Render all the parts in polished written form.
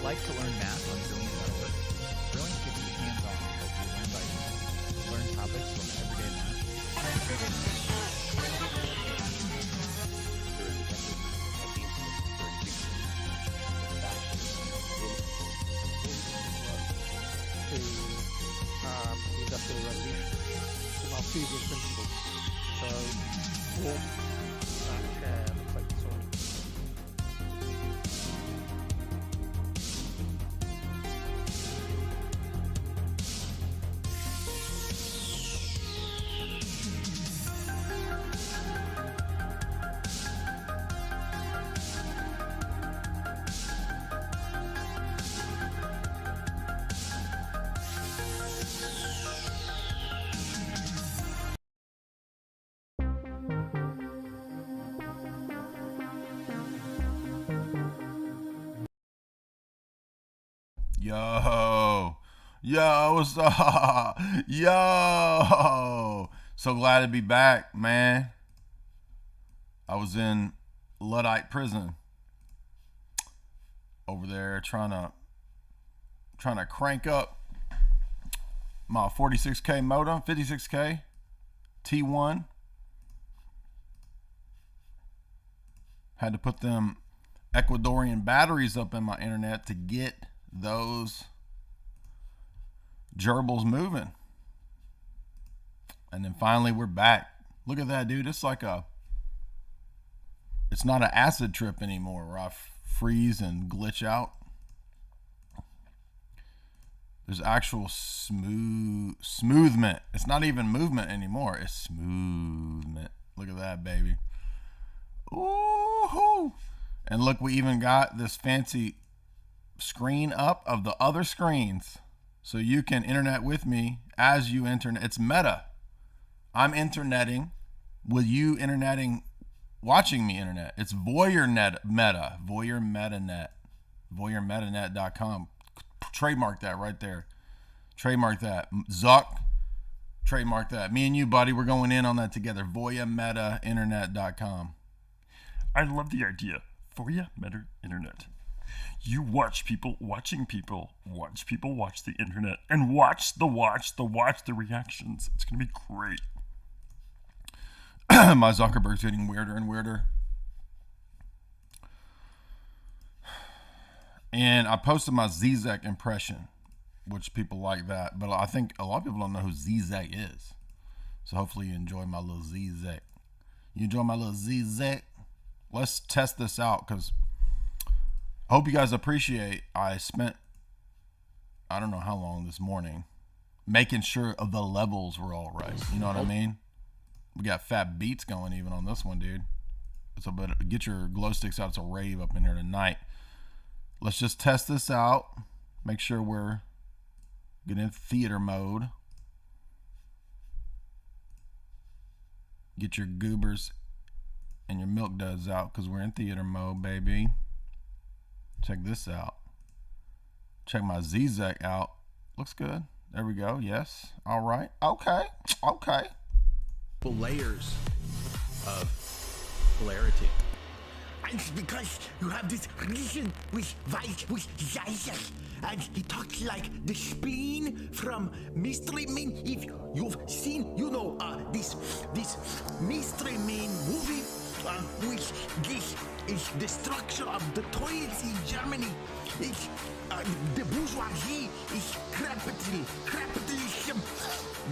like to learn math on Brilliant Network? Brilliant gives you hands-on help you learn by ear. Learn topics from everyday math. The Industrial Revolution. It's about Malthusian principles. So, warm, chair, looks like the sword. Yo, what's up? Yo, so glad to be back, man. I was in Luddite prison over there trying to crank up my 46K modem, 56K T1. Had to put them Ecuadorian batteries up in my internet to get those gerbils moving. And then finally we're back. Look at that, dude. It's like it's not an acid trip anymore where I freeze and glitch out. There's actual smoothment. It's not even movement anymore. It's smoothment. Look at that, baby. Ooh. And look, we even got this fancy screen up of the other screens. So you can internet with me as you internet. It's meta. I'm interneting with you interneting, watching me internet. It's voyeur meta. Voyeur metanet. VoyeurMetanet.com. Trademark that right there. Trademark that. Zuck. Trademark that. Me and you, buddy, we're going in on that together. VoyeurMetaInternet.com. I love the idea. Voyeur Meta Internet. You watch people watching people watch people watch the internet and watch the reactions. It's going to be great. My Zuckerberg's getting weirder and weirder. And I posted my Zizek impression, which people like that. But I think a lot of people don't know who Zizek is. So hopefully you enjoy my little Zizek. You enjoy my little Zizek? Let's test this out because I hope you guys appreciate. I spent, I don't know how long this morning, making sure the levels were all right. You know what I mean? We got fat beats going even on this one, dude. So, but get your glow sticks out. It's a rave up in here tonight. Let's just test this out. Make sure we're getting in theater mode. Get your goobers and your milk duds out because we're in theater mode, baby. Check this out. Check my Zizek out. Looks good. There we go. Yes. All right. Okay. Layers of polarity. And because you have this reason with Dyer, and he talks like the spleen from Mystery Men. If you've seen, this Mystery Men movie, which this is the structure of the toilets in Germany. It's the bourgeoisie is capitalism.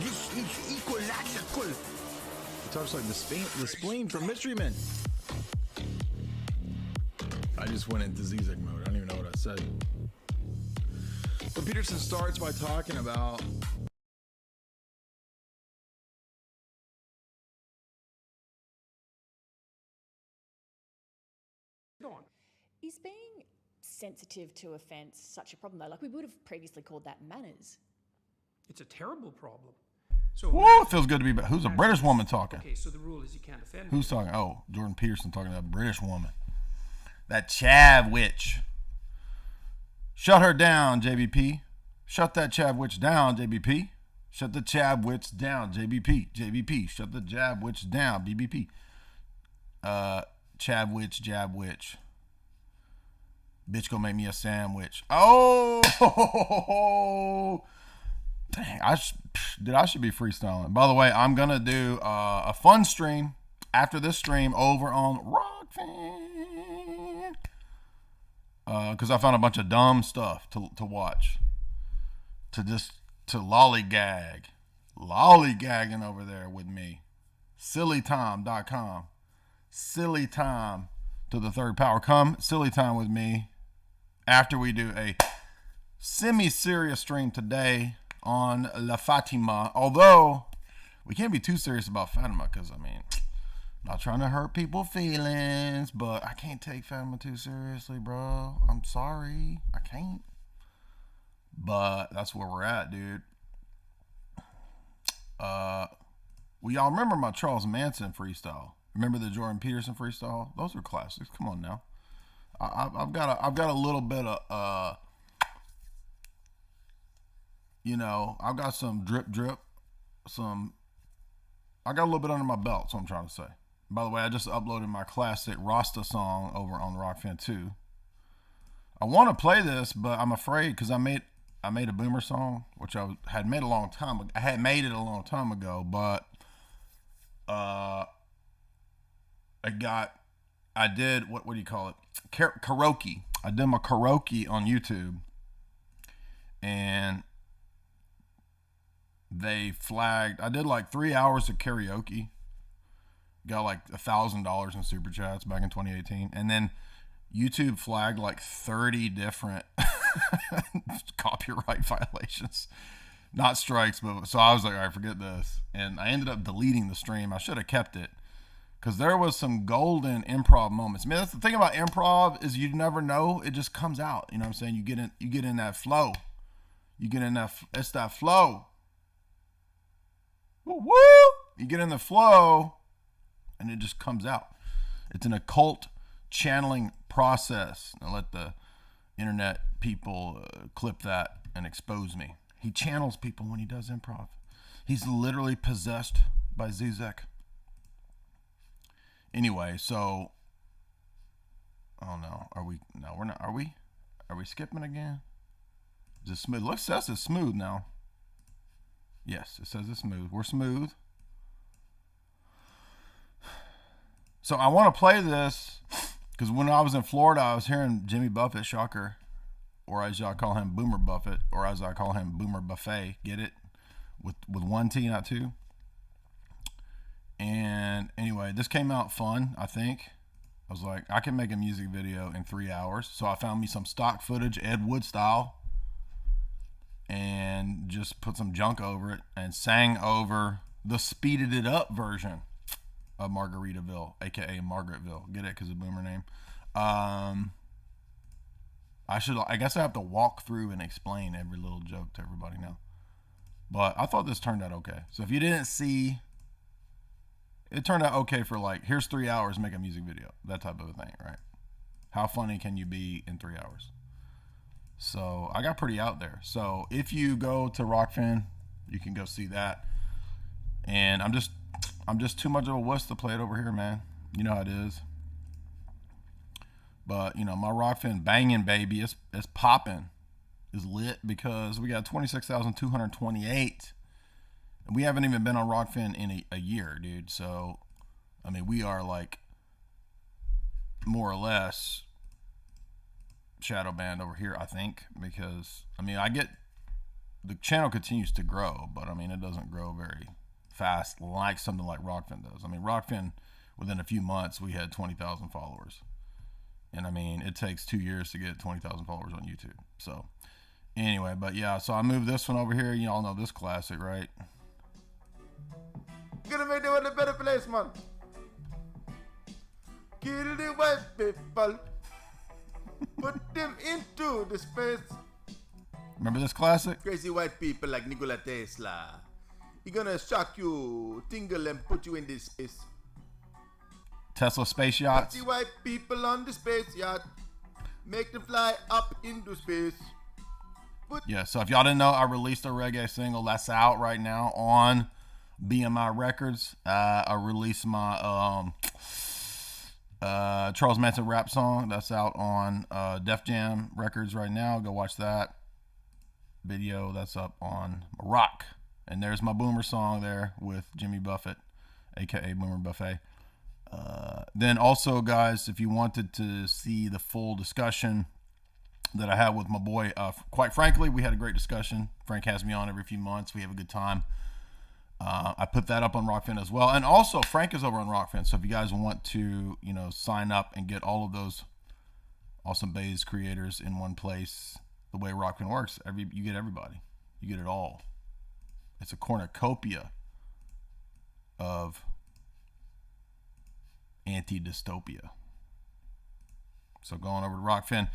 This is ecological. It talks like the spleen from Mystery Men. I just went into Zizek mode. I don't even know what I said. But Peterson starts by talking about Is being sensitive to offence such a problem, though? Like, we would have previously called that manners. It's a terrible problem. So Whoa, it feels good to be back. Who's a British woman talking? Okay, so the rule is you can't offend. Who's talking? Oh, Jordan Peterson talking to that British woman. That chav witch. Shut her down, JBP. Shut that chav witch down, JBP. Shut the chav witch down, JBP. JBP. Shut the jab witch down, BBP. Chav witch, jab witch. Bitch, go make me a sandwich. Oh, dang! I should be freestyling. By the way, I'm gonna do a fun stream after this stream over on Rockfan, because I found a bunch of dumb stuff to watch, to lollygagging over there with me. Sillytime.com. Silly time to the third power. Come silly time with me after we do a semi-serious stream today on La Fatima. Although we can't be too serious about Fatima, because I mean, not trying to hurt people's feelings, but I can't take Fatima too seriously, bro. I'm sorry, I can't. But that's where we're at, dude. Y'all remember my Charles Manson freestyle? Remember the Jordan Peterson freestyle? Those are classics. Come on now. I've got a little bit of I've got some drip. I got a little bit under my belt, so I'm trying to say. By the way, I just uploaded my classic Rasta song over on Rockfan 2. I want to play this, but I'm afraid because I made a Boomer song, which I had made a long time ago. I had made it a long time ago, but I did what do you call it? Karaoke. I did my karaoke on YouTube, and they flagged. I did like 3 hours of karaoke. Got like $1,000 in super chats back in 2018, and then YouTube flagged like 30 different copyright violations, not strikes, but so I was like, all right, forget this, and I ended up deleting the stream. I should have kept it because there was some golden improv moments. Man, that's the thing about improv is you never know; it just comes out. You know what I'm saying? You get in that flow. It's that flow. Woo woo! You get in the flow, and it just comes out. It's an occult channeling process. Now let the internet people clip that and expose me. He channels people when he does improv. He's literally possessed by Zizek. Anyway, so oh no, we're not. Are we skipping again? Is it smooth? Look, it says it's smooth now. Yes, it says it's smooth. We're smooth. So I want to play this because when I was in Florida, I was hearing Jimmy Buffett, shocker, or as I call him, Boomer Buffett, or as I call him, Boomer Buffet. Get it? With one T, not two. And anyway, this came out fun, I think. I was like, I can make a music video in 3 hours. So I found me some stock footage, Ed Wood style, and just put some junk over it and sang over the speeded it up version of Margaritaville, aka Margaretville. Get it? Because of Boomer name. I guess I have to walk through and explain every little joke to everybody now. But I thought this turned out okay. So if you didn't see, it turned out okay for like, here's 3 hours, make a music video. That type of a thing, right? How funny can you be in 3 hours? So I got pretty out there. So if you go to Rockfan, you can go see that. And I'm just too much of a wuss to play it over here, man. You know how it is. But you know, my Rockfan banging baby, it's popping, is lit because we got 26,228, and we haven't even been on Rockfan in a year, dude. So I mean, we are like more or less shadow banned over here, I think, because I mean, the channel continues to grow, but I mean, it doesn't grow very fast like something like Rockfin does. I mean, Rockfin, within a few months, we had 20,000 followers. And I mean, it takes 2 years to get 20,000 followers on YouTube. So anyway, but yeah, so I moved this one over here. You all know this classic, right? Gonna make the world a better place, man. Kill the white people. Put them into the space. Remember this classic? Crazy white people like Nikola Tesla. He gonna shock you, tingle and put you in this space. Tesla space yachts. Put the white people on the space yacht. Make them fly up into space. Yeah, so if y'all didn't know, I released a reggae single that's out right now on BMI Records. I released my Charles Manson rap song that's out on Def Jam Records right now. Go watch that video. That's up on Rock. And there's my Boomer song there with Jimmy Buffett, aka Boomer Buffet. Then also, guys, if you wanted to see the full discussion that I had with my boy, quite frankly, we had a great discussion. Frank has me on every few months. We have a good time. I put that up on Rockfin as well. And also, Frank is over on Rockfin. So if you guys want to, sign up and get all of those awesome Bays creators in one place, the way Rockfin works, you get everybody. You get it all. It's a cornucopia of anti-dystopia. So going over to Rockfin,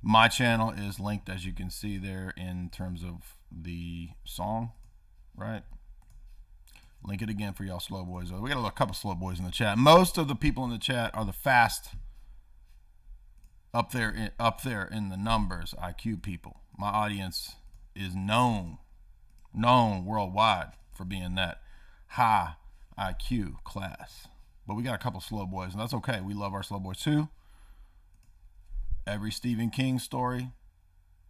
my channel is linked, as you can see there, in terms of the song, right? Link it again for y'all slow boys. We got a couple slow boys in the chat. Most of the people in the chat are the fast, up there in the numbers IQ people. My audience is known worldwide for being that high IQ class. But we got a couple slow boys, and that's okay. We love our slow boys too. Every Stephen King story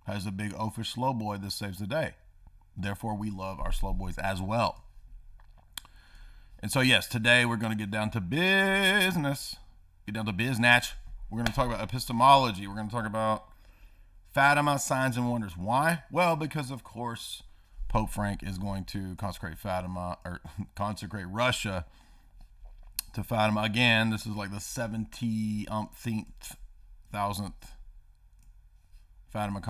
has a big oafish slow boy that saves the day. Therefore, we love our slow boys as well. And so, yes, today we're going to get down to business. Get down to biznatch. We're going to talk about epistemology. We're going to talk about Fatima, signs and wonders. Why? Well, because, of course, Pope Frank is going to consecrate Fatima, or consecrate Russia to Fatima. Again, this is like the 70,000th Fatima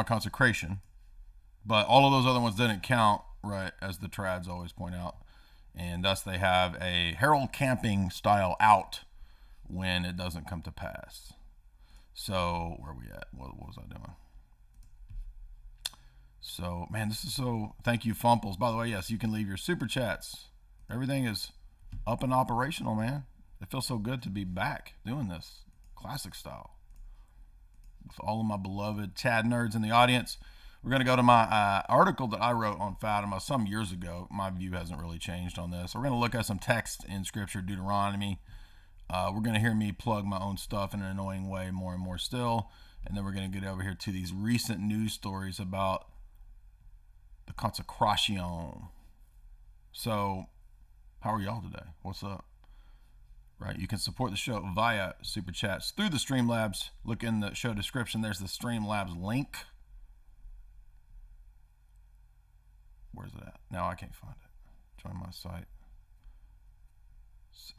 consecration. But all of those other ones didn't count, right, as the trads always point out. And thus they have a Harold Camping style out when it doesn't come to pass. So, where are we at? What was I doing? So, man, this is so... Thank you, Fumples. By the way, yes, you can leave your super chats. Everything is up and operational, man. It feels so good to be back doing this classic style. With all of my beloved Chad nerds in the audience. We're going to go to my article that I wrote on Fatima some years ago. My view hasn't really changed on this. We're going to look at some text in Scripture, Deuteronomy. We're going to hear me plug my own stuff in an annoying way more and more still. And then we're going to get over here to these recent news stories about the Consecration. So, how are y'all today? What's up? Right, you can support the show via Super Chats through the Streamlabs. Look in the show description. There's the Streamlabs link. Where's it at? Now I can't find it. Join my site.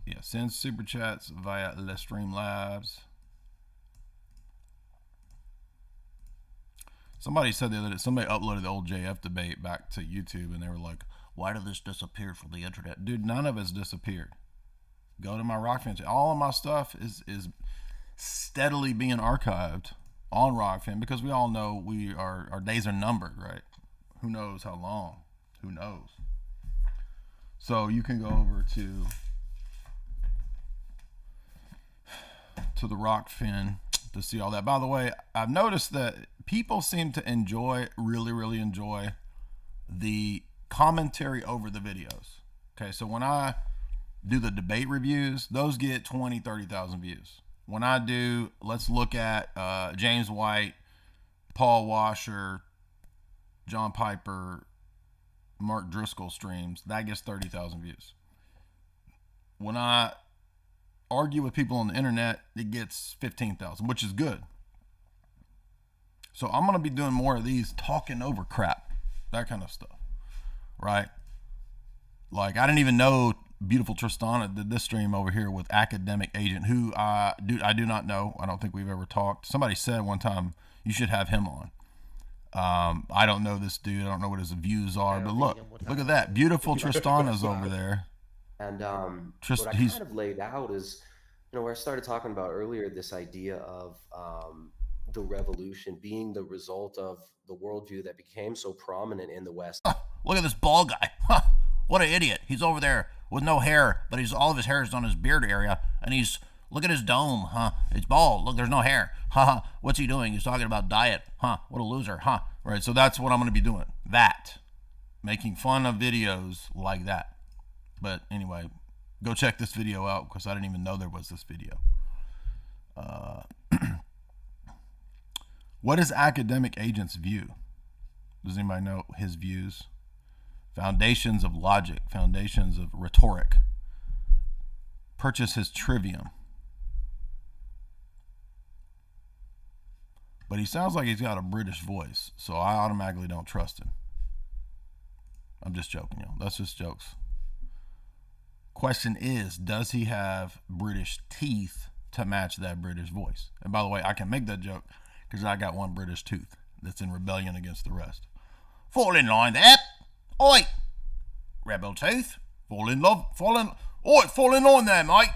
Yeah, send Super Chats via the Streamlabs. Somebody said the other day, somebody uploaded the old JF debate back to YouTube, and they were like, why did this disappear from the internet? Dude, none of it's disappeared. Go to my Rockfin. All of my stuff is steadily being archived on Rockfin, because we all know our days are numbered, right? Who knows how long? Who knows? So you can go over to the Rockfin to see all that. By the way, I've noticed that people seem to really enjoy the commentary over the videos. Okay, so when I do the debate reviews, those get 20, 30,000 views. When I do, let's look at James White, Paul Washer, John Piper, Mark Driscoll streams, that gets 30,000 views. When I argue with people on the internet, it gets 15,000, which is good. So I'm going to be doing more of these talking over crap, that kind of stuff, right? Like, I didn't even know beautiful Tristana did this stream over here with Academic Agent, who I do not know. I don't think we've ever talked. Somebody said one time you should have him on. I don't know this dude. I don't know what his views are, but look at that. Beautiful Tristana's over there. And what I kind of laid out is, where I started talking about earlier, this idea of the revolution being the result of the worldview that became so prominent in the West. Look at this bald guy. What an idiot. He's over there with no hair, but all of his hair is on his beard area, and look at his dome, it's bald. Look, there's no hair. What's he doing? He's talking about diet. What a loser. Right, so that's what I'm going to be doing. Making fun of videos like that. But anyway, Go check this video out because I didn't even know there was this video. What is academic agent's view? Does anybody know his views? Foundations of logic, foundations of rhetoric. Purchase his trivium. But he sounds like he's got a British voice, so I automatically don't trust him. I'm just joking, y'all. That's just jokes. Question is, does he have British teeth to match that British voice? And by the way, I can make that joke because I got one British tooth that's in rebellion against the rest. Fall in line there. Oi, rebel tooth. Fall in line there, mate.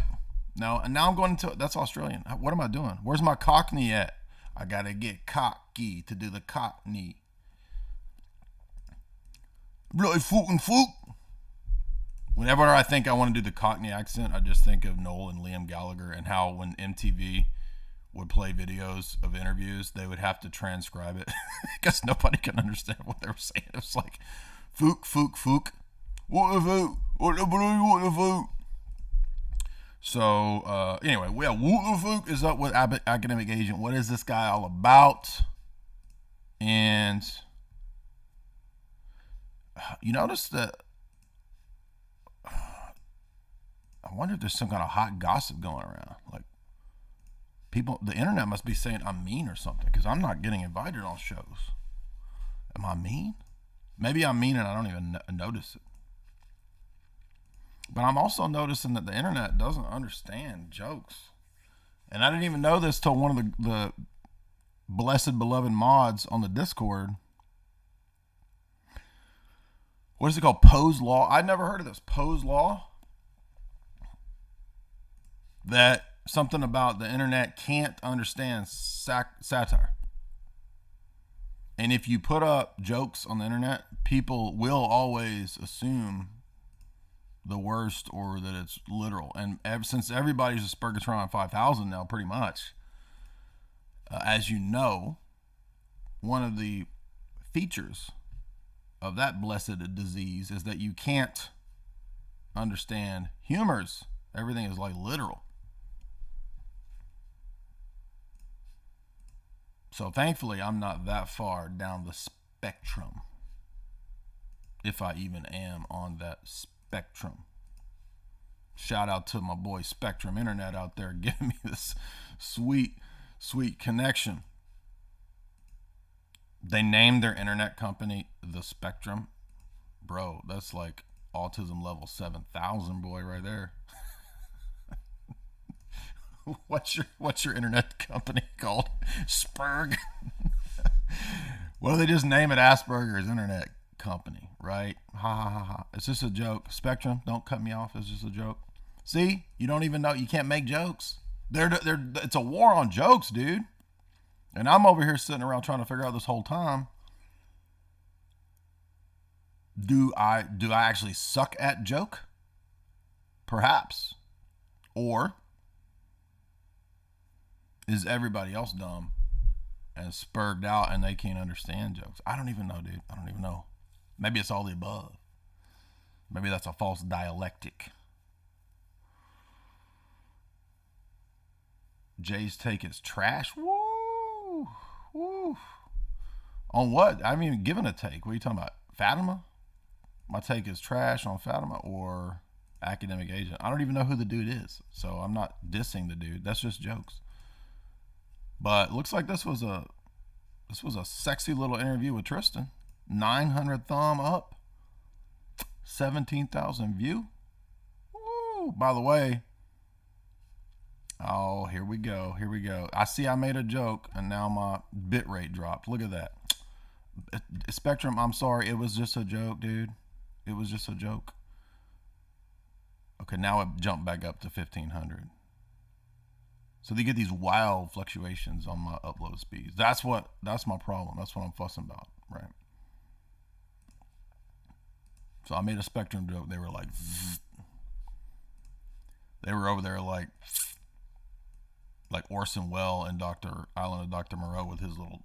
No, and now I'm going to, that's Australian. What am I doing? Where's my Cockney at? I gotta get cocky to do the Cockney. Bloody fucking foot. Whenever I think I want to do the Cockney accent, I just think of Noel and Liam Gallagher and how when MTV would play videos of interviews, they would have to transcribe it because nobody can understand what they were saying. It was like, fook, fook, fook. What the fook? What the blue? What the fook? So, anyway, what the fook is up with academic agent? What is this guy all about? And you notice that I wonder if there's some kind of hot gossip going around. Like, people, the internet must be saying I'm mean or something because I'm not getting invited on shows. Am I mean? Maybe I'm mean and I don't even notice it. But I'm also noticing that the internet doesn't understand jokes. And I didn't even know this till one of the blessed beloved mods on the Discord. What is it called? Poe's Law? I'd never heard of this. Poe's Law? That something about the internet can't understand satire. And if you put up jokes on the internet, people will always assume the worst or that it's literal. And since everybody's a Spurgatron 5000 now, pretty much, as you know, one of the features of that blessed disease is that you can't understand humors. Everything is like literal. So thankfully, I'm not that far down the spectrum, if I even am on that spectrum. Shout out to my boy Spectrum Internet out there giving me this sweet, sweet connection. They named their internet company The Spectrum. Bro, that's like autism level 7000, boy, right there. What's your internet company called? Spurg. Well, they just name it Asperger's Internet Company, right? Ha ha ha ha. It's just a joke. Spectrum, don't cut me off. It's just a joke. See, you don't even know. You can't make jokes. It's a war on jokes, dude. And I'm over here sitting around trying to figure out this whole time. Do I actually suck at joke? Perhaps. Or is everybody else dumb and spurged out and they can't understand jokes? I don't even know, dude. I don't even know. Maybe it's all the above. Maybe that's a false dialectic. Jay's take is trash. Woo! Woo! On what? I haven't even given a take. What are you talking about? Fatima? My take is trash on Fatima or academic agent. I don't even know who the dude is. So I'm not dissing the dude. That's just jokes. But looks like this was a sexy little interview with Tristan. 900 thumb up. 17,000 view. Woo! By the way, oh, here we go. Here we go. I see I made a joke and now my bit rate dropped. Look at that. Spectrum, I'm sorry. It was just a joke, dude. It was just a joke. Okay, now it jumped back up to 1,500. So they get these wild fluctuations on my upload speeds. That's my problem. That's what I'm fussing about, right? So I made a Spectrum joke. They were like, they were over there like Orson Welles and Island of Dr. Moreau with his little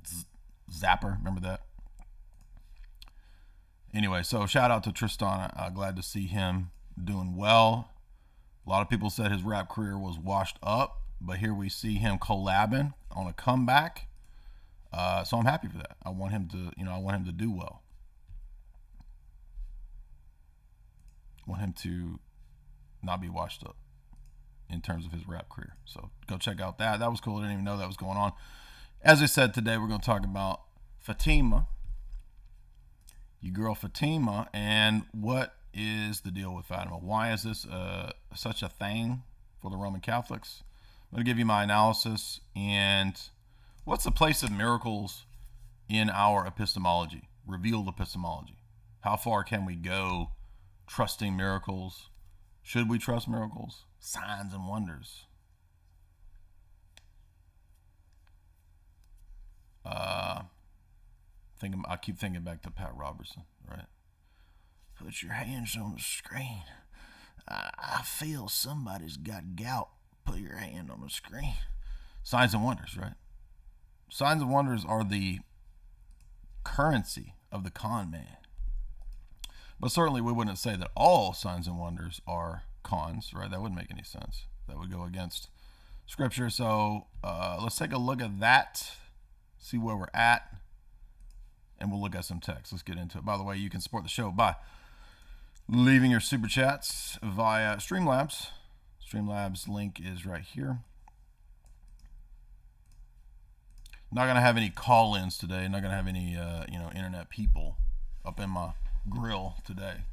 zapper. Remember that? Anyway, so shout out to Tristan. Glad to see him doing well. A lot of people said his rap career was washed up, but here we see him collabing on a comeback. So I'm happy for that. I want him to do well. I want him to not be washed up in terms of his rap career. So go check out that. That was cool. I didn't even know that was going on. As I said, today we're going to talk about Fatima, your girl Fatima, and what is the deal with Fatima? Why is this such a thing for the Roman Catholics? I'm going to give you my analysis and what's the place of miracles in our epistemology, revealed epistemology. How far can we go trusting miracles? Should we trust miracles? Signs and wonders. I keep thinking back to Pat Robertson, right? Put your hands on the screen. I feel somebody's got gout. Put your hand on the screen. Signs and wonders, right? Signs and wonders are the currency of the con man. But certainly we wouldn't say that all signs and wonders are cons, right? That wouldn't make any sense. That would go against Scripture. So let's take a look at that, see where we're at, and we'll look at some text. Let's get into it. By the way, you can support the show by leaving your super chats via Streamlabs. Streamlabs link is right here. Not going to have any call-ins today. Not going to have any internet people up in my grill today.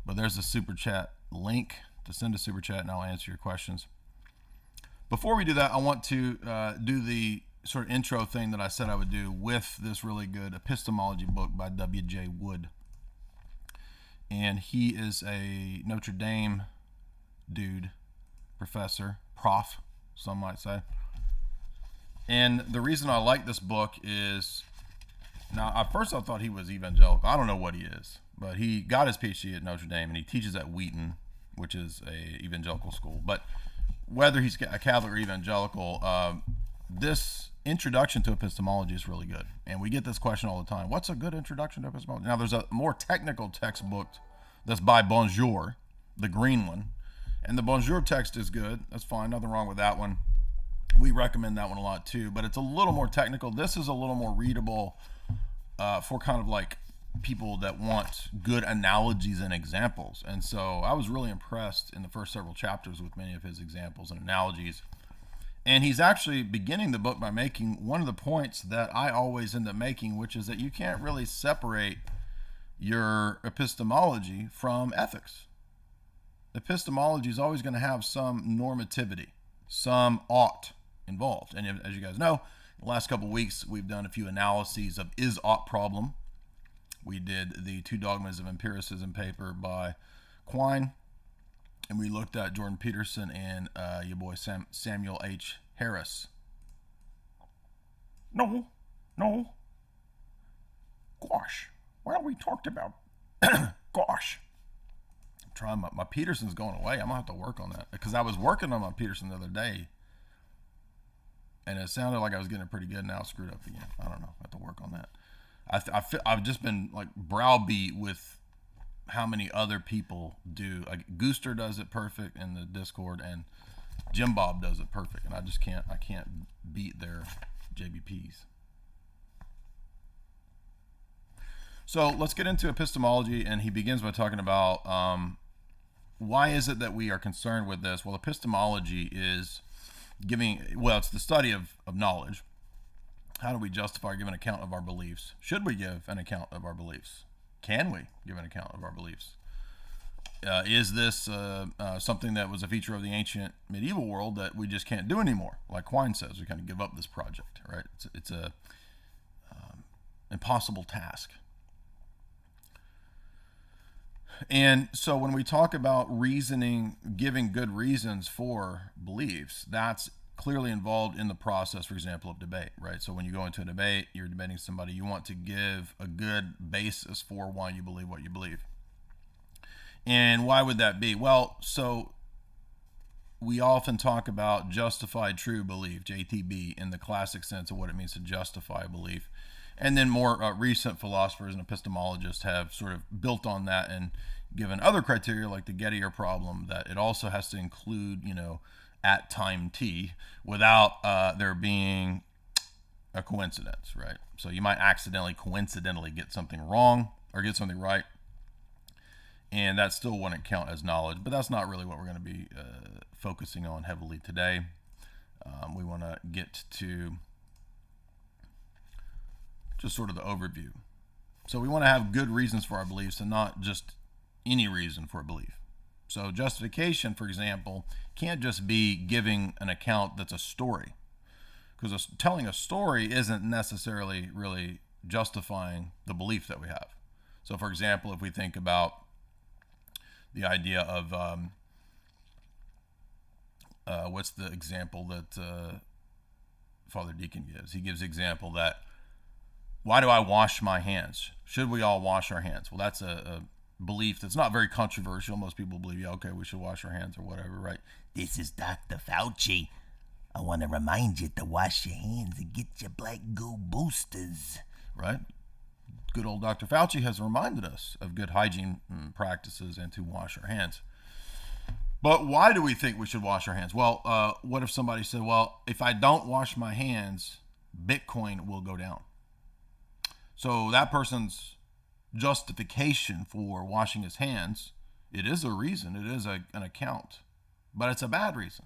But there's a super chat link to send a super chat, and I'll answer your questions. Before we do that, I want to do the sort of intro thing that I said I would do with this really good epistemology book by W.J. Wood. And he is a Notre Dame dude, professor, prof, some might say. And the reason I like this book is, now at first I thought he was evangelical. I don't know what he is, but he got his PhD at Notre Dame and he teaches at Wheaton, which is a evangelical school. But whether he's a Catholic or evangelical, this introduction to epistemology is really good. And we get this question all the time. What's a good introduction to epistemology? Now there's a more technical textbook that's by Bonjour, the green one. And the Bonjour text is good. That's fine. Nothing wrong with that one. We recommend that one a lot too, but it's a little more technical. This is a little more readable for kind of like people that want good analogies and examples. And so I was really impressed in the first several chapters with many of his examples and analogies. And he's actually beginning the book by making one of the points that I always end up making, which is that you can't really separate your epistemology from ethics. Epistemology is always going to have some normativity, some ought involved. And as you guys know, in the last couple of weeks, we've done a few analyses of is ought problem. We did the Two Dogmas of Empiricism paper by Quine, and we looked at Jordan Peterson and your boy Samuel H. Harris. No. Gosh. Well, we talked about, gosh. I'm trying, my Peterson's going away. I'm going to have to work on that because I was working on my Peterson the other day and it sounded like I was getting it pretty good. Now it's screwed up again. I don't know. I have to work on that. I've just been like browbeat with how many other people do. Like Gooster does it perfect in the Discord, and Jim Bob does it perfect, and I can't beat their JBPs. So let's get into epistemology, and he begins by talking about why is it that we are concerned with this? Well, epistemology is it's the study of knowledge. How do we justify or give an account of our beliefs? Should we give an account of our beliefs? Can we give an account of our beliefs? Is this something that was a feature of the ancient medieval world that we just can't do anymore? Like Quine says, we kind of give up this project, right? It's a impossible task. And so when we talk about reasoning, giving good reasons for beliefs, that's clearly involved in the process, for example, of debate, right? So when you go into a debate, you're debating somebody, you want to give a good basis for why you believe what you believe. And why would that be? Well, so we often talk about justified true belief, JTB, in the classic sense of what it means to justify a belief. And then more recent philosophers and epistemologists have sort of built on that given other criteria like the Gettier problem, that it also has to include, at time t, without there being a coincidence, right? So you might coincidentally get something wrong or get something right, and that still wouldn't count as knowledge. But that's not really what we're going to be focusing on heavily today. We want to get to just sort of the overview. So we want to have good reasons for our beliefs and not just any reason for a belief. So justification, for example, can't just be giving an account that's a story, because telling a story isn't necessarily really justifying the belief that we have. So, for example, if we think about the idea of what's the example that Father Deacon gives? He gives the example that, why do I wash my hands? Should we all wash our hands? Well, that's a belief that's not very controversial. Most people believe, yeah, okay, we should wash our hands or whatever, right? This is Dr. Fauci. I want to remind you to wash your hands and get your black goo boosters. Right? Good old Dr. Fauci has reminded us of good hygiene practices and to wash our hands. But why do we think we should wash our hands? Well, what if somebody said, well, if I don't wash my hands, Bitcoin will go down. So that person's justification for washing his hands, it is a reason, it is an account, but it's a bad reason.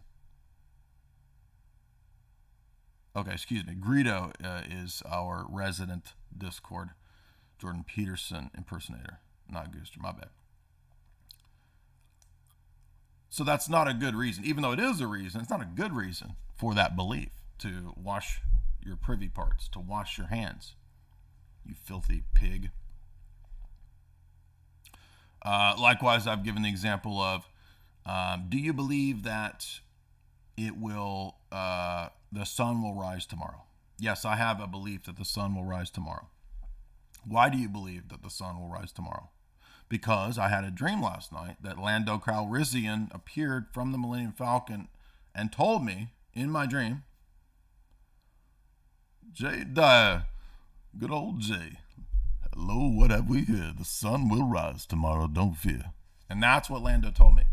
Okay, excuse me. Greedo is our resident Discord Jordan Peterson impersonator, not Gooster, my bad. So that's not a good reason. Even though it is a reason, it's not a good reason for that belief to wash your privy parts, to wash your hands, you filthy pig. Likewise, I've given the example of, do you believe that it will, the sun will rise tomorrow? Yes, I have a belief that the sun will rise tomorrow. Why do you believe that the sun will rise tomorrow? Because I had a dream last night that Lando Calrissian appeared from the Millennium Falcon and told me in my dream, Jay Dyer, good old Jay, hello, what have we here? The sun will rise tomorrow, don't fear. And that's what Lando told me.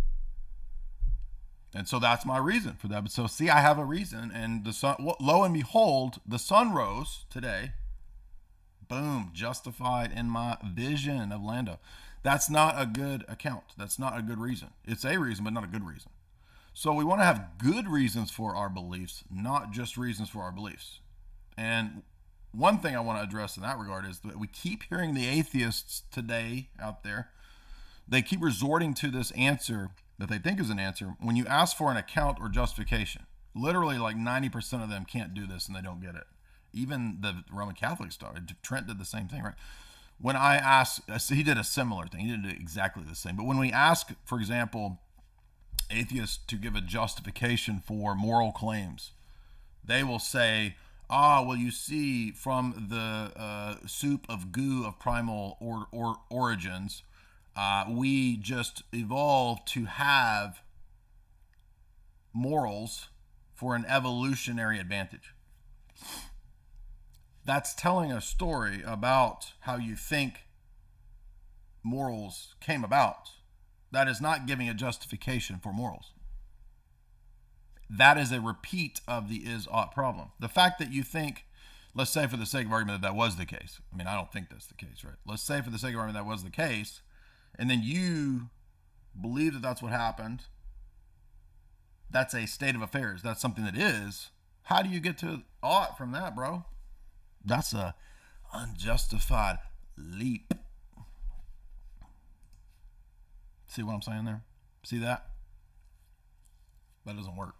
And so that's my reason for that. But so see, I have a reason, and the sun, lo and behold, the sun rose today. Boom, justified in my vision of Lando. That's not a good account. That's not a good reason. It's a reason, but not a good reason. So we want to have good reasons for our beliefs, not just reasons for our beliefs. And one thing I want to address in that regard is that we keep hearing the atheists today out there, they keep resorting to this answer that they think is an answer when you ask for an account or justification. Literally like 90% of them can't do this and they don't get it. Even the Roman Catholics started. Trent did the same thing, right? When I ask, he did a similar thing. He didn't do exactly the same. But when we ask, for example, atheists to give a justification for moral claims, they will say, well, you see, from the soup of goo of primal origins, we just evolved to have morals for an evolutionary advantage. That's telling a story about how you think morals came about. That is not giving a justification for morals. That is a repeat of the is-ought problem. The fact that you think, let's say for the sake of argument that was the case. I mean, I don't think that's the case, right? Let's say for the sake of argument that was the case, and then you believe that that's what happened. That's a state of affairs. That's something that is. How do you get to ought from that, bro? That's a unjustified leap. See what I'm saying there? See that? That doesn't work.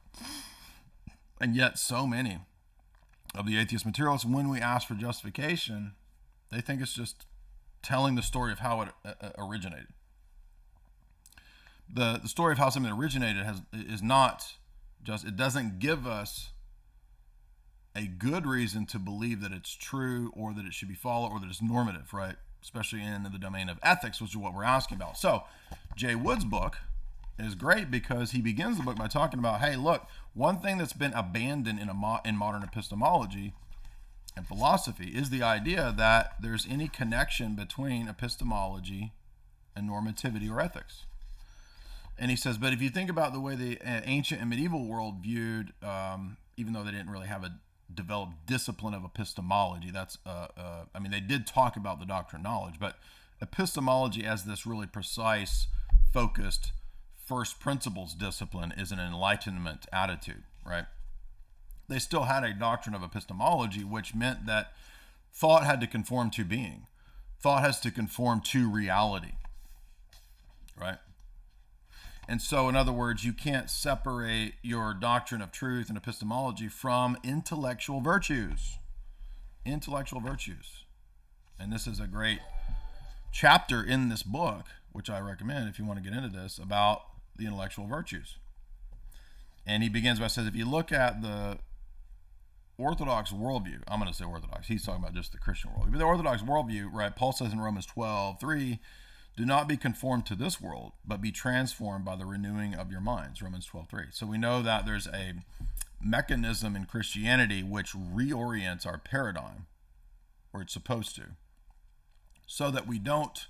And yet so many of the atheist materialists, when we ask for justification, they think it's just telling the story of how it originated. The story of how something originated is not just, it doesn't give us a good reason to believe that it's true or that it should be followed or that it's normative, right? Especially in the domain of ethics, which is what we're asking about. So Jay Wood's book is great because he begins the book by talking about, hey, look, one thing that's been abandoned in modern epistemology and philosophy is the idea that there's any connection between epistemology and normativity or ethics. And he says, but if you think about the way the ancient and medieval world viewed, even though they didn't really have a developed discipline of epistemology, they did talk about the doctrine of knowledge, but epistemology as this really precise, focused, first principles discipline is an enlightenment attitude, right? They still had a doctrine of epistemology, which meant that thought had to conform to being. Thought has to conform to reality, right? And so, in other words, you can't separate your doctrine of truth and epistemology from intellectual virtues. Intellectual virtues. And this is a great chapter in this book, which I recommend if you want to get into this, about the intellectual virtues. And he begins by saying, if you look at the Orthodox worldview, I'm going to say Orthodox, he's talking about just the Christian worldview, but the Orthodox worldview, right? Paul says in Romans 12:3, do not be conformed to this world, but be transformed by the renewing of your minds, Romans 12:3. So we know that there's a mechanism in Christianity which reorients our paradigm, or it's supposed to, so that we don't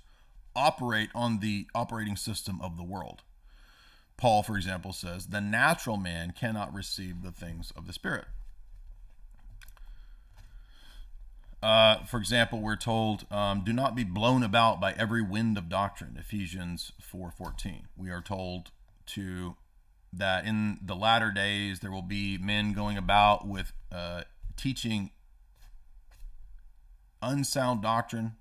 operate on the operating system of the world. Paul, for example, says, the natural man cannot receive the things of the Spirit. For example, we're told, do not be blown about by every wind of doctrine, Ephesians 4:14. We are told that in the latter days there will be men going about with teaching unsound doctrine.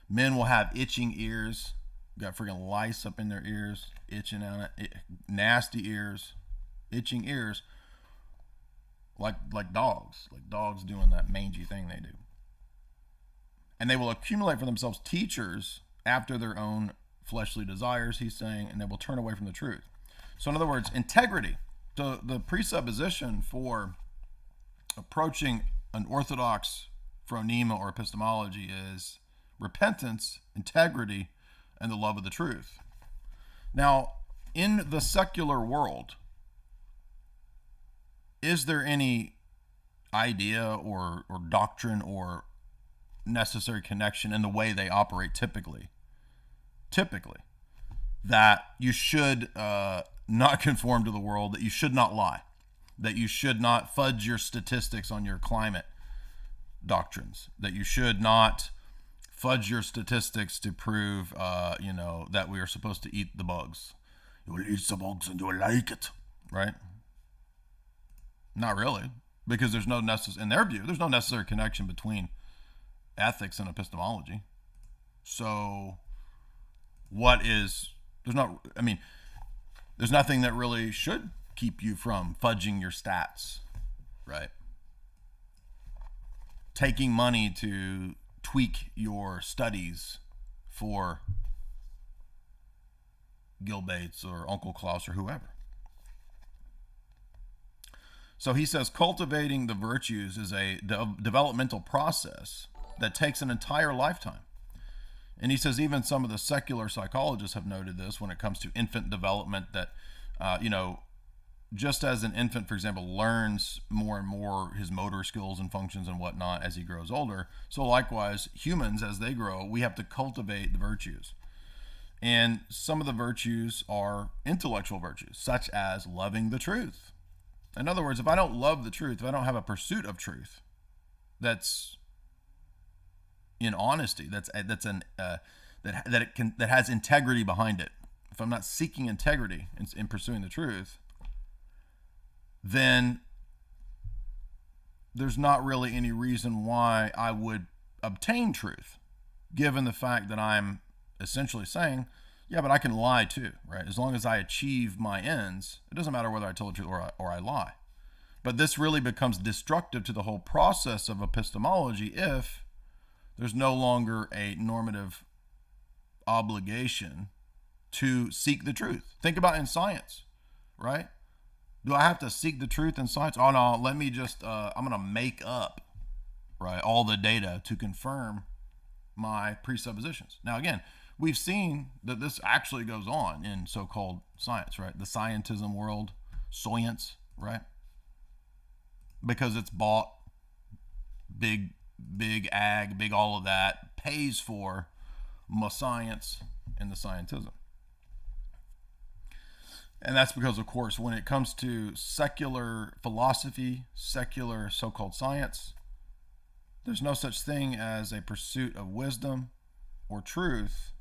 Men will have itching ears. Got freaking lice up in their ears, itching on it, nasty ears, itching ears, like dogs doing that mangy thing they do. And they will accumulate for themselves teachers after their own fleshly desires, he's saying, and they will turn away from the truth. So in other words, integrity, the presupposition for approaching an orthodox phronema or epistemology is repentance, integrity, and the love of the truth. Now, in the secular world, is there any idea or doctrine or necessary connection in the way they operate typically that you should not conform to the world, that you should not lie, that you should not fudge your statistics on your climate doctrines, that you should not fudge your statistics to prove that we are supposed to eat the bugs? You will eat the bugs and you will like it, right? Not really, because there's no in their view, there's no necessary connection between ethics and epistemology. So there's nothing that really should keep you from fudging your stats, right? Taking money to tweak your studies for Gil Bates or Uncle Klaus or whoever. So he says cultivating the virtues is a developmental process that takes an entire lifetime. And he says even some of the secular psychologists have noted this when it comes to infant development, that, just as an infant, for example, learns more and more his motor skills and functions and whatnot as he grows older, so likewise, humans, as they grow, we have to cultivate the virtues. And some of the virtues are intellectual virtues, such as loving the truth. In other words, if I don't love the truth, if I don't have a pursuit of truth that's in honesty, that has integrity behind it, if I'm not seeking integrity in pursuing the truth, then there's not really any reason why I would obtain truth, given the fact that I'm essentially saying, yeah, but I can lie too, right? As long as I achieve my ends, it doesn't matter whether I tell the truth or I lie. But this really becomes destructive to the whole process of epistemology if there's no longer a normative obligation to seek the truth. Think about in science, right? Do I have to seek the truth in science? Oh no, let me just, I'm going to make up, right, all the data to confirm my presuppositions. Now again, we've seen that this actually goes on in so-called science, right? The scientism world, science, right? Because it's bought, big ag, big all of that, pays for my science, in the scientism. And that's because, of course, when it comes to secular philosophy, secular so-called science, there's no such thing as a pursuit of wisdom or truth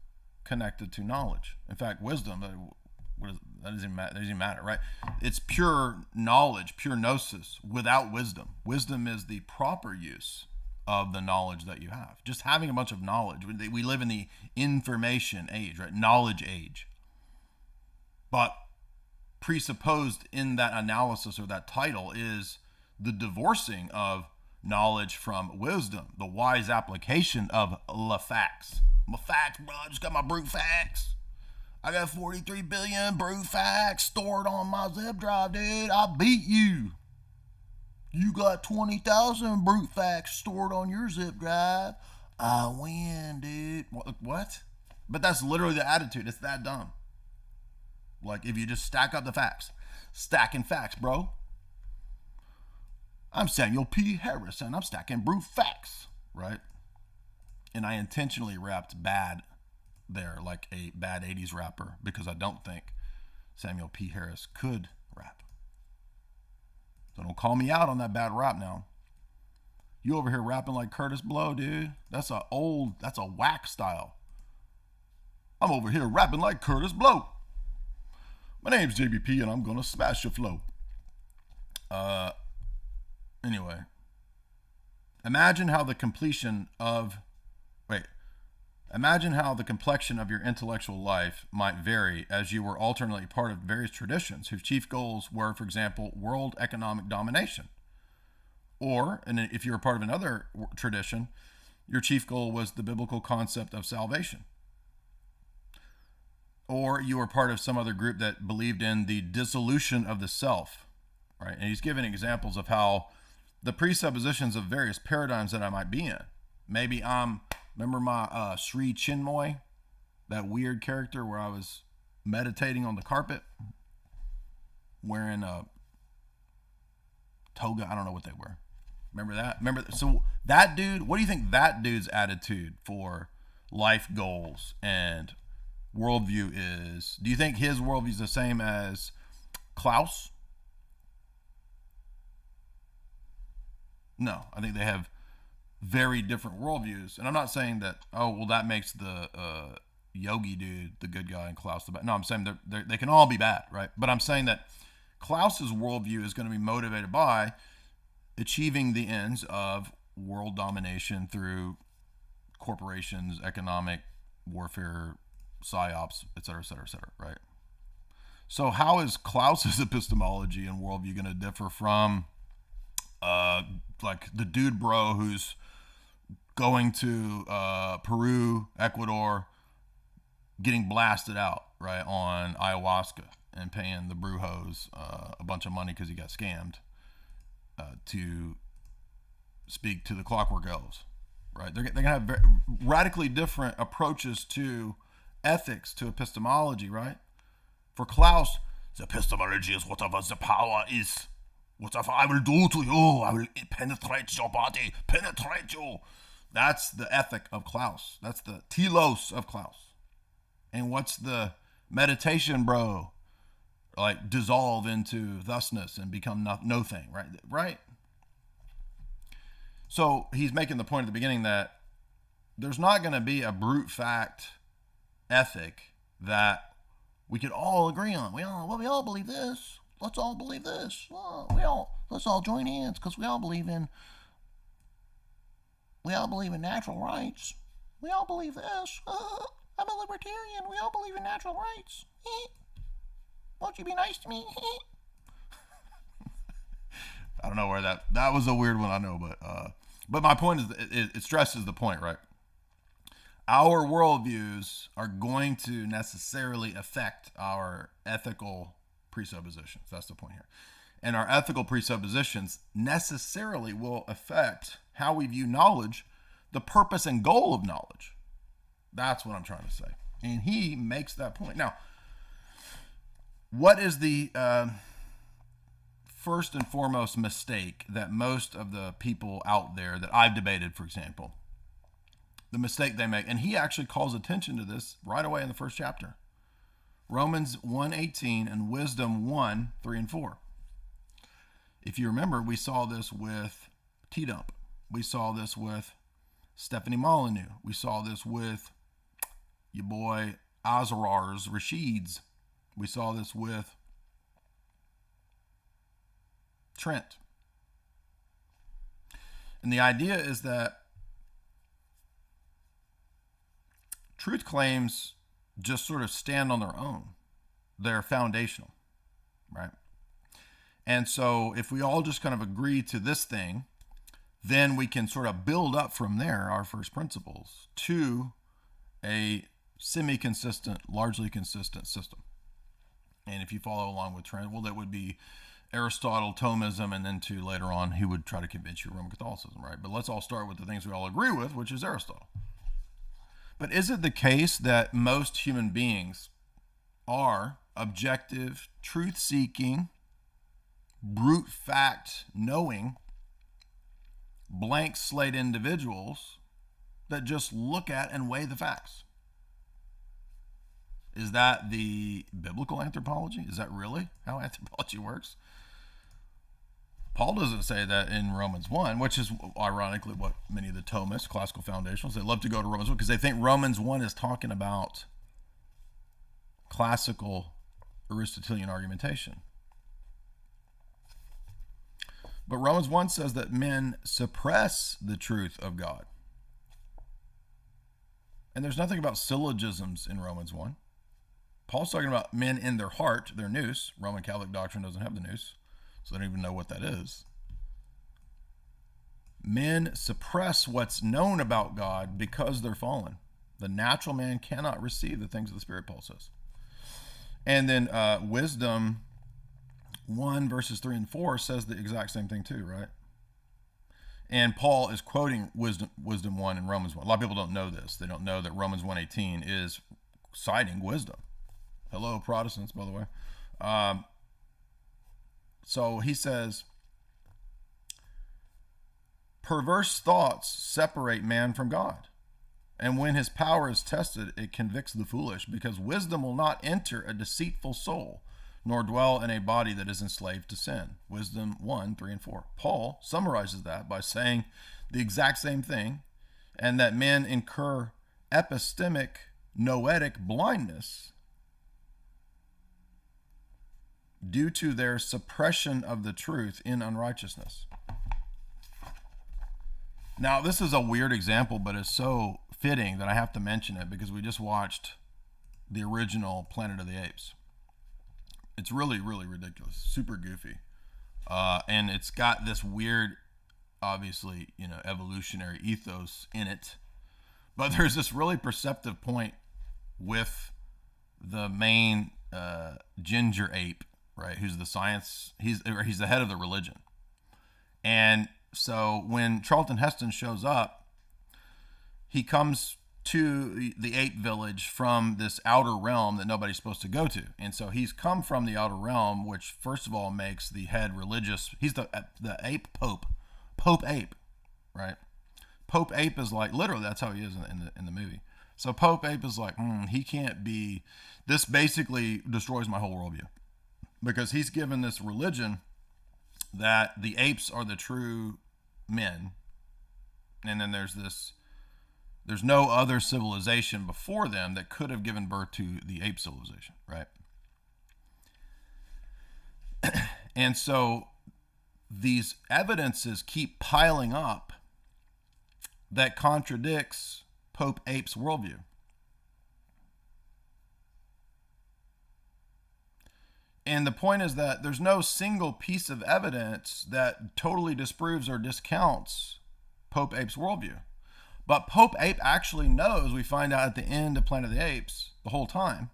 connected to knowledge. In fact, wisdom, that doesn't matter, right? It's pure knowledge, pure gnosis, without wisdom. Wisdom is the proper use of the knowledge that you have. Just having a bunch of knowledge. We live in the information age, right? Knowledge age. But presupposed in that analysis or that title is the divorcing of knowledge from wisdom, the wise application of the facts. My facts, bro. I just got my brute facts. I got 43 billion brute facts stored on my zip drive, dude. I beat you. You got 20,000 brute facts stored on your zip drive. I win, dude. What? But that's literally the attitude. It's that dumb. Like, if you just stack up the facts. Stacking facts, bro. I'm Samuel P. Harris, and I'm stacking brute facts, right? And I intentionally rapped bad there, like a bad 80s rapper, because I don't think Samuel P. Harris could rap. So don't call me out on that bad rap now. You over here rapping like Curtis Blow, dude. That's a whack style. I'm over here rapping like Curtis Blow. My name's JBP, and I'm gonna smash your flow. Anyway, imagine how the complexion of your intellectual life might vary as you were alternately part of various traditions whose chief goals were, for example, world economic domination. Or, and if you were part of another tradition, your chief goal was the biblical concept of salvation. Or you were part of some other group that believed in the dissolution of the self, right? And he's giving examples of how the presuppositions of various paradigms that I might be in. Maybe remember my Sri Chinmoy, that weird character where I was meditating on the carpet, wearing a toga. I don't know what they were. Remember that? So that dude, what do you think that dude's attitude for life goals and worldview is? Do you think his worldview is the same as Klaus? No, I think they have very different worldviews. And I'm not saying that, that makes the yogi dude the good guy and Klaus the bad. No, I'm saying they can all be bad, right? But I'm saying that Klaus's worldview is going to be motivated by achieving the ends of world domination through corporations, economic warfare, psyops, et cetera, right? So how is Klaus's epistemology and worldview going to differ from like the dude bro who's going to Peru, Ecuador, getting blasted out, right, on ayahuasca and paying the brujos a bunch of money because he got scammed to speak to the clockwork elves, right? They're going to have very radically different approaches to ethics, to epistemology, right? For Klaus, the epistemology is whatever the power is. Whatever I will do to you, I will penetrate your body, penetrate you. That's the ethic of Klaus. That's the telos of Klaus. And what's the meditation, bro? Like dissolve into thusness and become no thing, right? Right? So he's making the point at the beginning that there's not going to be a brute fact ethic that we could all agree on. We all believe this. Let's all believe this. Let's all join hands because we all believe in natural rights. We all believe this. I'm a libertarian. We all believe in natural rights. Won't you be nice to me? I don't know where that was a weird one, I know, but my point is it stresses the point, right? Our worldviews are going to necessarily affect our ethical presuppositions. That's the point here. And our ethical presuppositions necessarily will affect how we view knowledge, the purpose and goal of knowledge. That's what I'm trying to say. And he makes that point. Now, what is the first and foremost mistake that most of the people out there that I've debated, for example, the mistake they make. And he actually calls attention to this right away in the first chapter. Romans 1:18 and Wisdom 1:3 and 4. If you remember, we saw this with T-Dump. We saw this with Stephanie Molyneux. We saw this with your boy Azarar's Rashid's. We saw this with Trent. And the idea is that truth claims just sort of stand on their own. They're foundational, right? And so if we all just kind of agree to this thing, then we can sort of build up from there our first principles to a semi-consistent, largely consistent system. And if you follow along with Trent, well, that would be Aristotle, Thomism, and then to later on, he would try to convince you Roman Catholicism, right? But let's all start with the things we all agree with, which is Aristotle. But is it the case that most human beings are objective, truth-seeking, brute fact knowing, blank slate individuals that just look at and weigh the facts? Is that the biblical anthropology? Is that really how anthropology works? Paul doesn't say that in Romans 1, which is ironically what many of the Thomists, classical foundationalists, they love to go to Romans 1 because they think Romans 1 is talking about classical Aristotelian argumentation. But Romans 1 says that men suppress the truth of God. And there's nothing about syllogisms in Romans 1. Paul's talking about men in their heart, their nous. Roman Catholic doctrine doesn't have the nous, so they don't even know what that is. Men suppress what's known about God because they're fallen. The natural man cannot receive the things of the Spirit, Paul says. And then Wisdom 1 verses 3 and 4 says the exact same thing too, right? And Paul is quoting Wisdom 1 in Romans 1. A lot of people don't know this. They don't know that Romans 1:18 is citing wisdom. Hello, Protestants, by the way. So he says, perverse thoughts separate man from God. And when his power is tested, it convicts the foolish, because wisdom will not enter a deceitful soul, nor dwell in a body that is enslaved to sin. Wisdom 1:3 and 4. Paul summarizes that by saying the exact same thing, and that men incur epistemic, noetic blindness due to their suppression of the truth in unrighteousness. Now, this is a weird example, but it's so fitting that I have to mention it because we just watched the original Planet of the Apes. It's really, really ridiculous, super goofy. And it's got this weird, obviously, evolutionary ethos in it. But there's this really perceptive point with the main ginger ape, right? Who's the science, he's the head of the religion. And so when Charlton Heston shows up, he comes to the ape village from this outer realm that nobody's supposed to go to. And so he's come from the outer realm, which first of all makes the head religious. He's the ape pope, Pope Ape, right? Pope Ape is like, literally, that's how he is in the movie. So Pope Ape is like, he can't be, this basically destroys my whole worldview. Because he's given this religion that the apes are the true men. And then there's no other civilization before them that could have given birth to the ape civilization, right? And so these evidences keep piling up that contradicts Pope Ape's worldview. And the point is that there's no single piece of evidence that totally disproves or discounts Pope Ape's worldview. But Pope Ape actually knows, we find out at the end of Planet of the Apes, the whole time,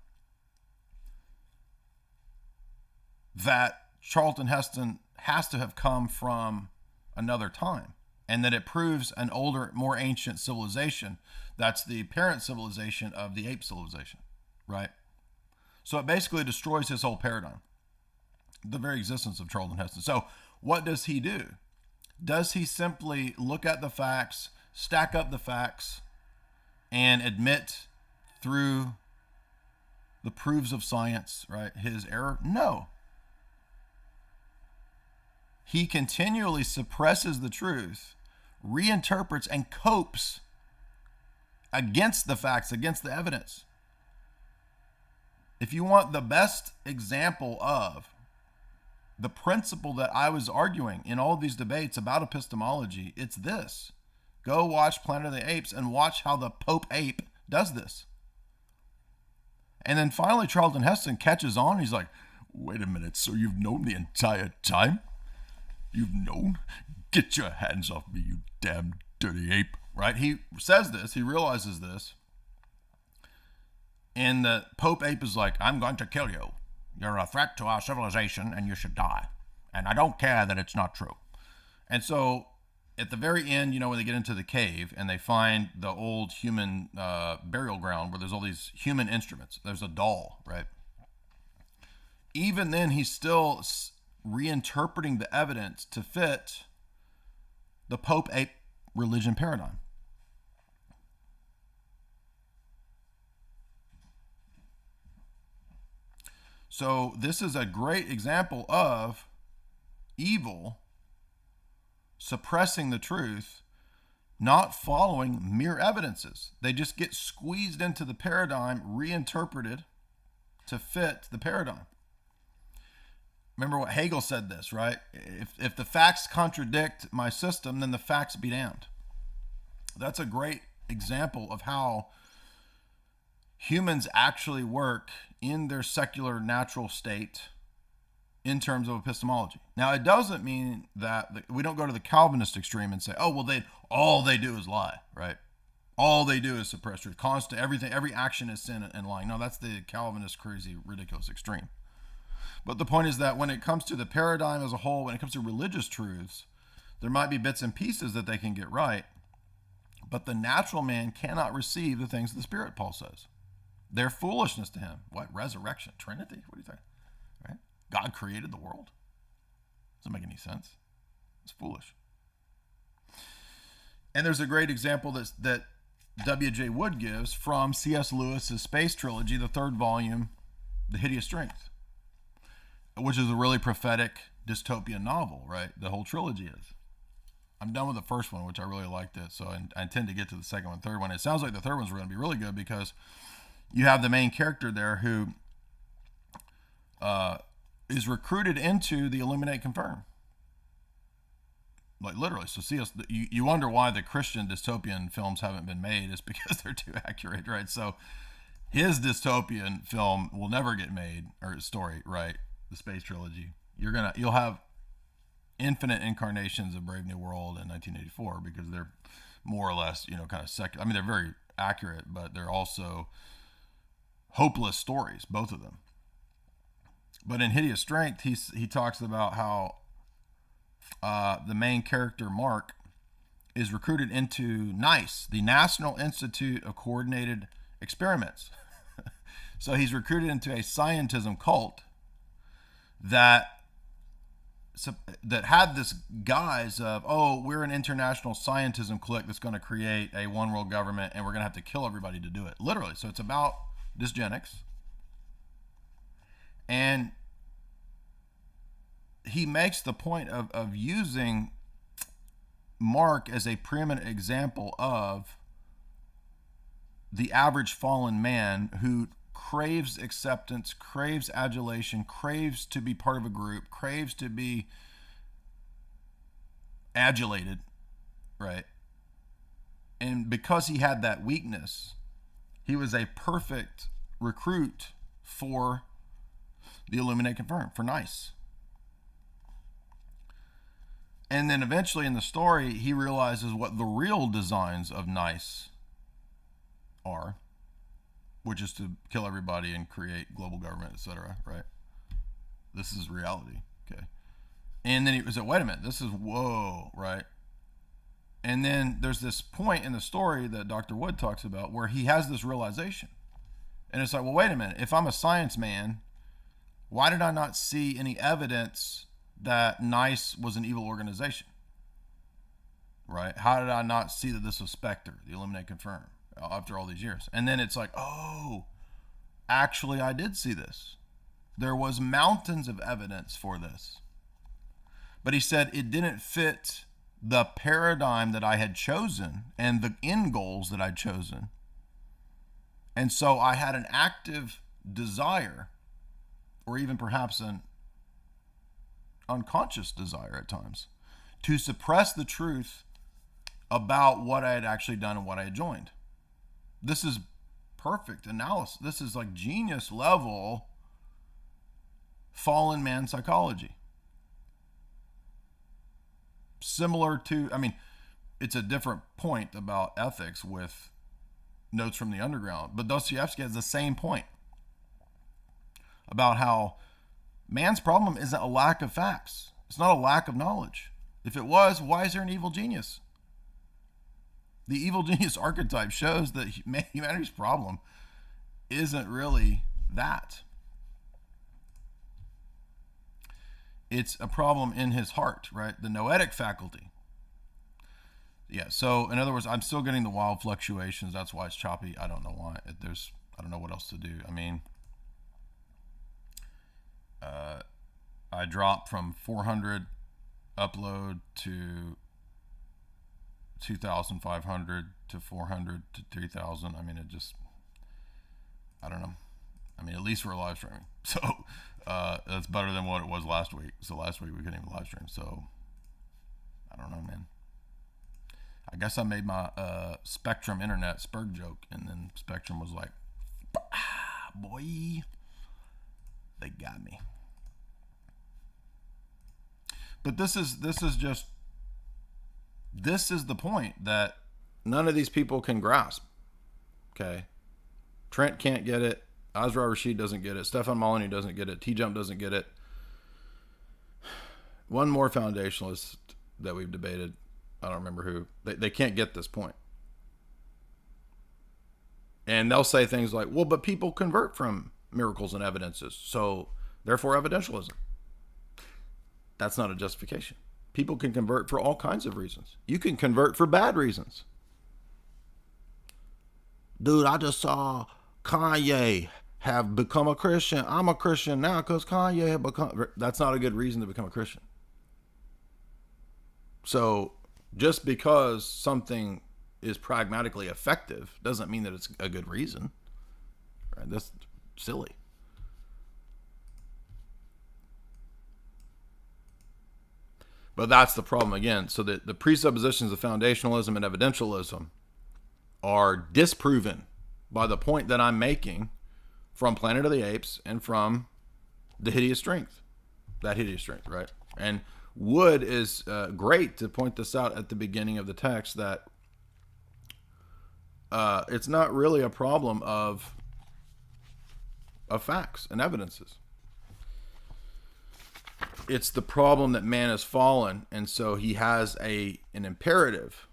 that Charlton Heston has to have come from another time, and that it proves an older, more ancient civilization. That's the parent civilization of the ape civilization, right? So it basically destroys his whole paradigm, the very existence of Charlton Heston. So what does he do? Does he simply look at the facts, stack up the facts, and admit through the proofs of science, right, his error? No. He continually suppresses the truth, reinterprets, and copes against the facts, against the evidence. If you want the best example of the principle that I was arguing in all of these debates about epistemology, it's this. Go watch Planet of the Apes and watch how the Pope Ape does this. And then finally Charlton Heston catches on. He's like, wait a minute, so you've known the entire time? You've known? Get your hands off me, you damn dirty ape. Right? He says this. He realizes this. And the Pope Ape is like, I'm going to kill you. You're a threat to our civilization and you should die. And I don't care that it's not true. And so at the very end, when they get into the cave and they find the old human burial ground where there's all these human instruments. There's a doll, right? Even then, he's still reinterpreting the evidence to fit the Pope Ape religion paradigm. So this is a great example of evil suppressing the truth, not following mere evidences. They just get squeezed into the paradigm, reinterpreted to fit the paradigm. Remember what Hegel said this, right? If the facts contradict my system, then the facts be damned. That's a great example of how humans actually work in their secular natural state in terms of epistemology. Now, it doesn't mean that we don't go to the Calvinist extreme and say, oh, well, all they do is lie, right? All they do is suppress truth. Constant, every action is sin and lying. No, that's the Calvinist, crazy, ridiculous extreme. But the point is that when it comes to the paradigm as a whole, when it comes to religious truths, there might be bits and pieces that they can get right, but the natural man cannot receive the things of the Spirit, Paul says. They're foolishness to him. What? Resurrection? Trinity? What do you think? Right? God created the world. Doesn't make any sense. It's foolish. And there's a great example that W.J. Wood gives from C.S. Lewis's Space Trilogy, the third volume, The Hideous Strength, which is a really prophetic dystopian novel, right? The whole trilogy is. I'm done with the first one, which I really liked it, so I intend to get to the second one, third one. It sounds like the third one's going to be really good because you have the main character there who is recruited into the Illuminate Confirm. Like literally. So you wonder why the Christian dystopian films haven't been made. It's because they're too accurate, right? So his dystopian film will never get made, or story, right? The Space Trilogy. You'll have infinite incarnations of Brave New World in 1984 because they're more or less, kind of secular. I mean, they're very accurate, but they're also hopeless stories, both of them. But in Hideous Strength, he talks about how the main character, Mark, is recruited into NICE, the National Institute of Coordinated Experiments. So he's recruited into a scientism cult that had this guise of, we're an international scientism clique that's going to create a one world government and we're going to have to kill everybody to do it. Literally. So it's about dysgenics. And he makes the point of using Mark as a preeminent example of the average fallen man who craves acceptance, craves adulation, craves to be part of a group, craves to be adulated, right? And because he had that weakness, he was a perfect recruit for the Illuminate Confirm, for NICE. And then eventually in the story, he realizes what the real designs of NICE are, which is to kill everybody and create global government, etc., right? This is reality, okay? And then he was like, wait a minute, this is, whoa, right? And then there's this point in the story that Dr. Wood talks about where he has this realization. And it's like, well, wait a minute, if I'm a science man, why did I not see any evidence that NICE was an evil organization, right? How did I not see that this was Spectre, the Illuminate Confirm? after all these years. And then it's like, oh, actually I did see this. There was mountains of evidence for this. But he said it didn't fit the paradigm that I had chosen and the end goals that I'd chosen. And so I had an active desire, or even perhaps an unconscious desire at times, to suppress the truth about what I had actually done and what I had joined. This is perfect analysis. This is like genius level fallen man psychology. Similar to, I mean, it's a different point about ethics with Notes from the Underground, but Dostoevsky has the same point about how man's problem isn't a lack of facts. It's not a lack of knowledge. If it was, why is there an evil genius? The evil genius archetype shows that humanity's problem isn't really that. It's a problem in his heart, right? The noetic faculty. Yeah, so in other words, I'm still getting the wild fluctuations. That's why it's choppy. I don't know why. I don't know what else to do. I mean, I dropped from 400 upload to 2,500 to 400 to 3,000. I mean, it just, I don't know. I mean, at least we're live streaming. So that's better than what it was last week. So last week we couldn't even live stream. So I don't know, man. I guess I made my Spectrum internet Spurg joke, and then Spectrum was like, boy, they got me. But this is the point that none of these people can grasp. Okay. Trent can't get it. Azra Rashid doesn't get it. Stefan Molyneux doesn't get it. T-Jump doesn't get it. One more foundationalist that we've debated, I don't remember who, they can't get this point. And they'll say things like, well, but people convert from miracles and evidences, so therefore evidentialism. That's not a justification. People can convert for all kinds of reasons. You can convert for bad reasons. Dude, I just saw Kanye have become a Christian. I'm a Christian now because Kanye had become... That's not a good reason to become a Christian. So just because something is pragmatically effective doesn't mean that it's a good reason. Right? That's silly. But that's the problem again. So that the presuppositions of foundationalism and evidentialism are disproven by the point that I'm making from Planet of the Apes and from The Hideous Strength. That hideous strength, right? And Wood is great to point this out at the beginning of the text, that it's not really a problem of facts and evidences. It's the problem that man has fallen, and so he has an imperative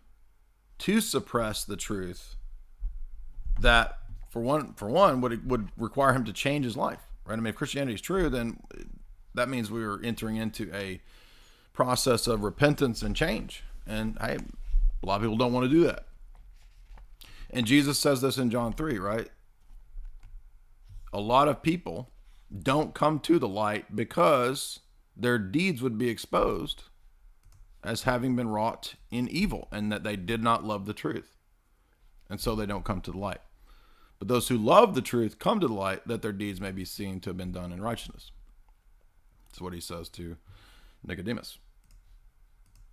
to suppress the truth that, for one, would require him to change his life, right? I mean, if Christianity is true, then that means we are entering into a process of repentance and change. And a lot of people don't want to do that. And Jesus says this in John 3, right? A lot of people don't come to the light because their deeds would be exposed as having been wrought in evil, and that they did not love the truth. And so they don't come to the light. But those who love the truth come to the light, that their deeds may be seen to have been done in righteousness. That's what he says to Nicodemus.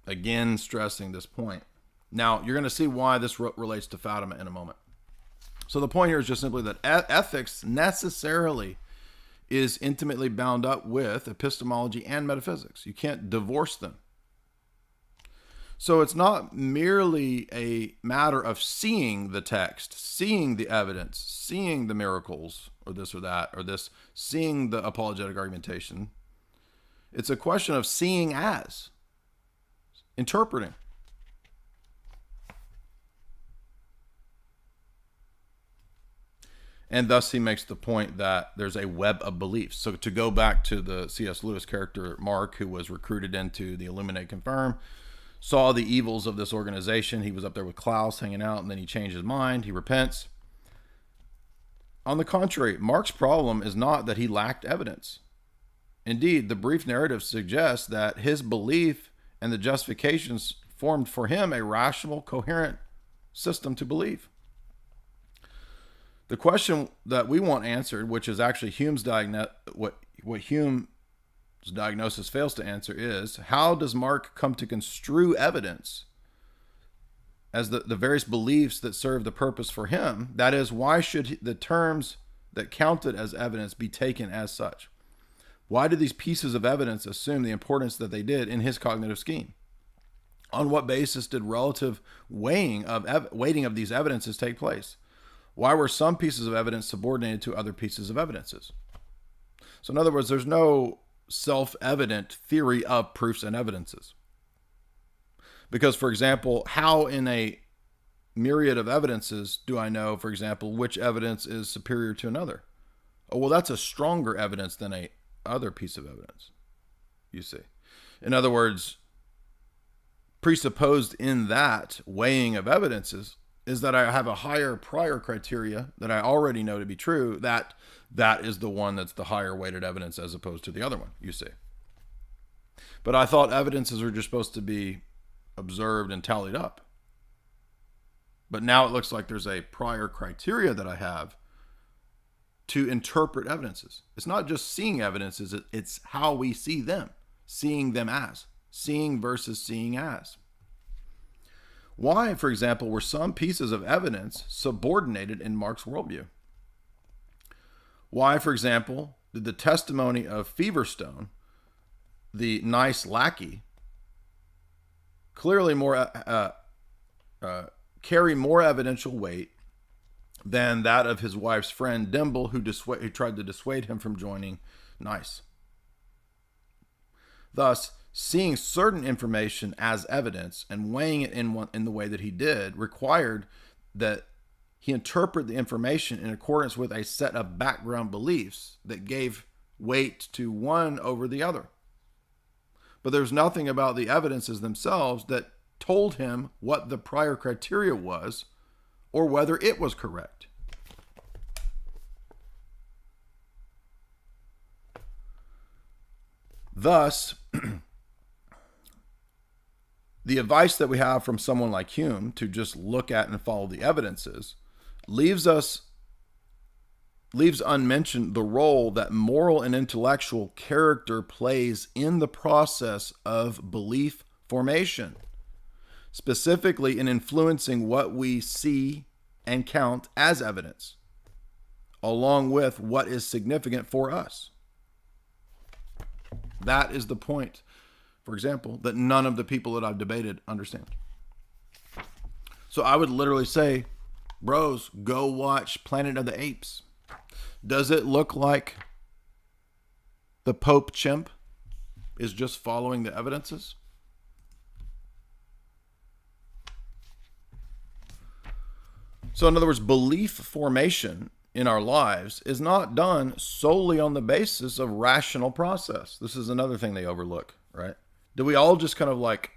Again, stressing this point. Now, you're going to see why this relates to Fatima in a moment. So the point here is just simply that ethics necessarily is intimately bound up with epistemology and metaphysics. You can't divorce them. So it's not merely a matter of seeing the text, seeing the evidence, seeing the miracles, or this or that, or this, seeing the apologetic argumentation. It's a question of seeing as, interpreting. And thus he makes the point that there's a web of beliefs. So to go back to the C.S. Lewis character, Mark, who was recruited into the Illuminate Confirm, saw the evils of this organization. He was up there with Klaus hanging out, and then he changed his mind. He repents. On the contrary, Mark's problem is not that he lacked evidence. Indeed, the brief narrative suggests that his belief and the justifications formed for him a rational, coherent system to believe. The question that we want answered, which is actually Hume's what Hume's diagnosis fails to answer, is how does Mark come to construe evidence as the various beliefs that serve the purpose for him? That is, why should the terms that counted as evidence be taken as such? Why did these pieces of evidence assume the importance that they did in his cognitive scheme? On what basis did relative weighting of these evidences take place? Why were some pieces of evidence subordinated to other pieces of evidences? So in other words, there's no self-evident theory of proofs and evidences. Because, for example, how in a myriad of evidences do I know, for example, which evidence is superior to another? Oh, well, that's a stronger evidence than a other piece of evidence, you see. In other words, presupposed in that weighing of evidences is that I have a higher prior criteria that I already know to be true, that is the one that's the higher weighted evidence as opposed to the other one, you see. But I thought evidences are just supposed to be observed and tallied up. But now it looks like there's a prior criteria that I have to interpret evidences. It's not just seeing evidences, it's how we see them, seeing them as, seeing versus seeing as. Why, for example, were some pieces of evidence subordinated in Mark's worldview? Why, for example, did the testimony of Feverstone, the nice lackey, clearly carry more evidential weight than that of his wife's friend Dimble, who tried to dissuade him from joining Nice? Thus, seeing certain information as evidence and weighing it in the way that he did required that he interpret the information in accordance with a set of background beliefs that gave weight to one over the other. But there's nothing about the evidences themselves that told him what the prior criteria was or whether it was correct. Thus, the advice that we have from someone like Hume to just look at and follow the evidences leaves unmentioned the role that moral and intellectual character plays in the process of belief formation, specifically in influencing what we see and count as evidence, along with what is significant for us. That is the point, for example, that none of the people that I've debated understand. So I would literally say, bros, go watch Planet of the Apes. Does it look like the Pope chimp is just following the evidences? So in other words, belief formation in our lives is not done solely on the basis of rational process. This is another thing they overlook, right? Do we all just kind of like,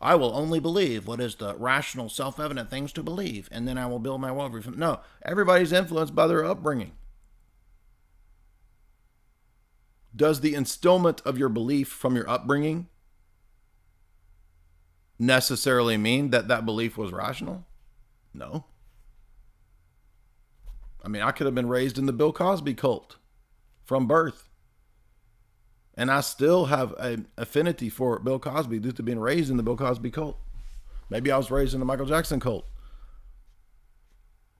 I will only believe what is the rational, self-evident things to believe, and then I will build my worldview from... No, everybody's influenced by their upbringing. Does the instillment of your belief from your upbringing necessarily mean that that belief was rational? No. I mean, I could have been raised in the Bill Cosby cult from birth. And I still have an affinity for Bill Cosby due to being raised in the Bill Cosby cult. Maybe I was raised in the Michael Jackson cult.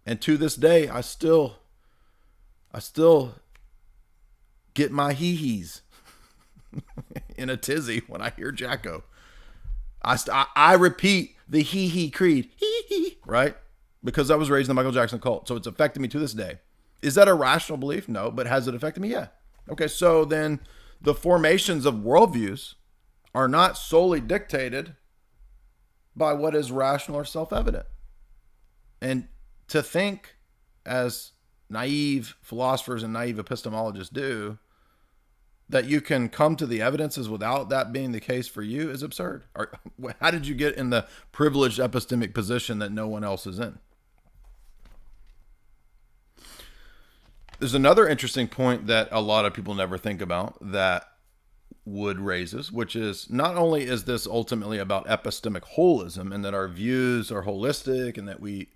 And to this day, I still get my hee-hees in a tizzy when I hear Jacko. I repeat the hee-hee creed, hee-hee, right? Because I was raised in the Michael Jackson cult. So it's affected me to this day. Is that a rational belief? No. But has it affected me? Yeah. Okay, so then the formations of worldviews are not solely dictated by what is rational or self-evident. And to think, as naive philosophers and naive epistemologists do, that you can come to the evidences without that being the case for you is absurd. Or how did you get in the privileged epistemic position that no one else is in? There's another interesting point that a lot of people never think about that Wood raises, which is not only is this ultimately about epistemic holism and that our views are holistic and that we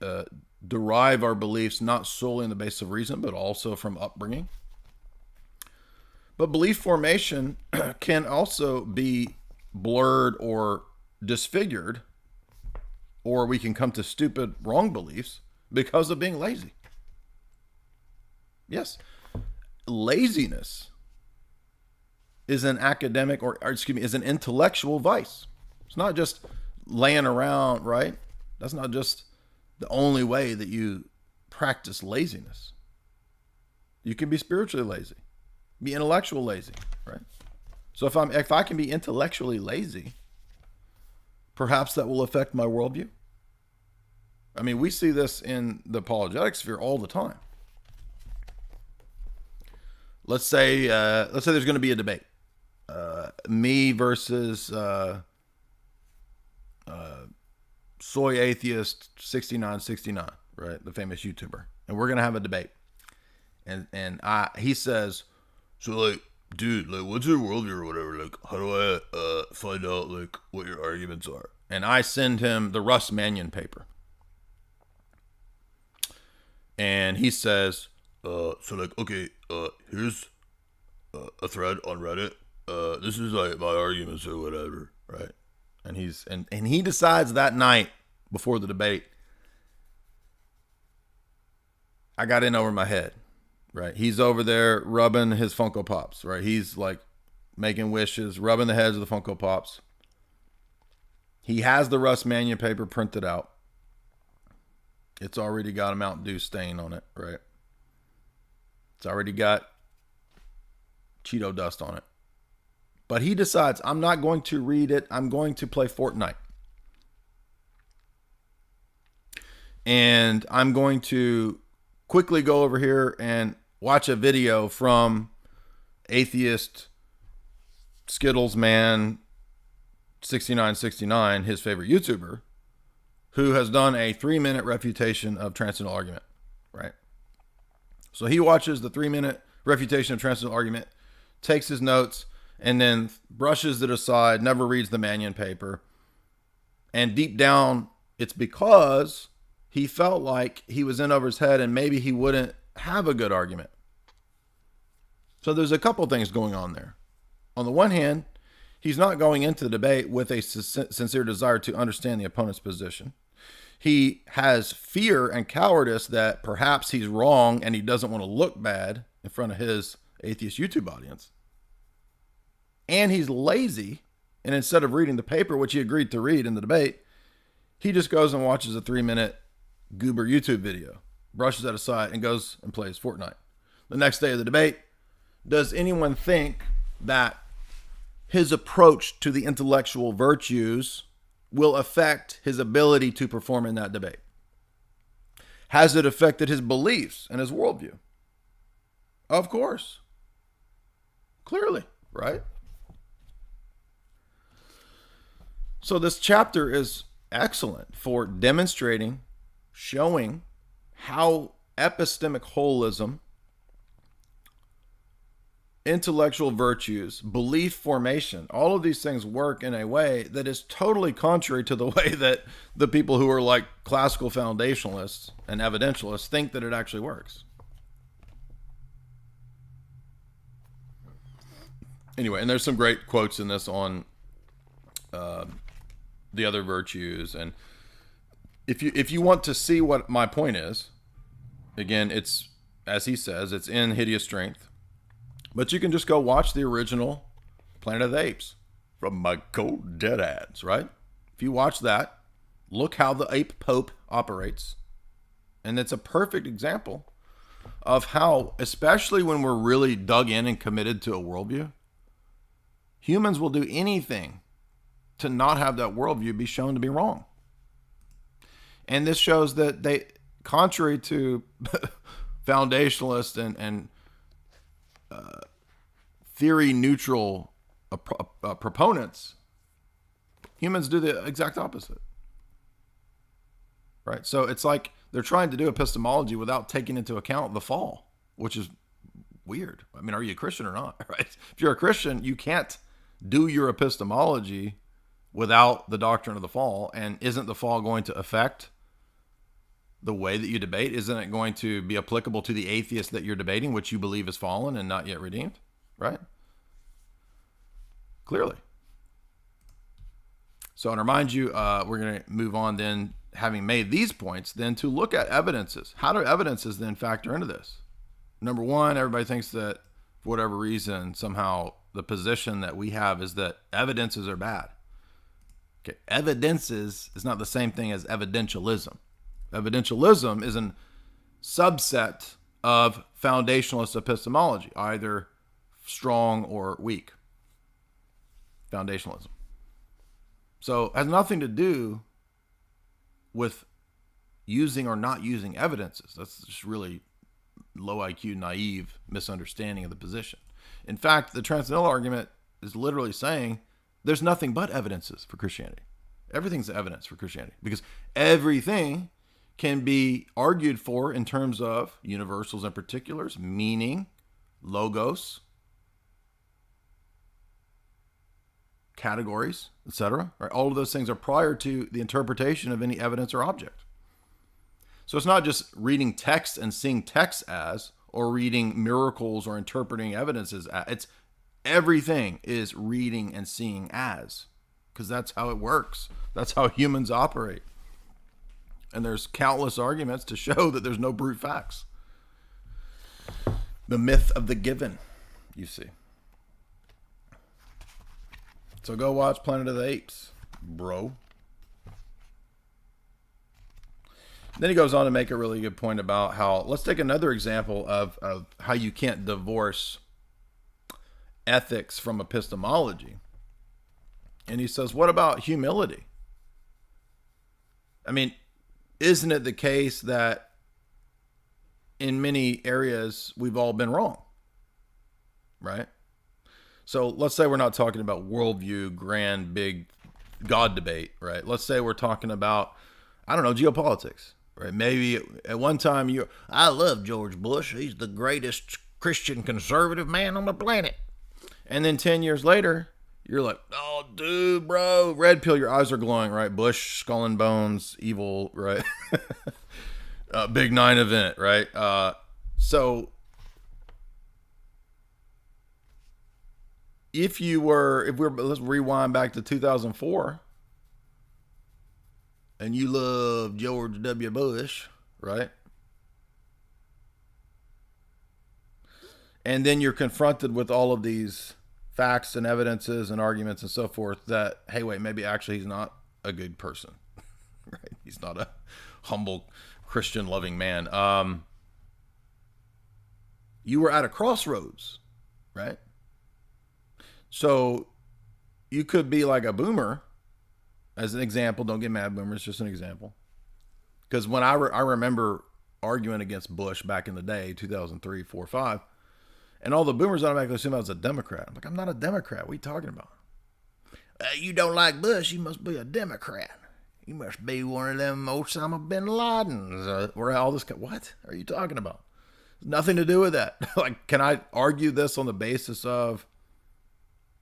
derive our beliefs not solely on the basis of reason, but also from upbringing. But belief formation can also be blurred or disfigured, or we can come to stupid, wrong beliefs because of being lazy. Yes, laziness is an academic or is an intellectual vice. It's not just laying around, right? That's not just the only way that you practice laziness. You can be spiritually lazy, be intellectual lazy, right? So if I can be intellectually lazy, perhaps that will affect my worldview. I mean, we see this in the apologetic sphere all the time. Let's say there's going to be a debate, me versus soy atheist 6969, right? The famous YouTuber, and we're going to have a debate, and he says, so like, dude, like, what's your worldview or whatever? Like, how do I find out like what your arguments are? And I send him the Russ Mannion paper, and he says, so like, okay, here's a thread on Reddit. This is like my arguments or whatever, right? And he decides that night before the debate, I got in over my head, right? He's over there rubbing his Funko Pops, right? He's like making wishes, rubbing the heads of the Funko Pops. He has the Russ Mannion paper printed out. It's already got a Mountain Dew stain on it, right? It's already got Cheeto dust on it. But he decides, I'm not going to read it. I'm going to play Fortnite. And I'm going to quickly go over here and watch a video from atheist Skittles Man 6969, his favorite YouTuber, who has done a 3-minute refutation of transcendental argument, right? So he watches the 3-minute refutation of transcendental argument, takes his notes, and then brushes it aside, never reads the Mannion paper. And deep down, it's because he felt like he was in over his head and maybe he wouldn't have a good argument. So there's a couple things going on there. On the one hand, he's not going into the debate with a sincere desire to understand the opponent's position. He has fear and cowardice that perhaps he's wrong and he doesn't want to look bad in front of his atheist YouTube audience. And he's lazy, and instead of reading the paper, which he agreed to read in the debate, he just goes and watches a 3-minute goober YouTube video, brushes that aside, and goes and plays Fortnite. The next day of the debate, does anyone think that his approach to the intellectual virtues will affect his ability to perform in that debate? Has it affected his beliefs and his worldview? Of course. Clearly, right? So this chapter is excellent for demonstrating, showing how epistemic holism, intellectual virtues, belief formation, all of these things work in a way that is totally contrary to the way that the people who are like classical foundationalists and evidentialists think that it actually works. Anyway, and there's some great quotes in this on the other virtues. And if you want to see what my point is, again, it's, as he says, it's in Hideous Strength. But you can just go watch the original Planet of the Apes from my cold dead ads, right? If you watch that, look how the ape pope operates. And it's a perfect example of how, especially when we're really dug in and committed to a worldview, humans will do anything to not have that worldview be shown to be wrong. And this shows that they, contrary to foundationalists and theory neutral proponents, humans do the exact opposite. Right? So it's like they're trying to do epistemology without taking into account the fall, which is weird. I mean, are you a Christian or not? Right? If you're a Christian, you can't do your epistemology without the doctrine of the fall. And isn't the fall going to affect the way that you debate? Isn't it going to be applicable to the atheist that you're debating, which you believe is fallen and not yet redeemed? Right? Clearly. So I remind you, we're going to move on then, having made these points, then to look at evidences. How do evidences then factor into this? Number one, everybody thinks that for whatever reason, somehow the position that we have is that evidences are bad. Okay, evidences is not the same thing as evidentialism. Evidentialism is a subset of foundationalist epistemology, either strong or weak. Foundationalism. So it has nothing to do with using or not using evidences. That's just really low IQ, naive misunderstanding of the position. In fact, the transcendental argument is literally saying there's nothing but evidences for Christianity. Everything's evidence for Christianity because everything can be argued for in terms of universals and particulars, meaning, logos, categories, etc. Right? All of those things are prior to the interpretation of any evidence or object. So it's not just reading text and seeing text as, or reading miracles or interpreting evidences as. It's everything is reading and seeing as, because that's how it works. That's how humans operate. And there's countless arguments to show that there's no brute facts. The myth of the given, you see. So go watch Planet of the Apes, bro. Then he goes on to make a really good point about how, let's take another example of how you can't divorce ethics from epistemology. And he says, what about humility? I mean, isn't it the case that in many areas we've all been wrong? Right? So let's say we're not talking about worldview, grand, big God debate, right? Let's say we're talking about, I don't know, geopolitics, right? Maybe at one time I love George Bush. He's the greatest Christian conservative man on the planet. And then 10 years later, you're like, oh, dude, bro, red pill, your eyes are glowing, right? Bush, skull and bones, evil, right? Big 9 event, right? Let's rewind back to 2004 and you love George W. Bush, right? And then you're confronted with all of these facts and evidences and arguments and so forth that, hey, wait, maybe actually he's not a good person, right? He's not a humble Christian loving man. You were at a crossroads, right? So you could be like a boomer, as an example. Don't get mad, boomer. It's just an example. Because when I remember arguing against Bush back in the day, 2003, 4, 5, and all the boomers automatically assume I was a Democrat. I'm like, I'm not a Democrat. What are you talking about? You don't like Bush, you must be a Democrat. You must be one of them Osama bin Ladens. Or all this. What are you talking about? Nothing to do with that. Like, can I argue this on the basis of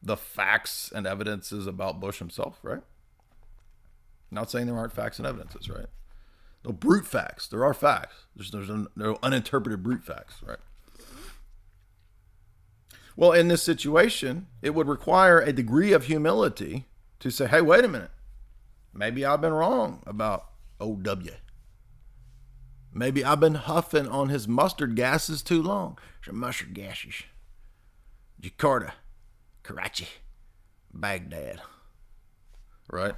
the facts and evidences about Bush himself, right? Not saying there aren't facts and evidences, right? No brute facts. There are facts. There's no uninterpreted brute facts, right? Well, in this situation, it would require a degree of humility to say, hey, wait a minute. Maybe I've been wrong about OW. Maybe I've been huffing on his mustard gases too long. Some mustard gases. Jakarta, Karachi, Baghdad. Right?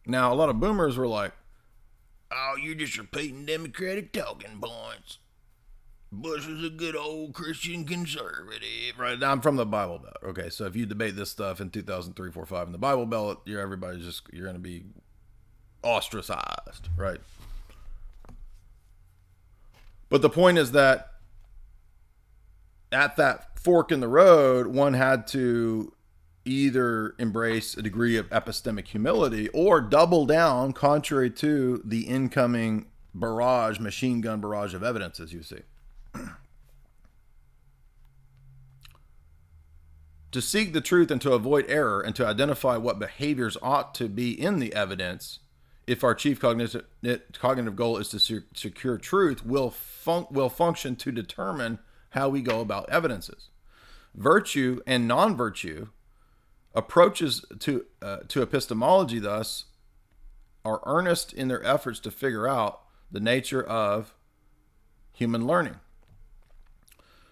Now, a lot of boomers were like, oh, you're just repeating Democratic talking points. Bush is a good old Christian conservative. Right? Now, I'm from the Bible Belt. Okay, so if you debate this stuff in 2003, 4, 5 in the Bible Belt, you're going to be ostracized, right? But the point is that at that fork in the road, one had to either embrace a degree of epistemic humility or double down contrary to the incoming barrage, machine gun barrage of evidence, as you see. To seek the truth and to avoid error and to identify what behaviors ought to be in the evidence, if our chief cognitive goal is to secure truth, will function to determine how we go about evidences. Virtue and non-virtue approaches to epistemology, thus, are earnest in their efforts to figure out the nature of human learning.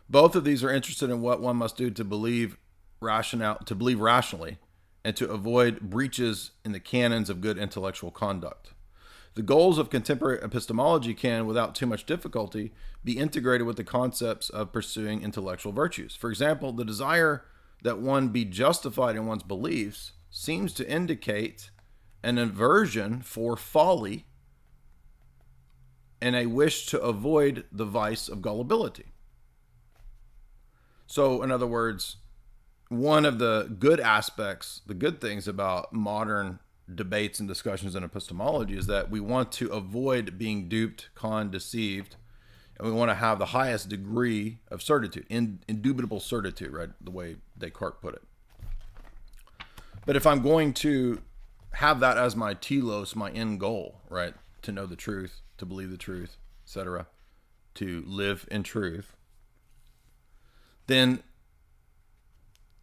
Both of these are interested in what one must do to believe rationally and to avoid breaches in the canons of good intellectual conduct. The goals of contemporary epistemology can, without too much difficulty, be integrated with the concepts of pursuing intellectual virtues. For example, the desire that one be justified in one's beliefs seems to indicate an aversion for folly and a wish to avoid the vice of gullibility. So, in other words, one of the good aspects, the good things about modern debates and discussions in epistemology is that we want to avoid being duped, conned, deceived, and we want to have the highest degree of certitude, indubitable certitude, right? The way Descartes put it. But if I'm going to have that as my telos, my end goal, right? To know the truth, to believe the truth, etc., to live in truth, then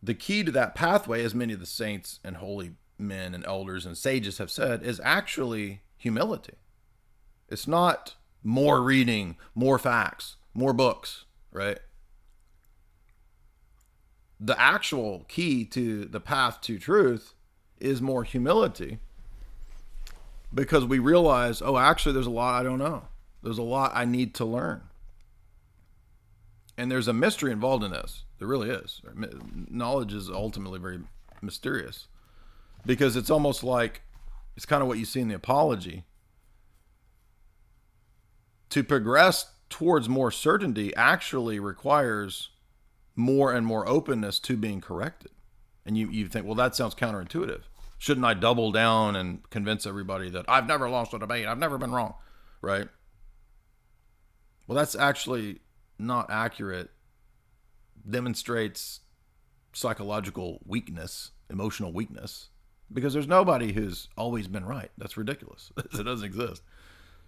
the key to that pathway, as many of the saints and holy men and elders and sages have said, is actually humility. It's not more reading, more facts, more books, right? The actual key to the path to truth is more humility, because we realize, oh, actually, there's a lot I don't know. There's a lot I need to learn. And there's a mystery involved in this. There really is. Knowledge is ultimately very mysterious, because it's almost like, it's kind of what you see in the Apology. To progress towards more certainty actually requires more and more openness to being corrected. And you think, well, that sounds counterintuitive. Shouldn't I double down and convince everybody that I've never lost a debate, I've never been wrong, right? Well, that's actually not accurate. Demonstrates psychological weakness, emotional weakness, because there's nobody who's always been right. That's ridiculous. It doesn't exist.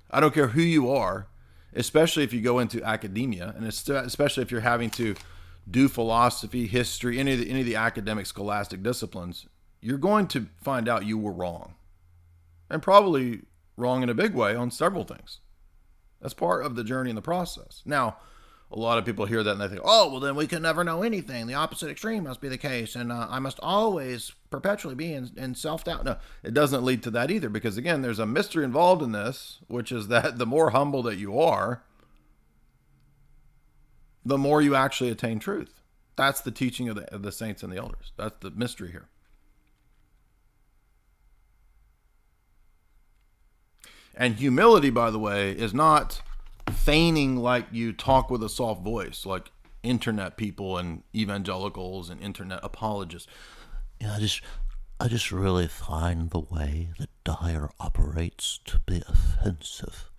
I don't care who you are, especially if you go into academia, and especially if you're having to do philosophy, history, any of the academic scholastic disciplines, you're going to find out you were wrong, and probably wrong in a big way on several things. That's part of the journey and the process. Now, a lot of people hear that and they think, oh, well, then we can never know anything. The opposite extreme must be the case. And I must always perpetually be in self-doubt. No, it doesn't lead to that either, because, again, there's a mystery involved in this, which is that the more humble that you are, the more you actually attain truth. That's the teaching of the saints and the elders. That's the mystery here. And humility, by the way, is not feigning like you talk with a soft voice, like internet people and evangelicals and internet apologists. Yeah, I just really find the way that Dyer operates to be offensive.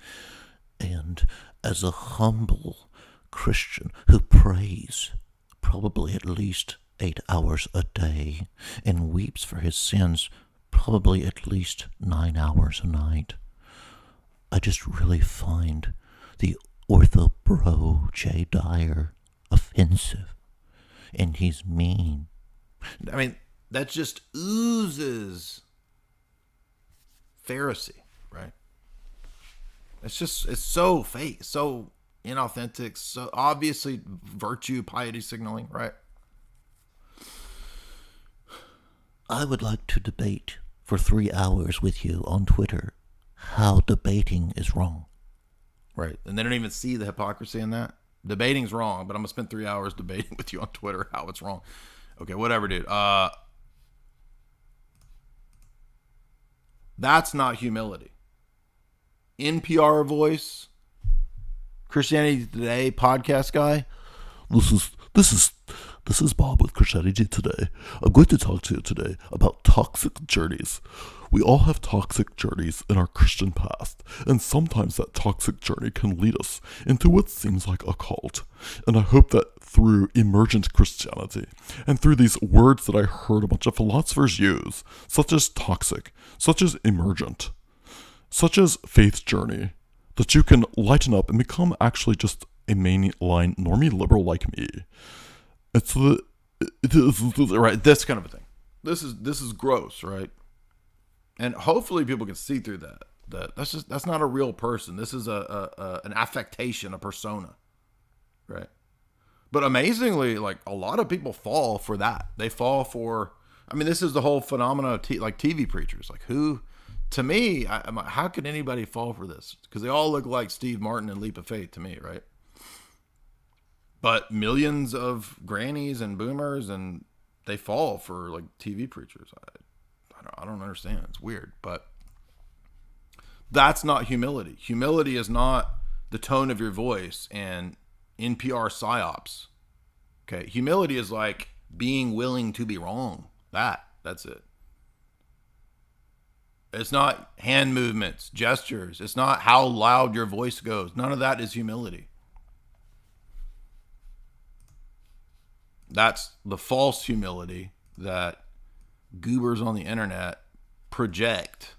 And as a humble Christian who prays probably at least 8 hours a day and weeps for his sins probably at least 9 hours a night, I just really find the ortho bro J. Dyer offensive, and he's mean. I mean, that just oozes Pharisee, right? It's so fake, so inauthentic, so obviously virtue, piety signaling, right? I would like to debate for 3 hours with you on Twitter how debating is wrong. Right. And they don't even see the hypocrisy in that. Debating's wrong, but I'm going to spend 3 hours debating with you on Twitter how it's wrong. Okay, whatever, dude. That's not humility. NPR voice, Christianity Today podcast guy. This This is Bob with Christianity Today. I'm going to talk to you today about toxic journeys. We all have toxic journeys in our Christian past, and sometimes that toxic journey can lead us into what seems like a cult. And I hope that through emergent Christianity, and through these words that I heard a bunch of philosophers use, such as toxic, such as emergent, such as faith journey, that you can lighten up and become actually just a mainline normie liberal like me. It is Right, this kind of a thing. This is gross, right? And hopefully people can see through that. That's not a real person. This is an affectation, a persona, right? But amazingly, like, a lot of people fall for that. They fall for, I mean, this is the whole phenomena of like TV preachers. Like, who, to me, how could anybody fall for this? Because they all look like Steve Martin and Leap of Faith to me, right? But millions of grannies and boomers, and they fall for like TV preachers. I don't understand. It's weird, but that's not humility. Humility is not the tone of your voice and NPR psyops. Okay, humility is like being willing to be wrong. That's it. It's not hand movements, gestures. It's not how loud your voice goes. None of that is humility. That's the false humility that goobers on the internet project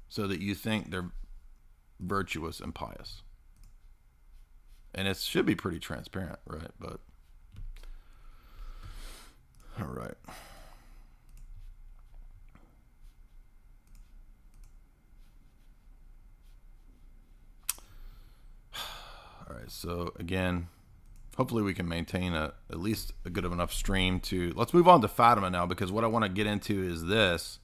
so that you think they're virtuous and pious. And it should be pretty transparent, right? But, all right. All right, so again, hopefully we can maintain at least a good of enough stream to... Let's move on to Fatima now, because what I want to get into is this.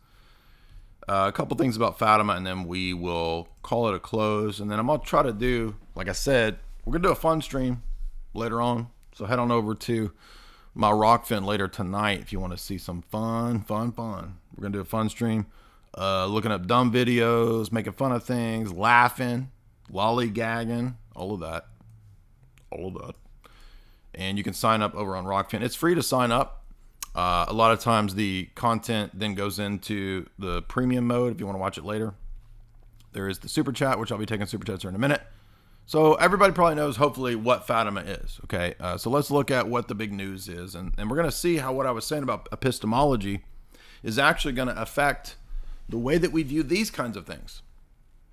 A couple things about Fatima, and then we will call it a close. And then I'm going to try to do, like I said, we're going to do a fun stream later on. So head on over to my Rockfin later tonight if you want to see some fun. We're going to do a fun stream. Looking up dumb videos, making fun of things, laughing, lollygagging, all of that. And you can sign up over on Rockfin. It's free to sign up. A lot of times the content then goes into the premium mode if you want to watch it later. There is the super chat, which I'll be taking super chats here in a minute. So everybody probably knows, hopefully, what Fatima is. Okay, so let's look at what the big news is. And we're going to see how what I was saying about epistemology is actually going to affect the way that we view these kinds of things.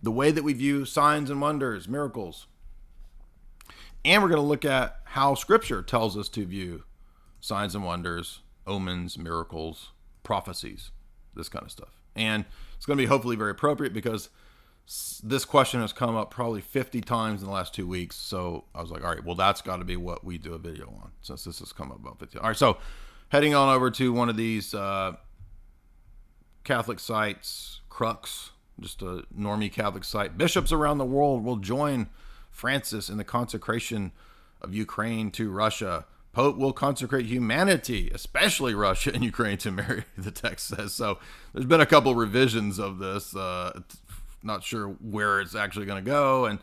The way that we view signs and wonders, miracles. And we're going to look at how Scripture tells us to view signs and wonders, omens, miracles, prophecies, this kind of stuff. And it's going to be hopefully very appropriate because this question has come up probably 50 times in the last 2 weeks. So I was like, all right, well, that's got to be what we do a video on, since this has come up about 50. All right, so heading on over to one of these Catholic sites, Crux, just a normie Catholic site. Bishops around the world will join Francis in the consecration of Ukraine to Russia. Pope will consecrate humanity, especially Russia and Ukraine, to Mary, the text says. So there's been a couple revisions of this. Not sure where it's actually going to go. And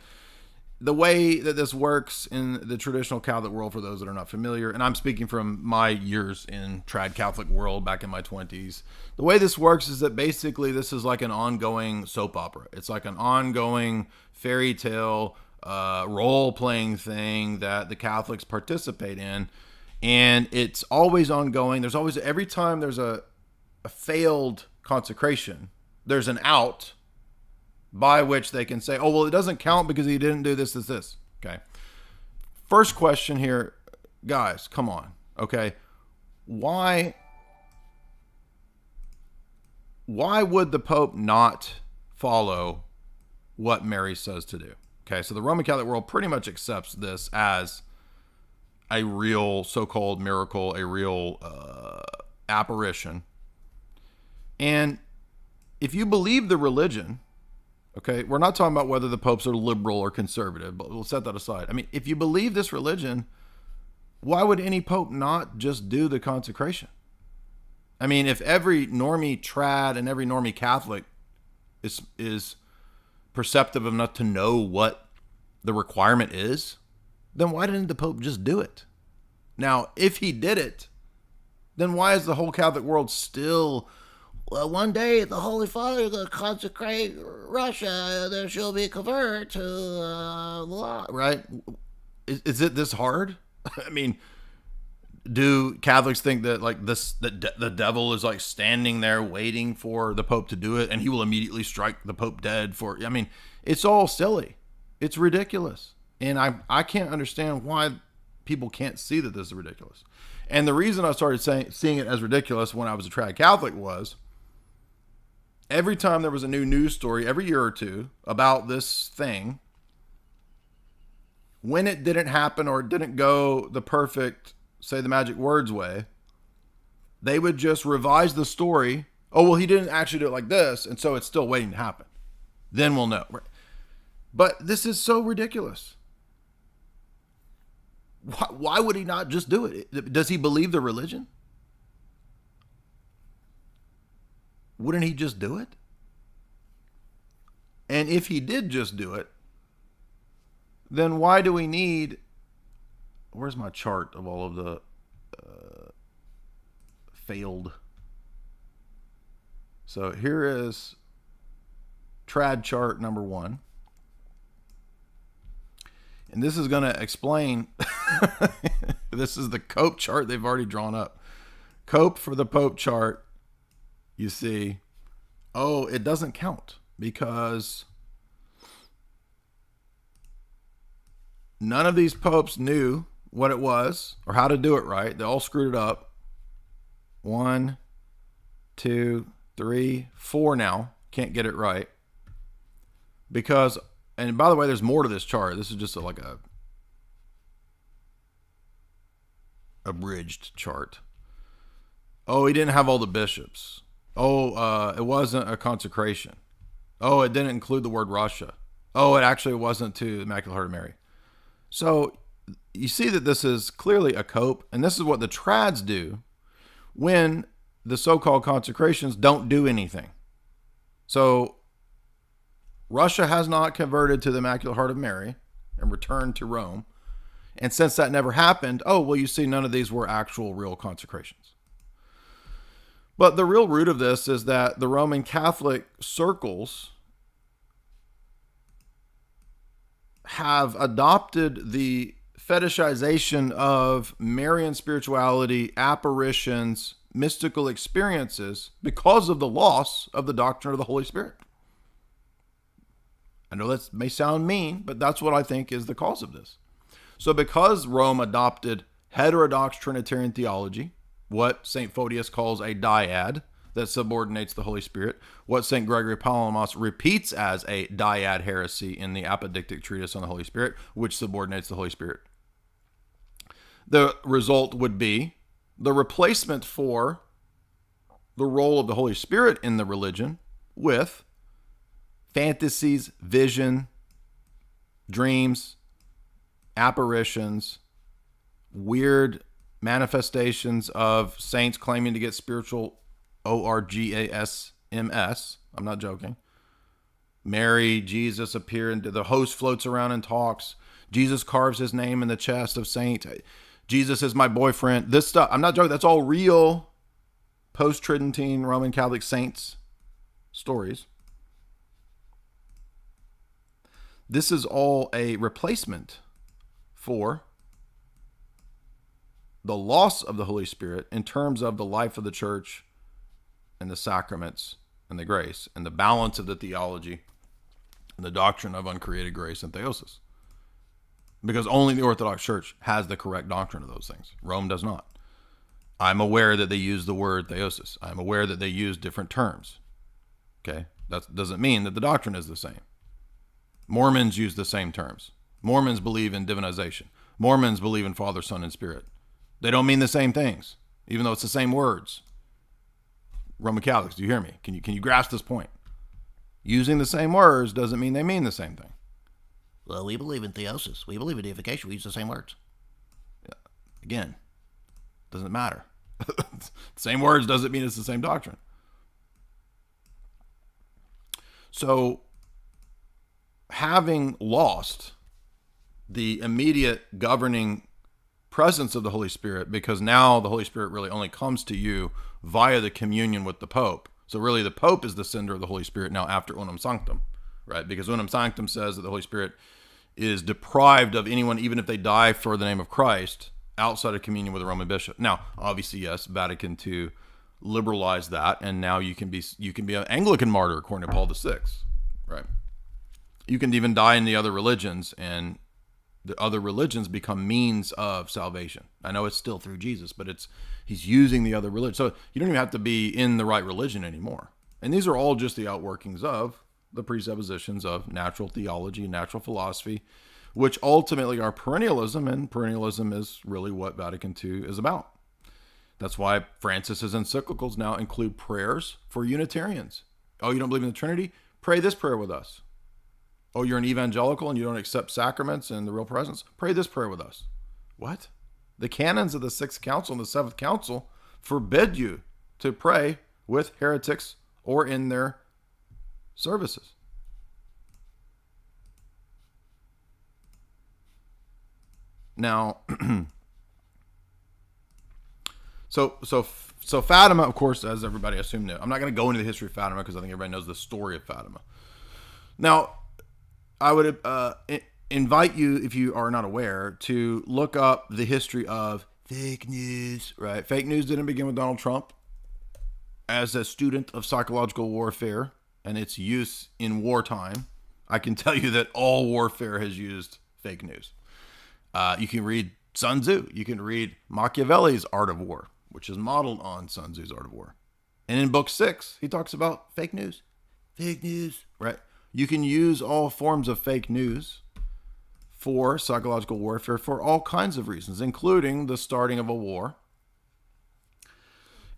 the way that this works in the traditional Catholic world, for those that are not familiar, and I'm speaking from my years in trad Catholic world back in my 20s, the way this works is that basically this is like an ongoing soap opera. It's like an ongoing fairy tale role-playing thing that the Catholics participate in, and it's always ongoing. There's always, every time there's a failed consecration, there's an out by which they can say, oh, well, it doesn't count because he didn't do this. Okay. First question here, guys, come on. Okay. Why would the Pope not follow what Mary says to do? Okay, so the Roman Catholic world pretty much accepts this as a real so-called miracle, a real apparition. And if you believe the religion, okay, we're not talking about whether the popes are liberal or conservative, but we'll set that aside. I mean, if you believe this religion, why would any pope not just do the consecration? I mean, if every normie trad and every normie Catholic is perceptive enough to know what the requirement is, then why didn't the Pope just do it? Now, if he did it, then why is the whole Catholic world still, well, one day the Holy Father will consecrate Russia, there shall be a convert to law, right? Is it this hard? I mean, do Catholics think that like this, that the devil is like standing there waiting for the Pope to do it, and he will immediately strike the Pope dead for? I mean, it's all silly. It's ridiculous, and I can't understand why people can't see that this is ridiculous. And the reason I started seeing it as ridiculous when I was a trad Catholic was every time there was a new news story every year or two about this thing, when it didn't happen or it didn't go the perfect, say the magic words way, they would just revise the story. Oh, well, he didn't actually do it like this, and so it's still waiting to happen. Then we'll know. But this is so ridiculous. Why would he not just do it? Does he believe the religion? Wouldn't he just do it? And if he did just do it, then why do we need... Where's my chart of all of the failed? So here is trad chart number 1. And this is going to explain, this is the Cope chart they've already drawn up. Cope for the Pope chart, you see, oh, it doesn't count because none of these popes knew what it was or how to do it right. They all screwed it up. 1, 2, 3, 4 now. Can't get it right. Because... And by the way, there's more to this chart. This is just like a abridged chart. Oh, he didn't have all the bishops. Oh, it wasn't a consecration. Oh, it didn't include the word Russia. Oh, it actually wasn't to the Immaculate Heart of Mary. So you see that this is clearly a cope, and this is what the trads do when the so-called consecrations don't do anything. So Russia has not converted to the Immaculate Heart of Mary and returned to Rome. And since that never happened, oh, well, you see, none of these were actual real consecrations. But the real root of this is that the Roman Catholic circles have adopted the fetishization of Marian spirituality, apparitions, mystical experiences because of the loss of the doctrine of the Holy Spirit. I know that may sound mean, but that's what I think is the cause of this. So because Rome adopted heterodox Trinitarian theology, what St. Photius calls a dyad that subordinates the Holy Spirit, what St. Gregory Palamas repeats as a dyad heresy in the Apodictic Treatise on the Holy Spirit, which subordinates the Holy Spirit, the result would be the replacement for the role of the Holy Spirit in the religion with fantasies, vision, dreams, apparitions, weird manifestations of saints claiming to get spiritual orgasms. I'm not joking. Mary, Jesus appear, and the host floats around and talks. Jesus carves his name in the chest of saint. Jesus is my boyfriend. This stuff, I'm not joking. That's all real post-Tridentine Roman Catholic saints stories. This is all a replacement for the loss of the Holy Spirit in terms of the life of the church and the sacraments and the grace and the balance of the theology and the doctrine of uncreated grace and theosis. Because only the Orthodox Church has the correct doctrine of those things. Rome does not. I'm aware that they use the word theosis. I'm aware that they use different terms. Okay? That doesn't mean that the doctrine is the same. Mormons use the same terms. Mormons believe in divinization. Mormons believe in Father, Son, and Spirit. They don't mean the same things, even though it's the same words. Roman Catholics, do you hear me? Can you grasp this point? Using the same words doesn't mean they mean the same thing. Well, we believe in theosis. We believe in deification. We use the same words. Yeah. Again, doesn't matter. Same words doesn't mean it's the same doctrine. So, having lost the immediate governing presence of the Holy Spirit, because now the Holy Spirit really only comes to you via the communion with the Pope. So really the Pope is the sender of the Holy Spirit now after Unum Sanctum, right? Because Unum Sanctum says that the Holy Spirit is deprived of anyone, even if they die for the name of Christ, outside of communion with a Roman bishop. Now, obviously, yes, Vatican II liberalized that, and now you can be an Anglican martyr according to Paul VI, right? You can even die in the other religions, and the other religions become means of salvation. I know it's still through Jesus, but he's using the other religion. So you don't even have to be in the right religion anymore. And these are all just the outworkings of the presuppositions of natural theology, natural philosophy, which ultimately are perennialism, and perennialism is really what Vatican II is about. That's why Francis's encyclicals now include prayers for Unitarians. Oh, you don't believe in the Trinity? Pray this prayer with us. Oh, you're an evangelical and you don't accept sacraments and the real presence? Pray this prayer with us. What? The canons of the Sixth Council and the Seventh Council forbid you to pray with heretics or in their services. Now, so Fatima, of course, as everybody assumed knew. I'm not going to go into the history of Fatima because I think everybody knows the story of Fatima. Now, I would invite you, if you are not aware, to look up the history of fake news, right? Fake news didn't begin with Donald Trump. As a student of psychological warfare and its use in wartime, I can tell you that all warfare has used fake news. You can read Sun Tzu. You can read Machiavelli's Art of War, which is modeled on Sun Tzu's Art of War. And in book 6, he talks about fake news. Fake news, right? You can use all forms of fake news for psychological warfare for all kinds of reasons, including the starting of a war.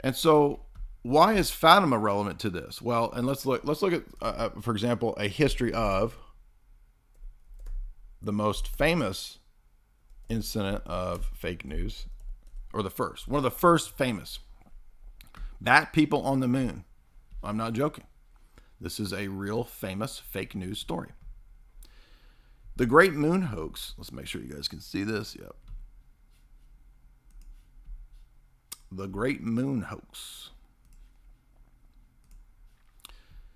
And so, why is Fatima relevant to this? Well, and let's look at, for example, a history of the most famous incident of fake news, or one of the first famous. Bat people on the moon. I'm not joking. This is a real famous fake news story. The Great Moon Hoax. Let's make sure you guys can see this. Yep. The Great Moon Hoax,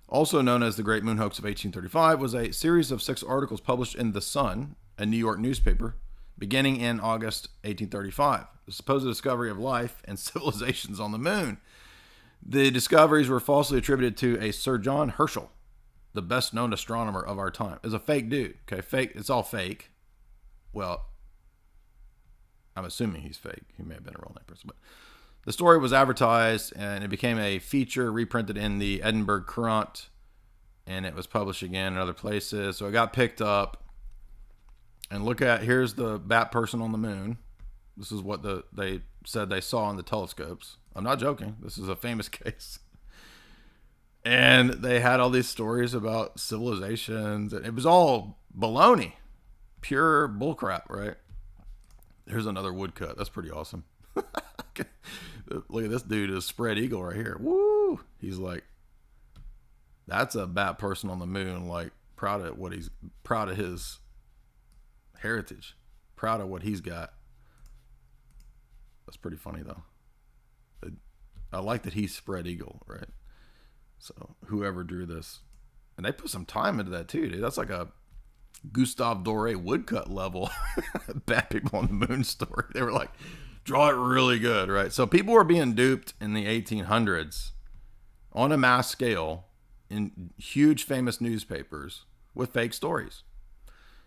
also known as the Great Moon Hoax of 1835, was a series of 6 articles published in The Sun, a New York newspaper, beginning in August 1835. The supposed discovery of life and civilizations on the moon. The discoveries were falsely attributed to a Sir John Herschel, the best known astronomer of our time. Is a fake dude. Okay, fake. It's all fake. Well, I'm assuming he's fake. He may have been a real name person, but the story was advertised and it became a feature reprinted in the Edinburgh Courant, and it was published again in other places. So it got picked up. And here's the bat person on the moon. This is what they said they saw in the telescopes. I'm not joking. This is a famous case. And they had all these stories about civilizations. It was all baloney. Pure bullcrap, right? Here's another woodcut. That's pretty awesome. Look at this dude, is spread eagle right here. Woo! He's like, that's a bat person on the moon, like proud of his heritage, proud of what he's got. That's pretty funny though. I like that he's spread eagle, right? So whoever drew this, and they put some time into that too, dude. That's like a Gustave Doré woodcut level Bat People on the Moon story. They were like, draw it really good, right? So people were being duped in the 1800s on a mass scale in huge famous newspapers with fake stories.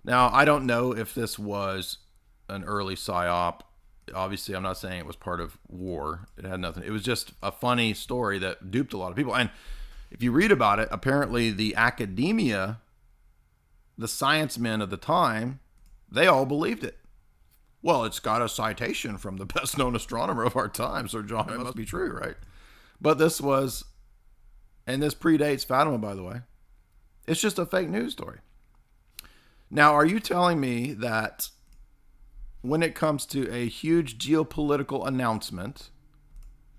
Now, I don't know if this was an early psyop. Obviously, I'm not saying it was part of war. It had nothing. It was just a funny story that duped a lot of people. And if you read about it, apparently the academia, the science men of the time, they all believed it. Well, it's got a citation from the best known astronomer of our time, Sir John. It must be true, right? But this was, and this predates Fatima, by the way. It's just a fake news story. Now, are you telling me that when it comes to a huge geopolitical announcement,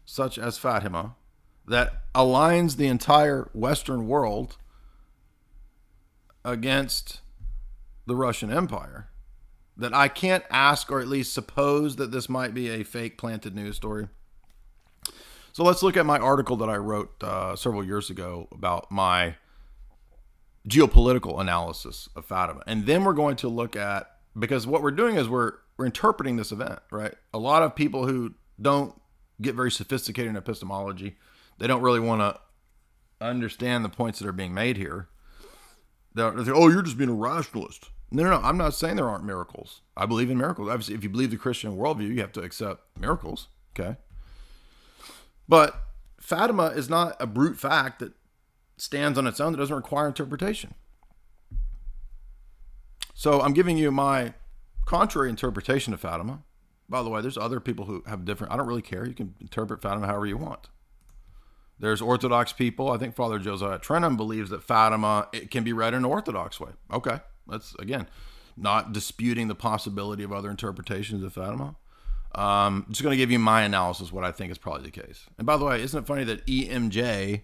such as Fatima, that aligns the entire Western world against the Russian Empire, that I can't ask or at least suppose that this might be a fake planted news story. So let's look at my article that I wrote several years ago about my geopolitical analysis of Fatima. And then we're going to look at, because what we're doing is we're interpreting this event, right? A lot of people who don't get very sophisticated in epistemology, they don't really want to understand the points that are being made here. They say, oh, you're just being a rationalist. No, I'm not saying there aren't miracles. I believe in miracles. Obviously, if you believe the Christian worldview, you have to accept miracles, okay? But Fatima is not a brute fact that stands on its own that doesn't require interpretation. So I'm giving you my contrary interpretation of Fatima. By the way, there's other people who have different, I don't really care. You can interpret Fatima however you want. There's Orthodox people. I think Father Josiah Trenum believes that Fatima, it can be read in an Orthodox way. Okay. That's, again, not disputing the possibility of other interpretations of Fatima. I'm just going to give you my analysis, what I think is probably the case. And by the way, isn't it funny that EMJ,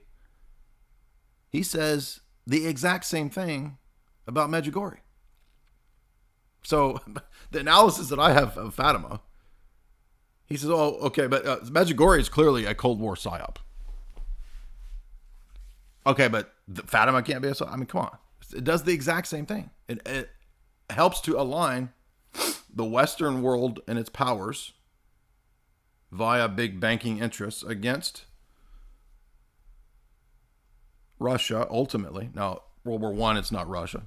he says the exact same thing about Medjugorje. So the analysis that I have of Fatima, he says, oh, okay, but Medjugorje is clearly a Cold War psyop. Okay, but Fatima can't be a psyop. I mean, come on. It does the exact same thing. It helps to align the Western world and its powers via big banking interests against Russia, ultimately. Now, World War I, it's not Russia.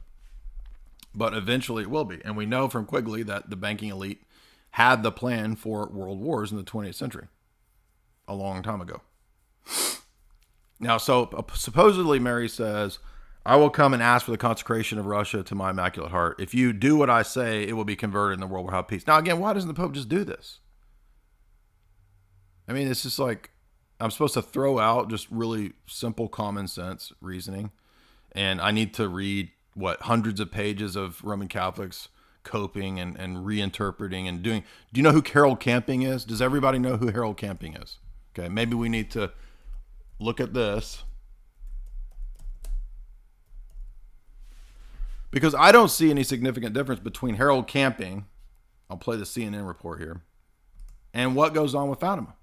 But eventually it will be. And we know from Quigley that the banking elite had the plan for world wars in the 20th century a long time ago. Now, so supposedly Mary says, I will come and ask for the consecration of Russia to my Immaculate Heart. If you do what I say, it will be converted and the world will have peace. Now, again, why doesn't the Pope just do this? I mean, it's just like, I'm supposed to throw out just really simple common sense reasoning. And I need to read, hundreds of pages of Roman Catholics coping and reinterpreting and doing. Do you know who Harold Camping is? Does everybody know who Harold Camping is? Okay, maybe we need to look at this. Because I don't see any significant difference between Harold Camping, I'll play the CNN report here, and what goes on with Fatima.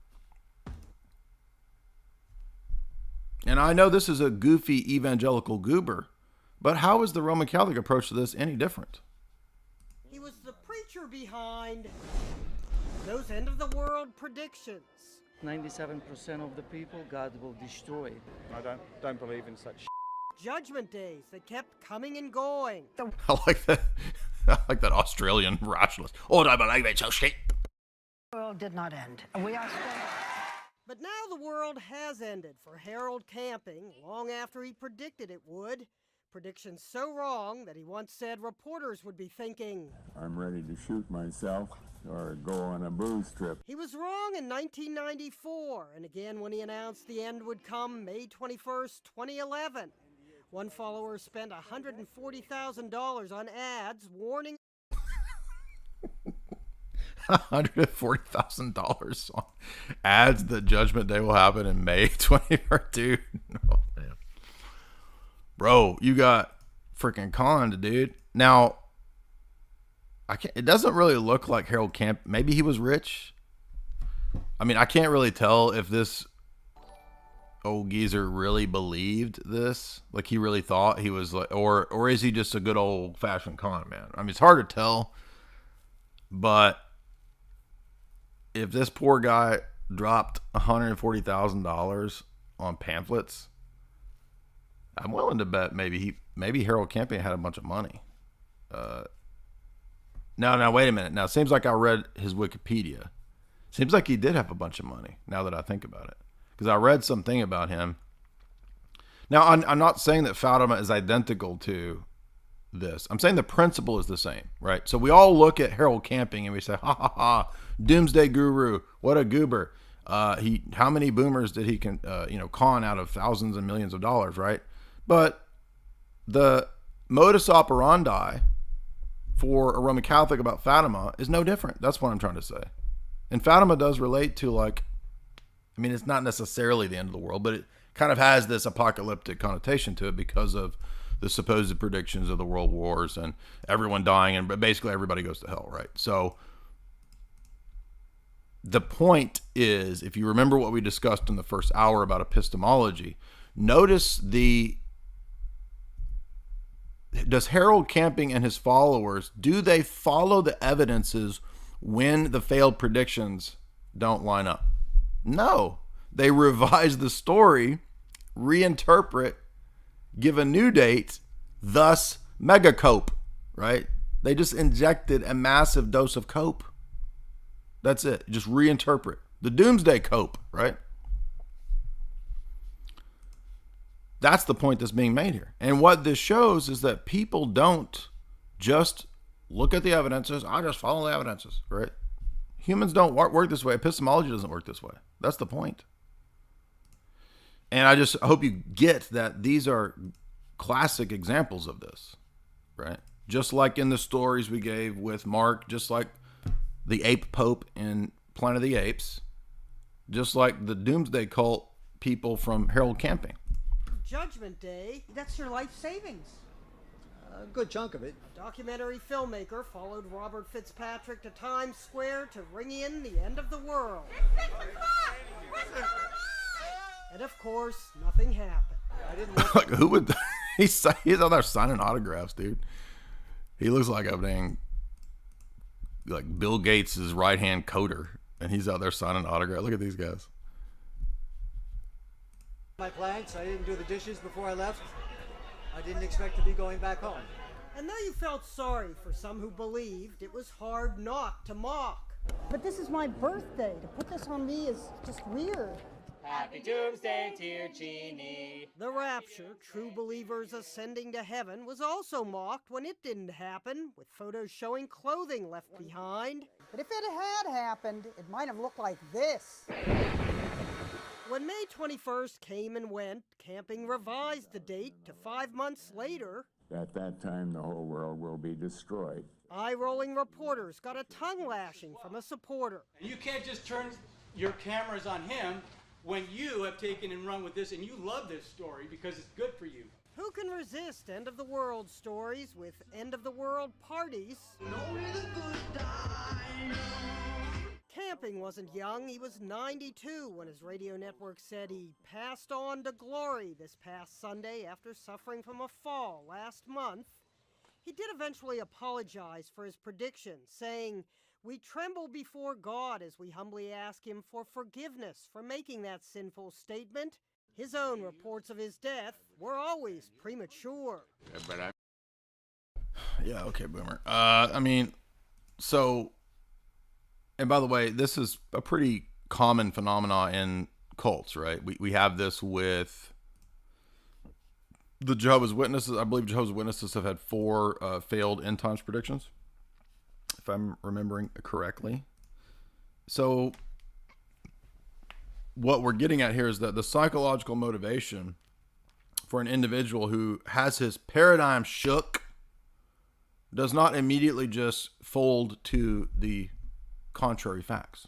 And I know this is a goofy evangelical goober, but how is the Roman Catholic approach to this any different? He was the preacher behind those end of the world predictions. 97% of the people God will destroy. I don't believe in such Judgment days that kept coming and going. I like that. I like that Australian rationalist. Oh, I believe it's so shit. The world did not end. We are still. But now the world has ended for Harold Camping long after he predicted it would. Predictions so wrong that he once said reporters would be thinking, I'm ready to shoot myself or go on a booze trip. He was wrong in 1994, and again when he announced the end would come May 21st, 2011. One follower spent $140,000 on ads warning. $140,000 on ads that Judgment Day will happen in May 2022. Oh, man. Bro, you got freaking conned, dude. Now, it doesn't really look like Harold Camp. Maybe he was rich. I mean, I can't really tell if this old geezer really believed this. Like, he really thought he was like, or is he just a good old fashioned con man? I mean, it's hard to tell, but if this poor guy dropped $140,000 on pamphlets, I'm willing to bet maybe Harold Camping had a bunch of money. Now, wait a minute. Now, it seems like I read his Wikipedia. Seems like he did have a bunch of money, now that I think about it. Because I read something about him. Now, I'm not saying that Fatima is identical to this. I'm saying the principle is the same, right? So we all look at Harold Camping and we say, ha, ha, ha, doomsday guru, what a goober. How many boomers did he con out of thousands and millions of dollars, right? But the modus operandi for a Roman Catholic about Fatima is no different. That's what I'm trying to say. And Fatima does relate to, it's not necessarily the end of the world, but it kind of has this apocalyptic connotation to it because of the supposed predictions of the world wars and everyone dying, and basically everybody goes to hell, right? So the point is, if you remember what we discussed in the first hour about epistemology, notice does Harold Camping and his followers, do they follow the evidences when the failed predictions don't line up? No. They revise the story, reinterpret, give a new date, thus mega cope, right? They just injected a massive dose of cope. That's it. Just reinterpret. The doomsday cope, right? That's the point that's being made here. And what this shows is that people don't just look at the evidences. I just follow the evidences, right? Humans don't work this way. Epistemology doesn't work this way. That's the point. And I just hope you get that these are classic examples of this, right? Just like in the stories we gave with Mark, just like the ape pope in Planet of the Apes, just like the doomsday cult people from Harold Camping. Judgment Day. That's your life savings. A good chunk of it. A documentary filmmaker followed Robert Fitzpatrick to Times Square to ring in the end of the world. And of course, nothing happened. I didn't like, who would... he's out there signing autographs, dude. He looks like a dang... like Bill Gates' right-hand coder, and he's out there signing autographs. Look at these guys. My planks, I didn't do the dishes before I left. I didn't expect to be going back home. And though you felt sorry for some who believed, it was hard not to mock. But this is my birthday. To put this on me is just weird. Happy Doomsday, dear Genie. The rapture, true believers ascending to heaven, was also mocked when it didn't happen, with photos showing clothing left behind. But if it had happened, it might have looked like this. When May 21st came and went, Camping revised the date to 5 months later. At that time, the whole world will be destroyed. Eye-rolling reporters got a tongue lashing from a supporter. You can't just turn your cameras on him when you have taken and run with this and you love this story because it's good for you. Who can resist end-of-the-world stories with end-of-the-world parties? Camping wasn't young. He was 92 when his radio network said he passed on to glory this past Sunday after suffering from a fall last month. He did eventually apologize for his prediction, saying, "We tremble before God as we humbly ask him for forgiveness for making that sinful statement. His own reports of his death were always premature." Yeah, okay, Boomer. I mean, so... And by the way, this is a pretty common phenomenon in cults, right? We have this with the Jehovah's Witnesses. I believe Jehovah's Witnesses have had 4 failed end times predictions, if I'm remembering correctly. So what we're getting at here is that the psychological motivation for an individual who has his paradigm shook does not immediately just fold to the contrary facts.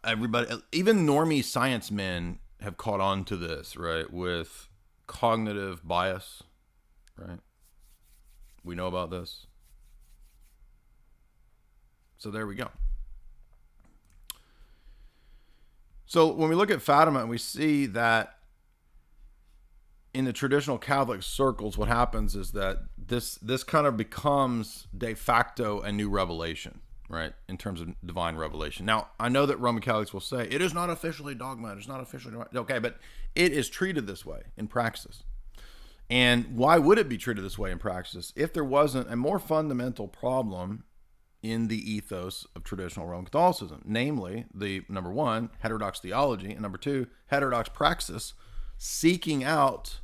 Everybody, even normie science men have caught on to this, right? With cognitive bias, right? We know about this. So there we go. So when we look at Fatima and we see that in the traditional Catholic circles, what happens is that this kind of becomes de facto a new revelation, right, in terms of divine revelation. Now, I know that Roman Catholics will say, it is not officially dogma, it's not officially dogma. Okay, but it is treated this way in praxis. And why would it be treated this way in praxis if there wasn't a more fundamental problem in the ethos of traditional Roman Catholicism? Namely, the number 1, heterodox theology, and number 2, heterodox praxis, seeking out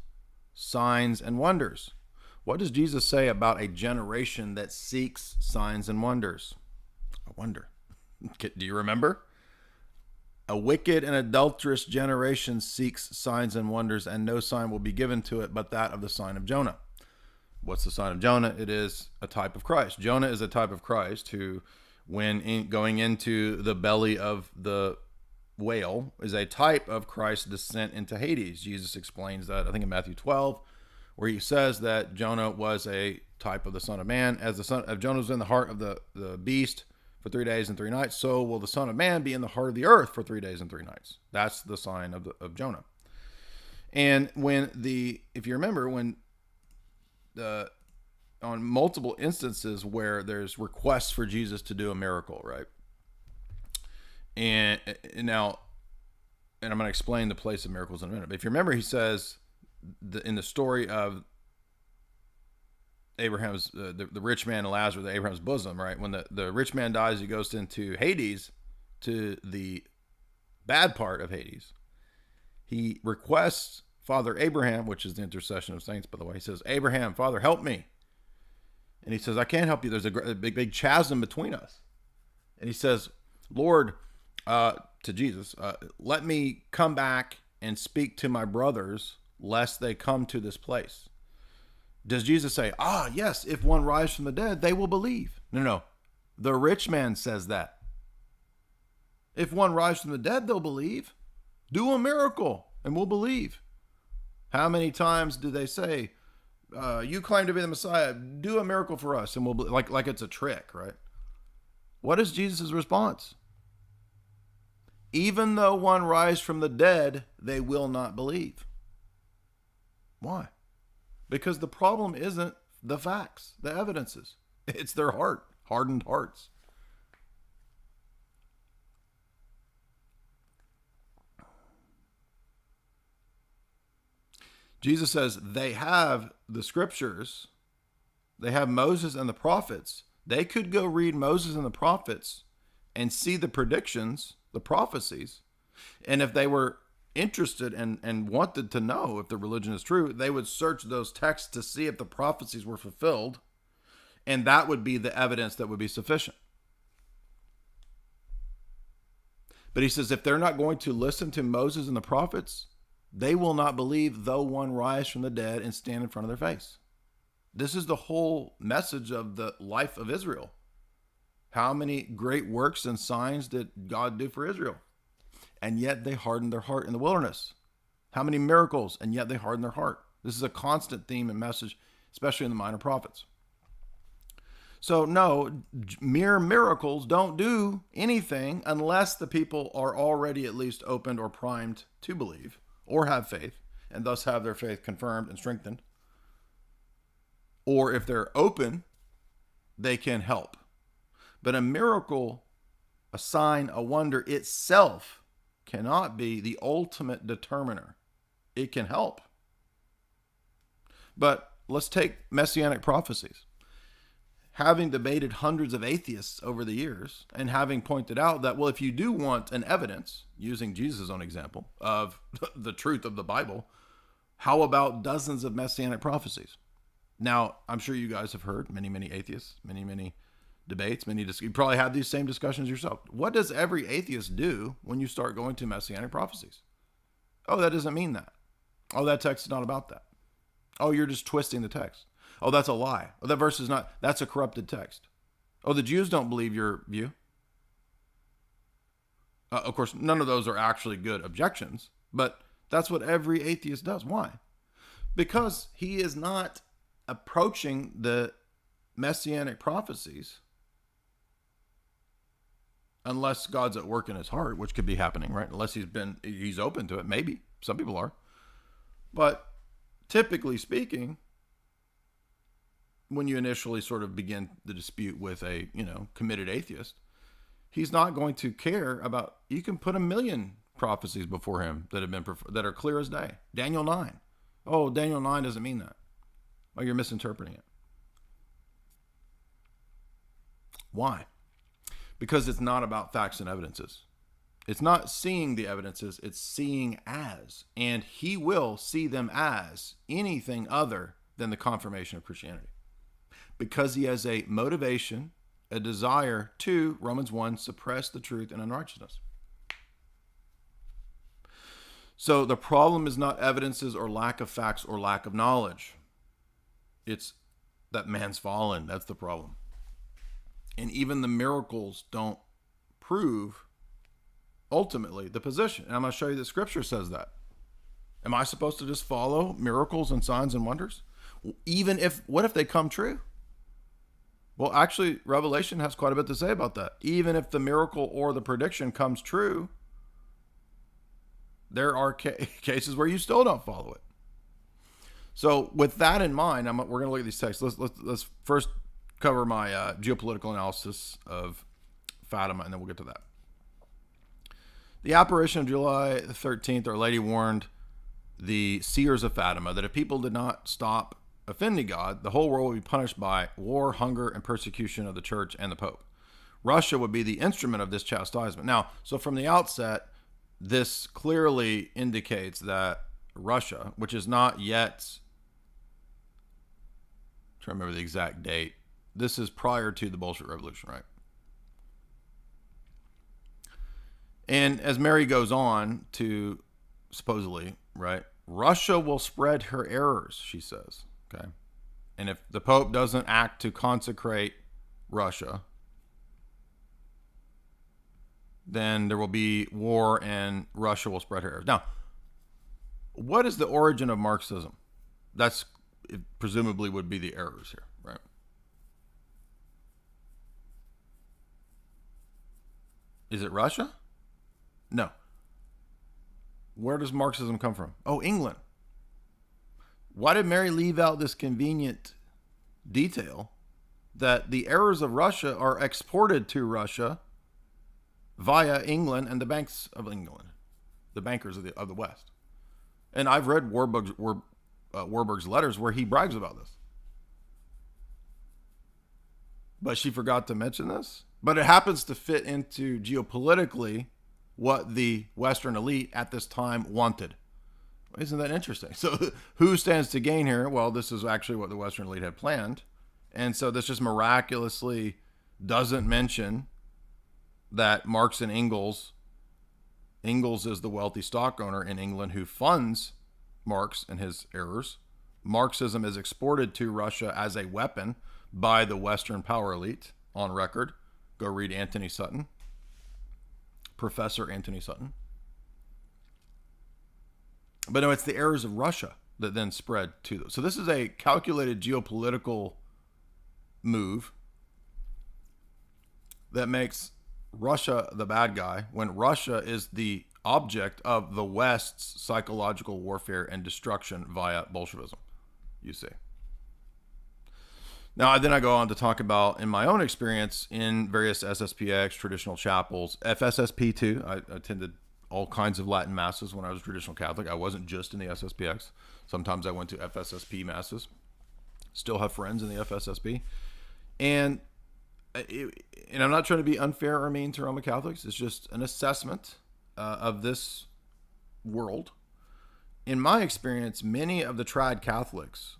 signs and wonders. What does Jesus say about a generation that seeks signs and wonders? I wonder. Do you remember? A wicked and adulterous generation seeks signs and wonders, and no sign will be given to it but that of the sign of Jonah. What's the sign of Jonah? It is a type of Christ. Jonah is a type of Christ who, when going into the belly of the whale, is a type of Christ's descent into Hades. Jesus explains that, I think in Matthew 12, where he says that Jonah was a type of the Son of Man. As the son of Jonah was in the heart of the beast for 3 days and 3 nights, so will the Son of Man be in the heart of the earth for 3 days and 3 nights. That's the sign of Jonah. And if you remember, when on multiple instances where there's requests for Jesus to do a miracle, right? And now, and I'm going to explain the place of miracles in a minute. But if you remember, he says in the story of Abraham's, the rich man and Lazarus, Abraham's bosom, right? When the rich man dies, he goes into Hades, to the bad part of Hades. He requests Father Abraham, which is the intercession of saints, by the way. He says, Abraham, Father, help me. And he says, I can't help you. There's a big chasm between us. And he says, Lord, to Jesus, let me come back and speak to my brothers, lest they come to this place. Does Jesus say, yes, if one rise from the dead, they will believe? No. The rich man says that. If one rise from the dead, they'll believe. Do a miracle and we'll believe. How many times do they say, you claim to be the Messiah, do a miracle for us and we'll believe? Like it's a trick, right? What is Jesus' response? Even though one rise from the dead, they will not believe. Why? Because the problem isn't the facts, the evidences. It's their heart, hardened hearts. Jesus says they have the scriptures. They have Moses and the prophets. They could go read Moses and the prophets and see the predictions, the prophecies. And if they were interested and wanted to know if the religion is true, they would search those texts to see if the prophecies were fulfilled. And that would be the evidence that would be sufficient. But he says if they're not going to listen to Moses and the prophets, they will not believe though one rise from the dead and stand in front of their face. This is the whole message of the life of Israel. How many great works and signs did God do for Israel? And yet they hardened their heart in the wilderness. How many miracles? And yet they hardened their heart. This is a constant theme and message, especially in the minor prophets. So no, mere miracles don't do anything unless the people are already at least opened or primed to believe or have faith, and thus have their faith confirmed and strengthened. Or if they're open, they can help. But a miracle, a sign, a wonder itself cannot be the ultimate determiner. It can help. But let's take messianic prophecies. Having debated hundreds of atheists over the years and having pointed out that, well, if you do want an evidence, using Jesus' own example, of the truth of the Bible, how about dozens of messianic prophecies? Now, I'm sure you guys have heard many atheists, many debates, you probably have these same discussions yourself. What does every atheist do when you start going to messianic prophecies? Oh, that doesn't mean that. Oh, that text is not about that. Oh, you're just twisting the text. Oh, that's a lie. Oh, that verse is not, that's a corrupted text. Oh, the Jews don't believe your view. Of course, none of those are actually good objections, but that's what every atheist does. Why? Because he is not approaching the messianic prophecies unless God's at work in his heart, which could be happening, right? Unless he's open to it. Maybe some people are, but typically speaking, when you initially sort of begin the dispute with a, committed atheist, he's not going to care about, you can put 1,000,000 prophecies before him that are clear as day. Daniel 9. Oh, Daniel 9 doesn't mean that. Oh, you're misinterpreting it. Why? Because it's not about facts and evidences. It's not seeing the evidences, it's seeing as. And he will see them as anything other than the confirmation of Christianity. Because he has a motivation, a desire to, Romans 1, suppress the truth and unrighteousness. So the problem is not evidences or lack of facts or lack of knowledge. It's that man's fallen. That's the problem. And even the miracles don't prove ultimately the position. And I'm going to show you that scripture says that. Am I supposed to just follow miracles and signs and wonders? What if they come true? Well, actually, Revelation has quite a bit to say about that. Even if the miracle or the prediction comes true, there are cases where you still don't follow it. So with that in mind, we're going to look at these texts. Let's first cover my geopolitical analysis of Fatima, and then we'll get to that. The apparition of July 13th, Our Lady warned the seers of Fatima that if people did not stop offending God, the whole world would be punished by war, hunger, and persecution of the church and the Pope. Russia would be the instrument of this chastisement. Now, so from the outset, this clearly indicates that Russia, which is not yet, I'm trying to remember the exact date, this is prior to the Bolshevik Revolution, right? And as Mary goes on to supposedly, right, Russia will spread her errors, she says, okay? And if the Pope doesn't act to consecrate Russia, then there will be war and Russia will spread her errors. Now, what is the origin of Marxism? That's it presumably would be the errors here, right? Is it Russia? No. Where does Marxism come from? Oh, England. Why did Mary leave out this convenient detail that the errors of Russia are exported to Russia via England and the banks of England, the bankers of the West? And I've read Warburg's letters where he brags about this. But she forgot to mention this. But it happens to fit into geopolitically what the Western elite at this time wanted. Isn't that interesting? So who stands to gain here? Well, this is actually what the Western elite had planned. And so this just miraculously doesn't mention that Marx and Engels is the wealthy stock owner in England who funds Marx and his errors. Marxism is exported to Russia as a weapon by the Western power elite on record. Go read Anthony Sutton, Professor Anthony Sutton. But no, it's the errors of Russia that then spread to them. So this is a calculated geopolitical move that makes Russia the bad guy when Russia is the object of the West's psychological warfare and destruction via Bolshevism, you see. Now, then I go on to talk about, in my own experience, in various SSPX, traditional chapels, FSSP too. I attended all kinds of Latin masses when I was traditional Catholic. I wasn't just in the SSPX. Sometimes I went to FSSP masses. Still have friends in the FSSP. And I'm not trying to be unfair or mean to Roman Catholics. It's just an assessment of this world. In my experience, many of the trad Catholics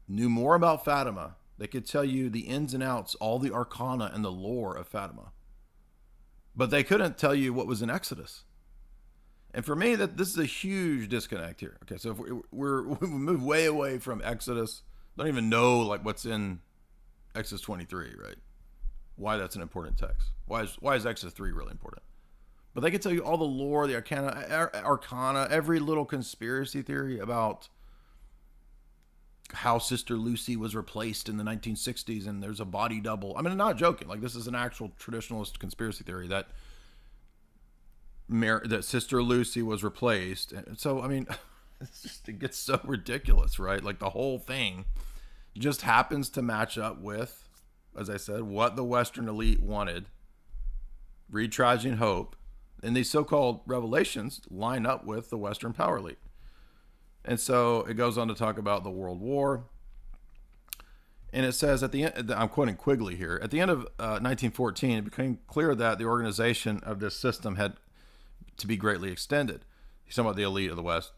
knew more about Fatima. They could tell you the ins and outs, all the arcana and the lore of Fatima. But they couldn't tell you what was in Exodus. And for me, this is a huge disconnect here. Okay, so if we move way away from Exodus, don't even know like what's in Exodus 23, right? Why that's an important text. Why is Exodus 3 really important? But they could tell you all the lore, the arcana, every little conspiracy theory about how Sister Lucy was replaced in the 1960s and there's a body double. I mean, I'm not joking. Like, this is an actual traditionalist conspiracy theory that Sister Lucy was replaced. And so, I mean, it gets so ridiculous, right? Like, the whole thing just happens to match up with, as I said, what the Western elite wanted. Read Trajan Hope. And these so-called revelations line up with the Western power elite. And so it goes on to talk about the World War. And it says at the end, I'm quoting Quigley here, at the end of 1914, it became clear that the organization of this system had to be greatly extended. He's talking about the elite of the West.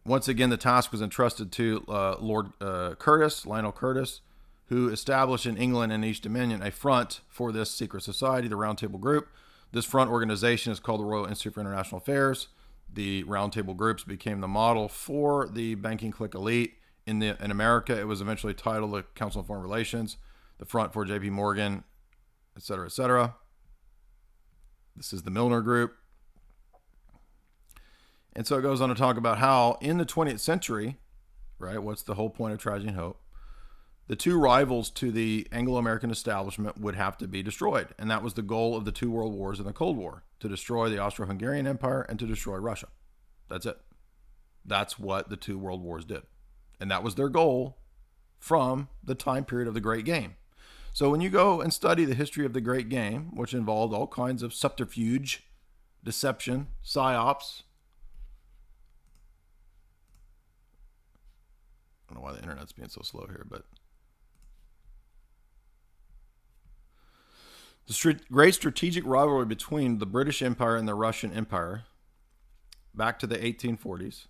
Once again, the task was entrusted to Lord Lionel Curtis, who established in England and East Dominion a front for this secret society, the Round Table Group. This front organization is called the Royal Institute for International Affairs. The Round Table groups became the model for the banking clique elite. In America, it was eventually titled the Council on Foreign Relations, the Front for J.P. Morgan, et cetera, et cetera. This is the Milner Group. And so it goes on to talk about how in the 20th century, right, what's the whole point of Tragedy and Hope? The two rivals to the Anglo-American establishment would have to be destroyed. And that was the goal of the two world wars and the Cold War, to destroy the Austro-Hungarian Empire and to destroy Russia. That's it. That's what the two world wars did. And that was their goal from the time period of the Great Game. So when you go and study the history of the Great Game, which involved all kinds of subterfuge, deception, psyops. I don't know why the internet's being so slow here, but the great strategic rivalry between the British Empire and the Russian Empire back to the 1840s,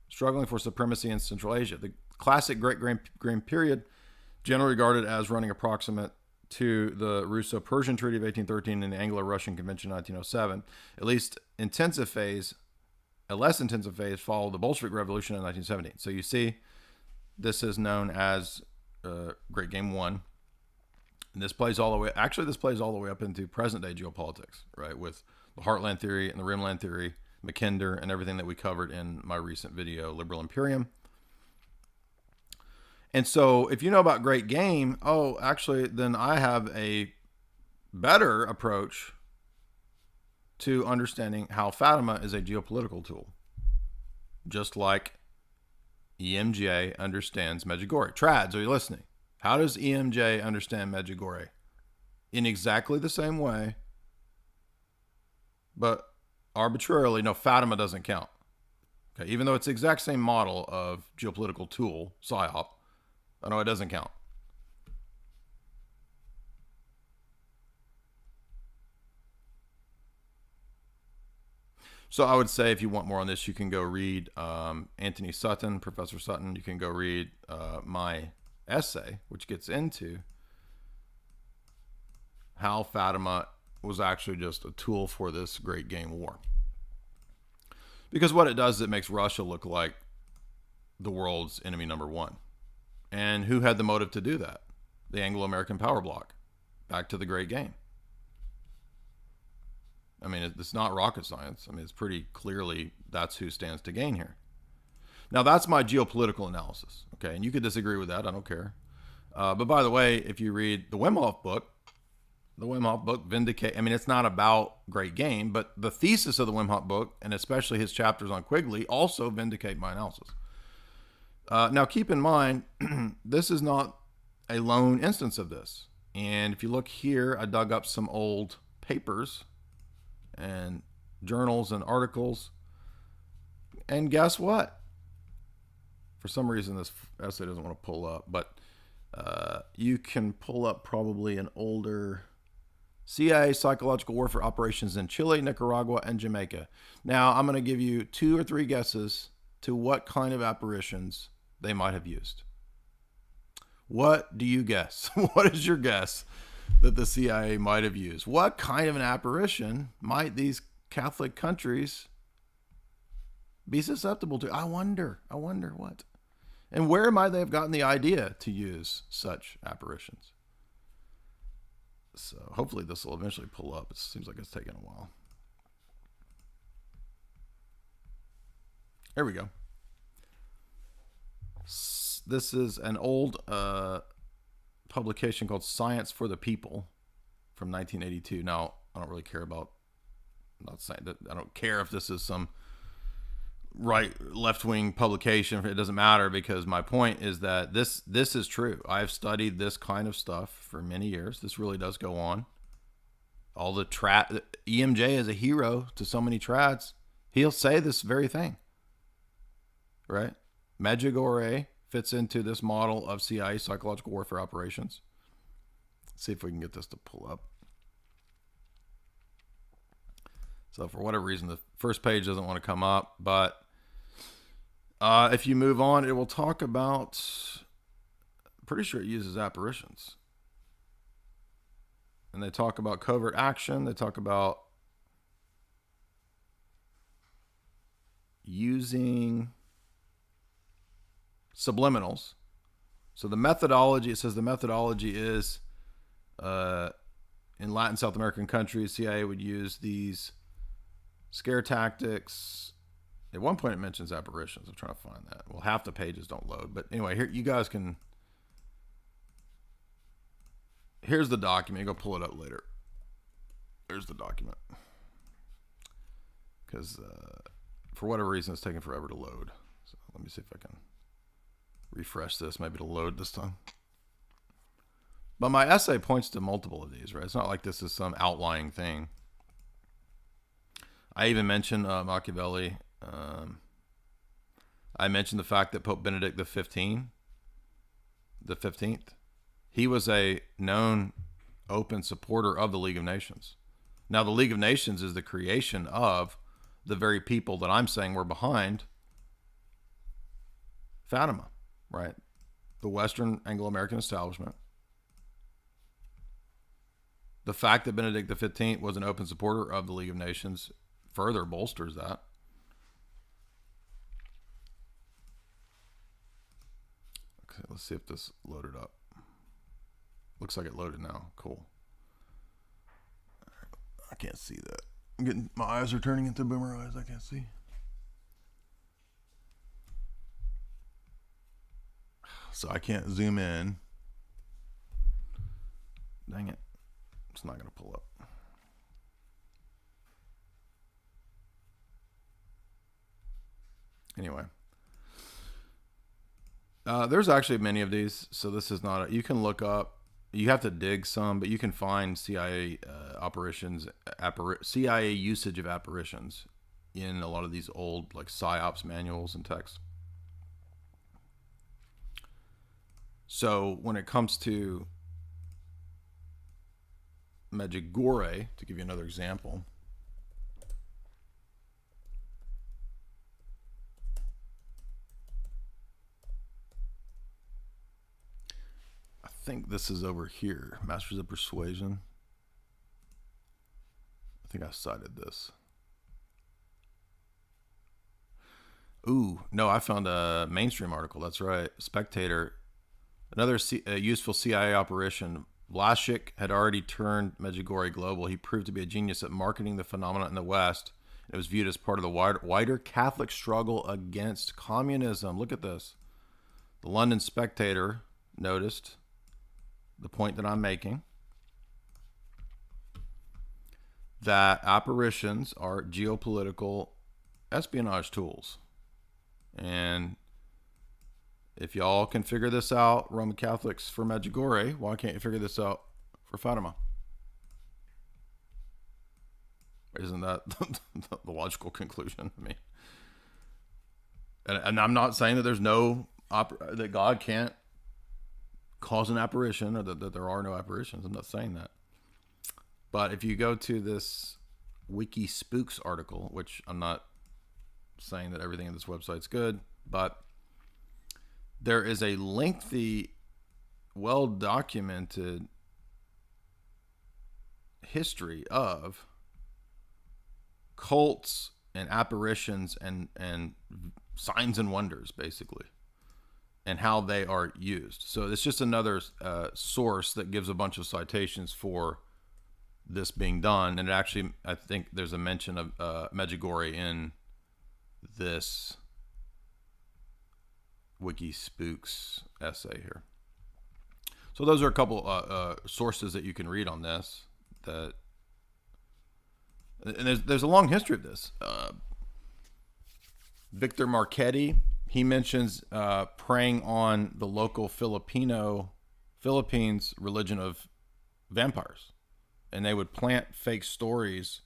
struggling for supremacy in Central Asia. The classic Great Game period, generally regarded as running approximate to the Russo-Persian Treaty of 1813 and the Anglo-Russian Convention of 1907. A less intensive phase followed the Bolshevik Revolution in 1917. So you see, this is known as Great Game 1. And this plays all the way up into present day geopolitics, right? With the Heartland theory and the Rimland theory, Mackinder, and everything that we covered in my recent video, Liberal Imperium. And so if you know about Great Game, then I have a better approach to understanding how Fatima is a geopolitical tool. Just like EMJ understands Medjugorje. Trads, are you listening? How does EMJ understand Medjugorje? In exactly the same way, but arbitrarily, no, Fatima doesn't count. Okay, even though it's the exact same model of geopolitical tool, PSYOP, it doesn't count. So I would say if you want more on this, you can go read Anthony Sutton, Professor Sutton. You can go read my essay, which gets into how Fatima was actually just a tool for this Great Game War. Because what it does is it makes Russia look like the world's enemy number one. And who had the motive to do that? The Anglo-American power bloc. Back to the Great Game. I mean, it's not rocket science. I mean, it's pretty clearly that's who stands to gain here. Now, that's my geopolitical analysis. Okay, and you could disagree with that. I don't care. But by the way, if you read the Wim Hof book vindicates. I mean, it's not about Great Game, but the thesis of the Wim Hof book, and especially his chapters on Quigley, also vindicate my analysis. Now, keep in mind, this is not a lone instance of this. And if you look here, I dug up some old papers and journals and articles. And guess what? For some reason, this essay doesn't want to pull up, but you can pull up probably an older CIA psychological warfare operations in Chile, Nicaragua, and Jamaica. Now, I'm going to give you 2 or 3 guesses to what kind of apparitions they might have used. What do you guess? What is your guess that the CIA might have used? What kind of an apparition might these Catholic countries be susceptible to? I wonder what. And where might they have gotten the idea to use such apparitions? So hopefully this will eventually pull up. It seems like it's taking a while. There we go. This is an old publication called Science for the People from 1982. Now, I don't really care about, I'm not saying that I don't care if this is some left-wing publication. It doesn't matter, because my point is that this is true. I've studied this kind of stuff for many years. This really does go on. All the EMJ is a hero to so many trads. He'll say this very thing, right? Medjugorje fits into this model of CIA psychological warfare operations. Let's see if we can get this to pull up. So for whatever reason, the first page doesn't want to come up, but if you move on, it will talk about, I'm pretty sure it uses apparitions. And they talk about covert action. They talk about using subliminals. So the methodology, it says the methodology is in Latin South American countries, CIA would use these scare tactics, At one point it mentions apparitions. I'm trying to find that. Well, half the pages don't load. But anyway, here you guys can... Here's the document. Go pull it up later. There's the document. Because for whatever reason, it's taking forever to load. So let me see if I can refresh this. Maybe it'll load this time. But my essay points to multiple of these, right? It's not like this is some outlying thing. I even mentioned Machiavelli. I mentioned the fact that Pope Benedict the 15th, he was a known open supporter of the League of Nations. Now, the League of Nations is the creation of the very people that I'm saying were behind Fatima, right? The Western Anglo-American establishment. The fact that Benedict XV was an open supporter of the League of Nations further bolsters that. Okay, let's see if this loaded up. Looks like it loaded now. Cool. I can't see that. I'm getting, my eyes are turning into boomer eyes. I can't see. So I can't zoom in. Dang it. It's not going to pull up. Anyway. There's actually many of these. So this is not, you can look up, you have to dig some, but you can find CIA operations, CIA usage of apparitions in a lot of these old like PSYOPs manuals and texts. So when it comes to Medjugorje, to give you another example, I think this is over here, Masters of Persuasion. I think I cited this. Ooh, no, I found a mainstream article. That's right. Spectator. Another useful CIA operation. Vlasic had already turned Medjugorje global. He proved to be a genius at marketing the phenomenon in the West. It was viewed as part of the wider Catholic struggle against communism. Look at this. The London Spectator noticed the point that I'm making, that apparitions are geopolitical espionage tools. And if y'all can figure this out, Roman Catholics for Medjugorje, why can't you figure this out for Fatima? Isn't that the logical conclusion? I mean, and I'm not saying that there's no that God can't cause an apparition, or that there are no apparitions. I'm not saying that. But if you go to this Wiki Spooks article, which I'm not saying that everything in this website's good, but there is a lengthy, well-documented history of cults and apparitions and signs and wonders, basically, and how they are used. So it's just another source that gives a bunch of citations for this being done. And it actually, I think there's a mention of Medjugorje in this Wiki Spooks essay here. So those are a couple sources that you can read on this. And there's a long history of this. Victor Marchetti, he mentions preying on the local Philippines religion of vampires, and they would plant fake stories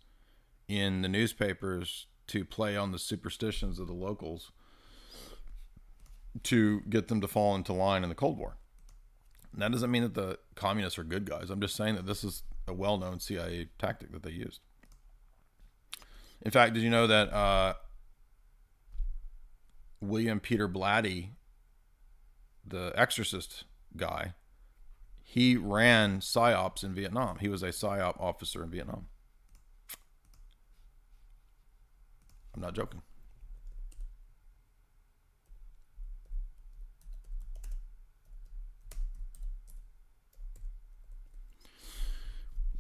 in the newspapers to play on the superstitions of the locals to get them to fall into line in the Cold War. And that doesn't mean that the communists are good guys. I'm just saying that this is a well-known CIA tactic that they used. In fact, did you know that William Peter Blatty, the exorcist guy, he ran PSYOPs in Vietnam. He was a PSYOP officer in Vietnam. I'm not joking.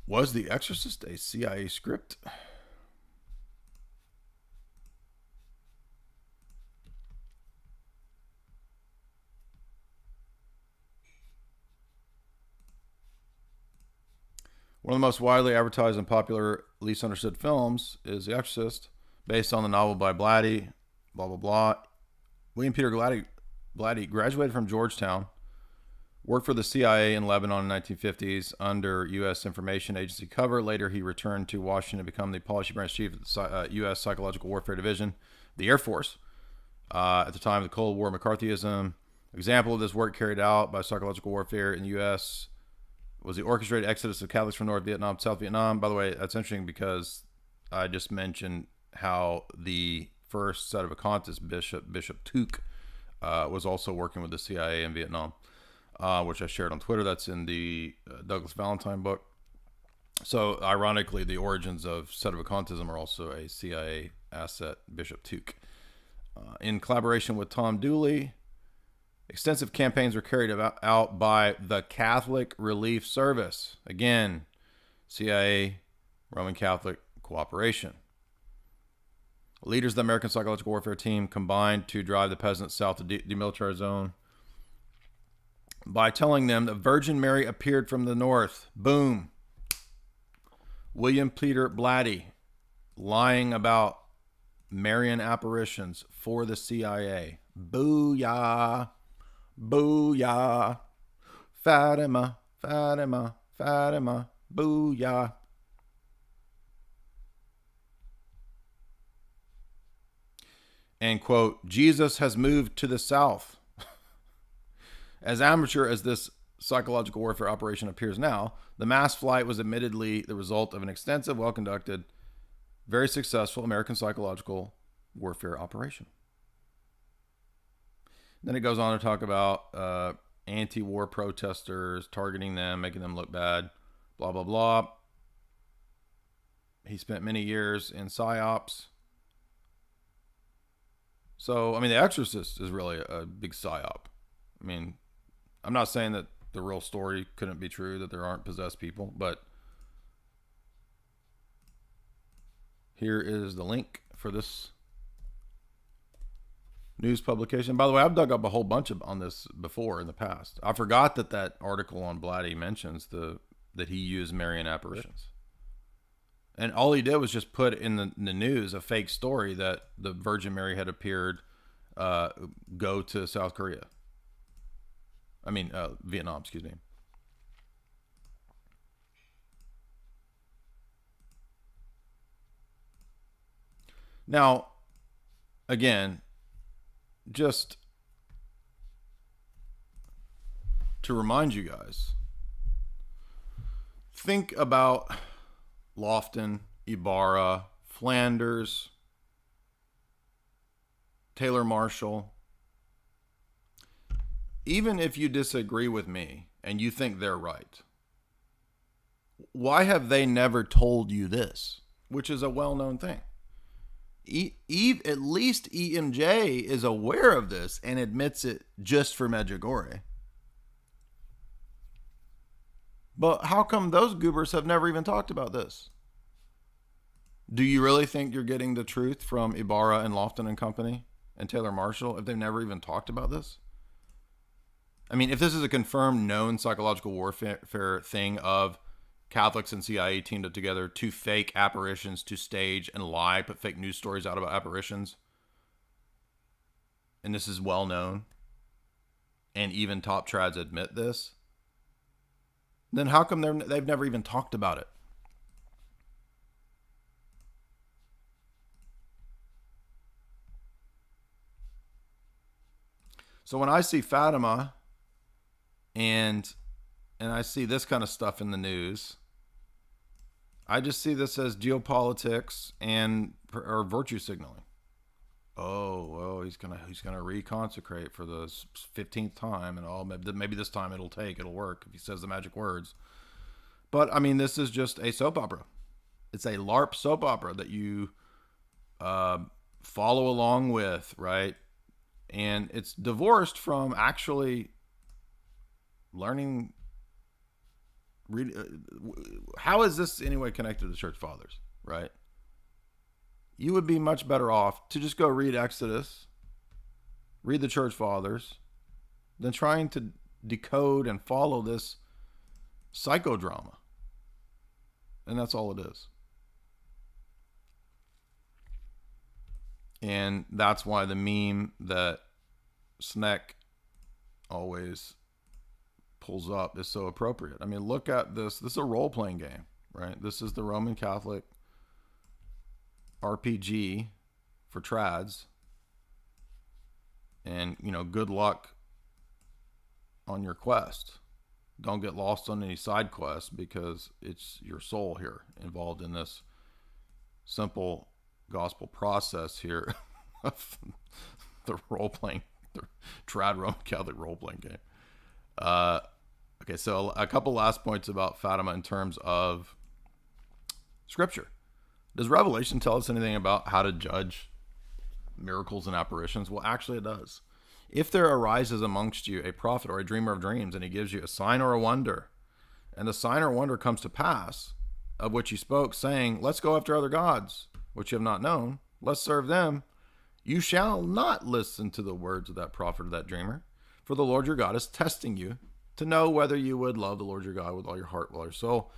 Was The Exorcist a CIA script? One of the most widely advertised and popular, least understood films is The Exorcist, based on the novel by Blatty, blah, blah, blah. William Peter Blatty graduated from Georgetown, worked for the CIA in Lebanon in the 1950s under U.S. Information Agency cover. Later, he returned to Washington to become the policy branch chief of the U.S. Psychological Warfare Division, the Air Force. At the time of the Cold War McCarthyism, example of this work carried out by psychological warfare in the U.S. was the orchestrated exodus of Catholics from North Vietnam to South Vietnam. By the way, that's interesting because I just mentioned how the first set of Sedevacantists, Bishop Tuke, was also working with the CIA in Vietnam, which I shared on Twitter. That's in the Douglas Valentine book. So, ironically, the origins of Sedevacantism are also a CIA asset, Bishop Tuke. In collaboration with Tom Dooley, extensive campaigns were carried out by the Catholic Relief Service. Again, CIA, Roman Catholic cooperation. Leaders of the American Psychological Warfare Team combined to drive the peasants south to demilitarized zone by telling them that Virgin Mary appeared from the north. Boom. William Peter Blatty lying about Marian apparitions for the CIA. Booyah. Booyah. Fatima, Fatima, Fatima. Booyah. And quote, Jesus has moved to the south. As amateur as this psychological warfare operation appears now, the mass flight was admittedly the result of an extensive, well-conducted, very successful American psychological warfare operation. Then it goes on to talk about anti-war protesters, targeting them, making them look bad, blah, blah, blah. He spent many years in PsyOps. So, I mean, The Exorcist is really a big PsyOp. I mean, I'm not saying that the real story couldn't be true, that there aren't possessed people, but here is the link for this news publication. By the way, I've dug up a whole bunch on this before in the past. I forgot that article on Blatty mentions that he used Marian apparitions. And all he did was just put in the news a fake story that the Virgin Mary had appeared go to South Korea. Vietnam, excuse me. Now, again, just to remind you guys, think about Lofton, Ibarra, Flanders, Taylor Marshall. Even if you disagree with me and you think they're right, why have they never told you this? Which is a well-known thing. At least EMJ is aware of this and admits it just for Medjugorje. But how come those goobers have never even talked about this? Do you really think you're getting the truth from Ibarra and Lofton and company and Taylor Marshall if they've never even talked about this? I mean, if this is a confirmed known psychological warfare thing of Catholics and CIA teamed up together to fake apparitions, to stage and lie, put fake news stories out about apparitions, and this is well known, and even top trads admit this, then how come they've never even talked about it? So when I see Fatima and I see this kind of stuff in the news, I just see this as geopolitics or virtue signaling. Oh, he's gonna reconsecrate for the 15th time, and maybe this time it'll work if he says the magic words. But I mean, this is just a soap opera. It's a LARP soap opera that you follow along with, right? And it's divorced from actually learning. How is this anyway connected to the Church Fathers, right? You would be much better off to just go read Exodus, read the Church Fathers, than trying to decode and follow this psychodrama. And that's all it is. And that's why the meme that Sneck always pulls up is so appropriate. I mean, look at this. This is a role-playing game, right? This is the Roman Catholic RPG for trads. And, you know, good luck on your quest. Don't get lost on any side quests, because it's your soul here involved in this simple gospel process here of the role-playing, the trad Roman Catholic role-playing game. Okay, so a couple last points about Fatima in terms of Scripture. Does Revelation tell us anything about how to judge miracles and apparitions? Well, actually it does. If there arises amongst you a prophet or a dreamer of dreams, and he gives you a sign or a wonder, and the sign or wonder comes to pass, of which he spoke, saying, let's go after other gods, which you have not known, let's serve them, you shall not listen to the words of that prophet or that dreamer, for the Lord your God is testing you to know whether you would love the Lord your God with all your heart, with all your soul.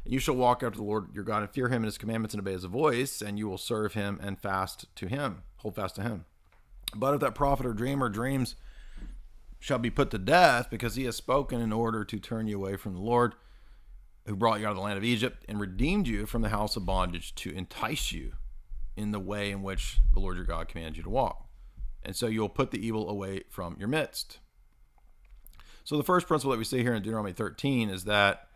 And you shall walk after the Lord your God and fear him and his commandments and obey his voice, and you will serve him and fast to him, hold fast to him. But if that prophet or dreamer dreams shall be put to death, because he has spoken in order to turn you away from the Lord, who brought you out of the land of Egypt and redeemed you from the house of bondage, to entice you in the way in which the Lord your God commands you to walk. And so you'll put the evil away from your midst. So the first principle that we see here in Deuteronomy 13 is that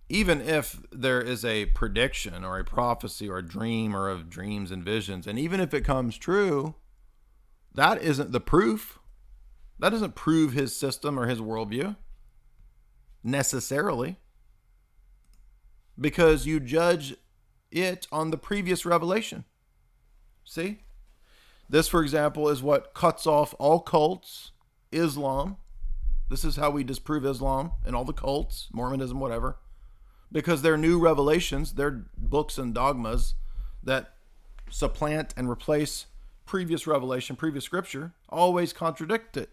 even if there is a prediction or a prophecy or a dream or of dreams and visions, and even if it comes true, that isn't the proof. That doesn't prove his system or his worldview necessarily, because you judge it on the previous revelation. See? This, for example, is what cuts off all cults, Islam. This is how we disprove Islam and all the cults, Mormonism, whatever, because they're new revelations, they're books and dogmas that supplant and replace previous revelation, previous scripture, always contradict it.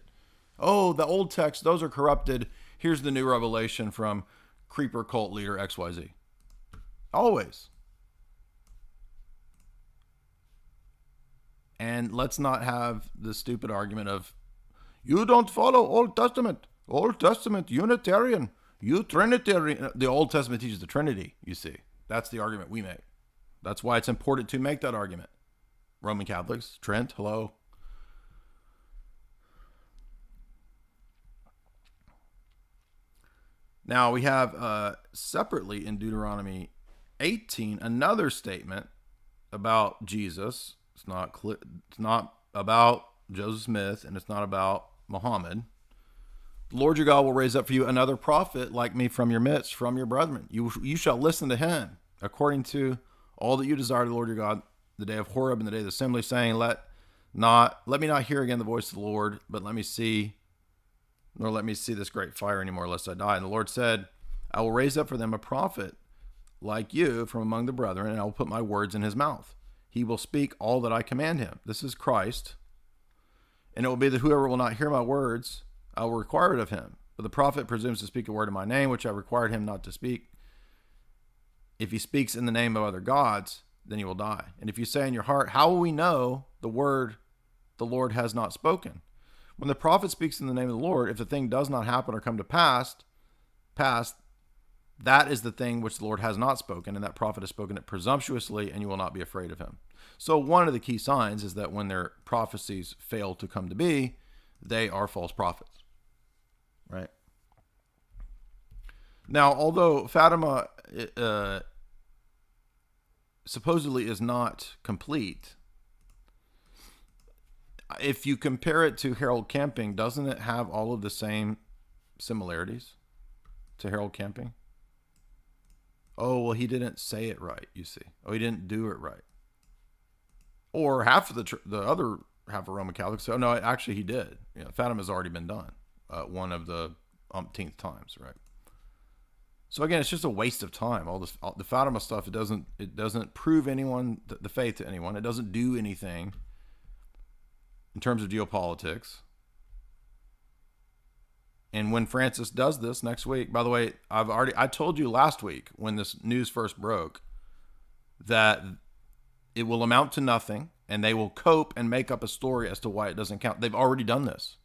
Oh, the old text, those are corrupted. Here's the new revelation from creeper cult leader XYZ. Always. And let's not have the stupid argument of, you don't follow Old Testament. Old Testament, Unitarian. You Trinitarian. The Old Testament teaches the Trinity, you see. That's the argument we make. That's why it's important to make that argument. Roman Catholics, Trent, hello. Now we have separately in Deuteronomy 18 another statement about Jesus. It's not about Joseph Smith, and it's not about Muhammad. The Lord your God will raise up for you another prophet like me from your midst, from your brethren. You shall listen to him according to all that you desire, the Lord your God, the day of Horeb and the day of the assembly, saying, let me not hear again the voice of the Lord, but let me see this great fire anymore, lest I die. And the Lord said, I will raise up for them a prophet like you from among the brethren, and I will put my words in his mouth. He will speak all that I command him. This is Christ. And it will be that whoever will not hear my words, I will require it of him. But the prophet presumes to speak a word in my name, which I required him not to speak. If he speaks in the name of other gods, then he will die. And if you say in your heart, how will we know the word the Lord has not spoken? When the prophet speaks in the name of the Lord, if the thing does not happen or come to pass, that is the thing which the Lord has not spoken, and that prophet has spoken it presumptuously, and you will not be afraid of him. So one of the key signs is that when their prophecies fail to come to be, they are false prophets. Right? Now, although Fatima supposedly is not complete, if you compare it to Harold Camping, doesn't it have all of the same similarities to Harold Camping? Oh, well, he didn't say it right, you see. Oh, he didn't do it right. Or half of the other half of Roman Catholics say, oh, no, actually he did. You know, Fatima's already been done one of the umpteenth times, right? So again, it's just a waste of time. All the Fatima stuff, it doesn't prove anyone the faith to anyone. It doesn't do anything in terms of geopolitics. And when Francis does this next week, by the way, I told you last week when this news first broke that it will amount to nothing and they will cope and make up a story as to why it doesn't count. They've already done this.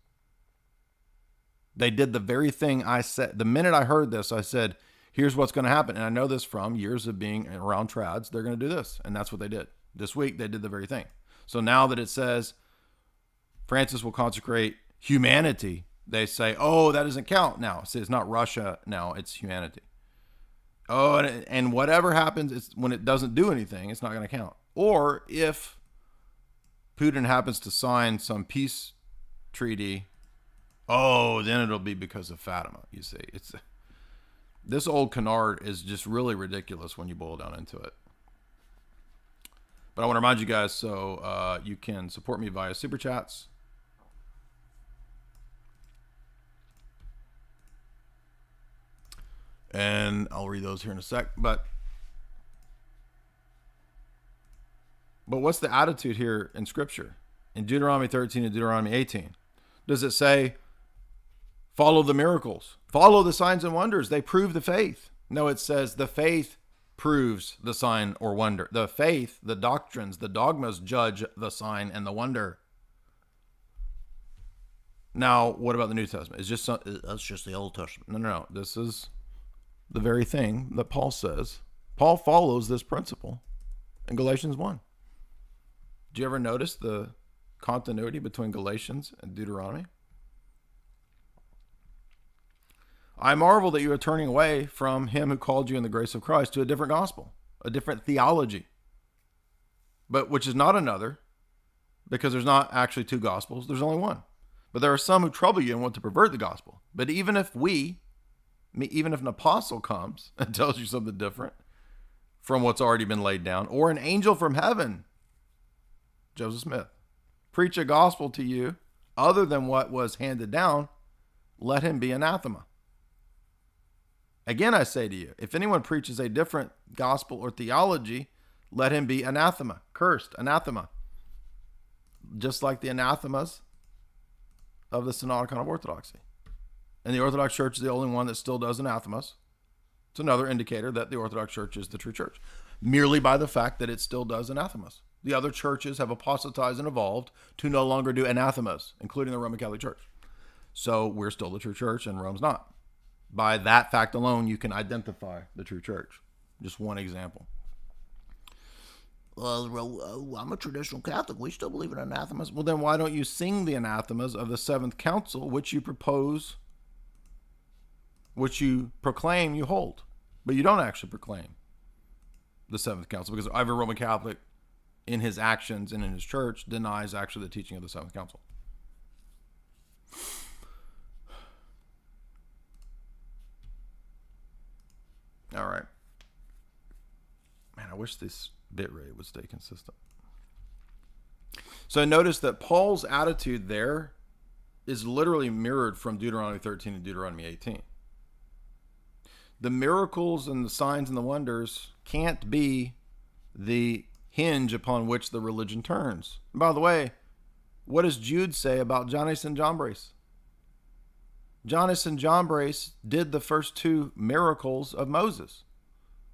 They did the very thing I said. The minute I heard this, I said, here's what's going to happen. And I know this from years of being around trads. They're going to do this. And that's what they did. This week, they did the very thing. So now that it says Francis will consecrate humanity, they say, oh, that doesn't count now. See, it's not Russia now, it's humanity. Oh, and whatever happens, it's when it doesn't do anything, it's not going to count. Or if Putin happens to sign some peace treaty, oh, then it'll be because of Fatima. You see, this old canard is just really ridiculous when you boil down into it. But I want to remind you guys, so you can support me via Super Chats. And I'll read those here in a sec. But what's the attitude here in Scripture? In Deuteronomy 13 and Deuteronomy 18. Does it say, follow the miracles, follow the signs and wonders? They prove the faith. No, it says the faith proves the sign or wonder. The faith, the doctrines, the dogmas judge the sign and the wonder. Now, what about the New Testament? That's just the Old Testament. No. This is the very thing that Paul says. Paul follows this principle in Galatians 1. Do you ever notice the continuity between Galatians and Deuteronomy? I marvel that you are turning away from him who called you in the grace of Christ to a different gospel, a different theology, but which is not another, because there's not actually two gospels. There's only one. But there are some who trouble you and want to pervert the gospel. But even if an apostle comes and tells you something different from what's already been laid down, or an angel from heaven, Joseph Smith, preach a gospel to you other than what was handed down, let him be anathema. Again, I say to you, if anyone preaches a different gospel or theology, let him be anathema, cursed, anathema. Just like the anathemas of the Synodicon of Orthodoxy. And the Orthodox Church is the only one that still does anathemas. It's another indicator that the Orthodox Church is the true church, merely by the fact that it still does anathemas. The other churches have apostatized and evolved to no longer do anathemas, including the Roman Catholic Church. So we're still the true church and Rome's not. By that fact alone, you can identify the true church. Just one example. Well, I'm a traditional Catholic. We still believe in anathemas. Well, then why don't you sing the anathemas of the Seventh Council, which you propose, which you proclaim you hold, but you don't actually proclaim the Seventh Council, because every Roman Catholic in his actions and in his church denies actually the teaching of the Seventh Council. All right. Man, I wish this bit rate would stay consistent. So notice that Paul's attitude there is literally mirrored from Deuteronomy 13 and Deuteronomy 18. The miracles and the signs and the wonders can't be the hinge upon which the religion turns. And by the way, what does Jude say about Jannes and Jambres? Jannes and Jambres did the first two miracles of Moses.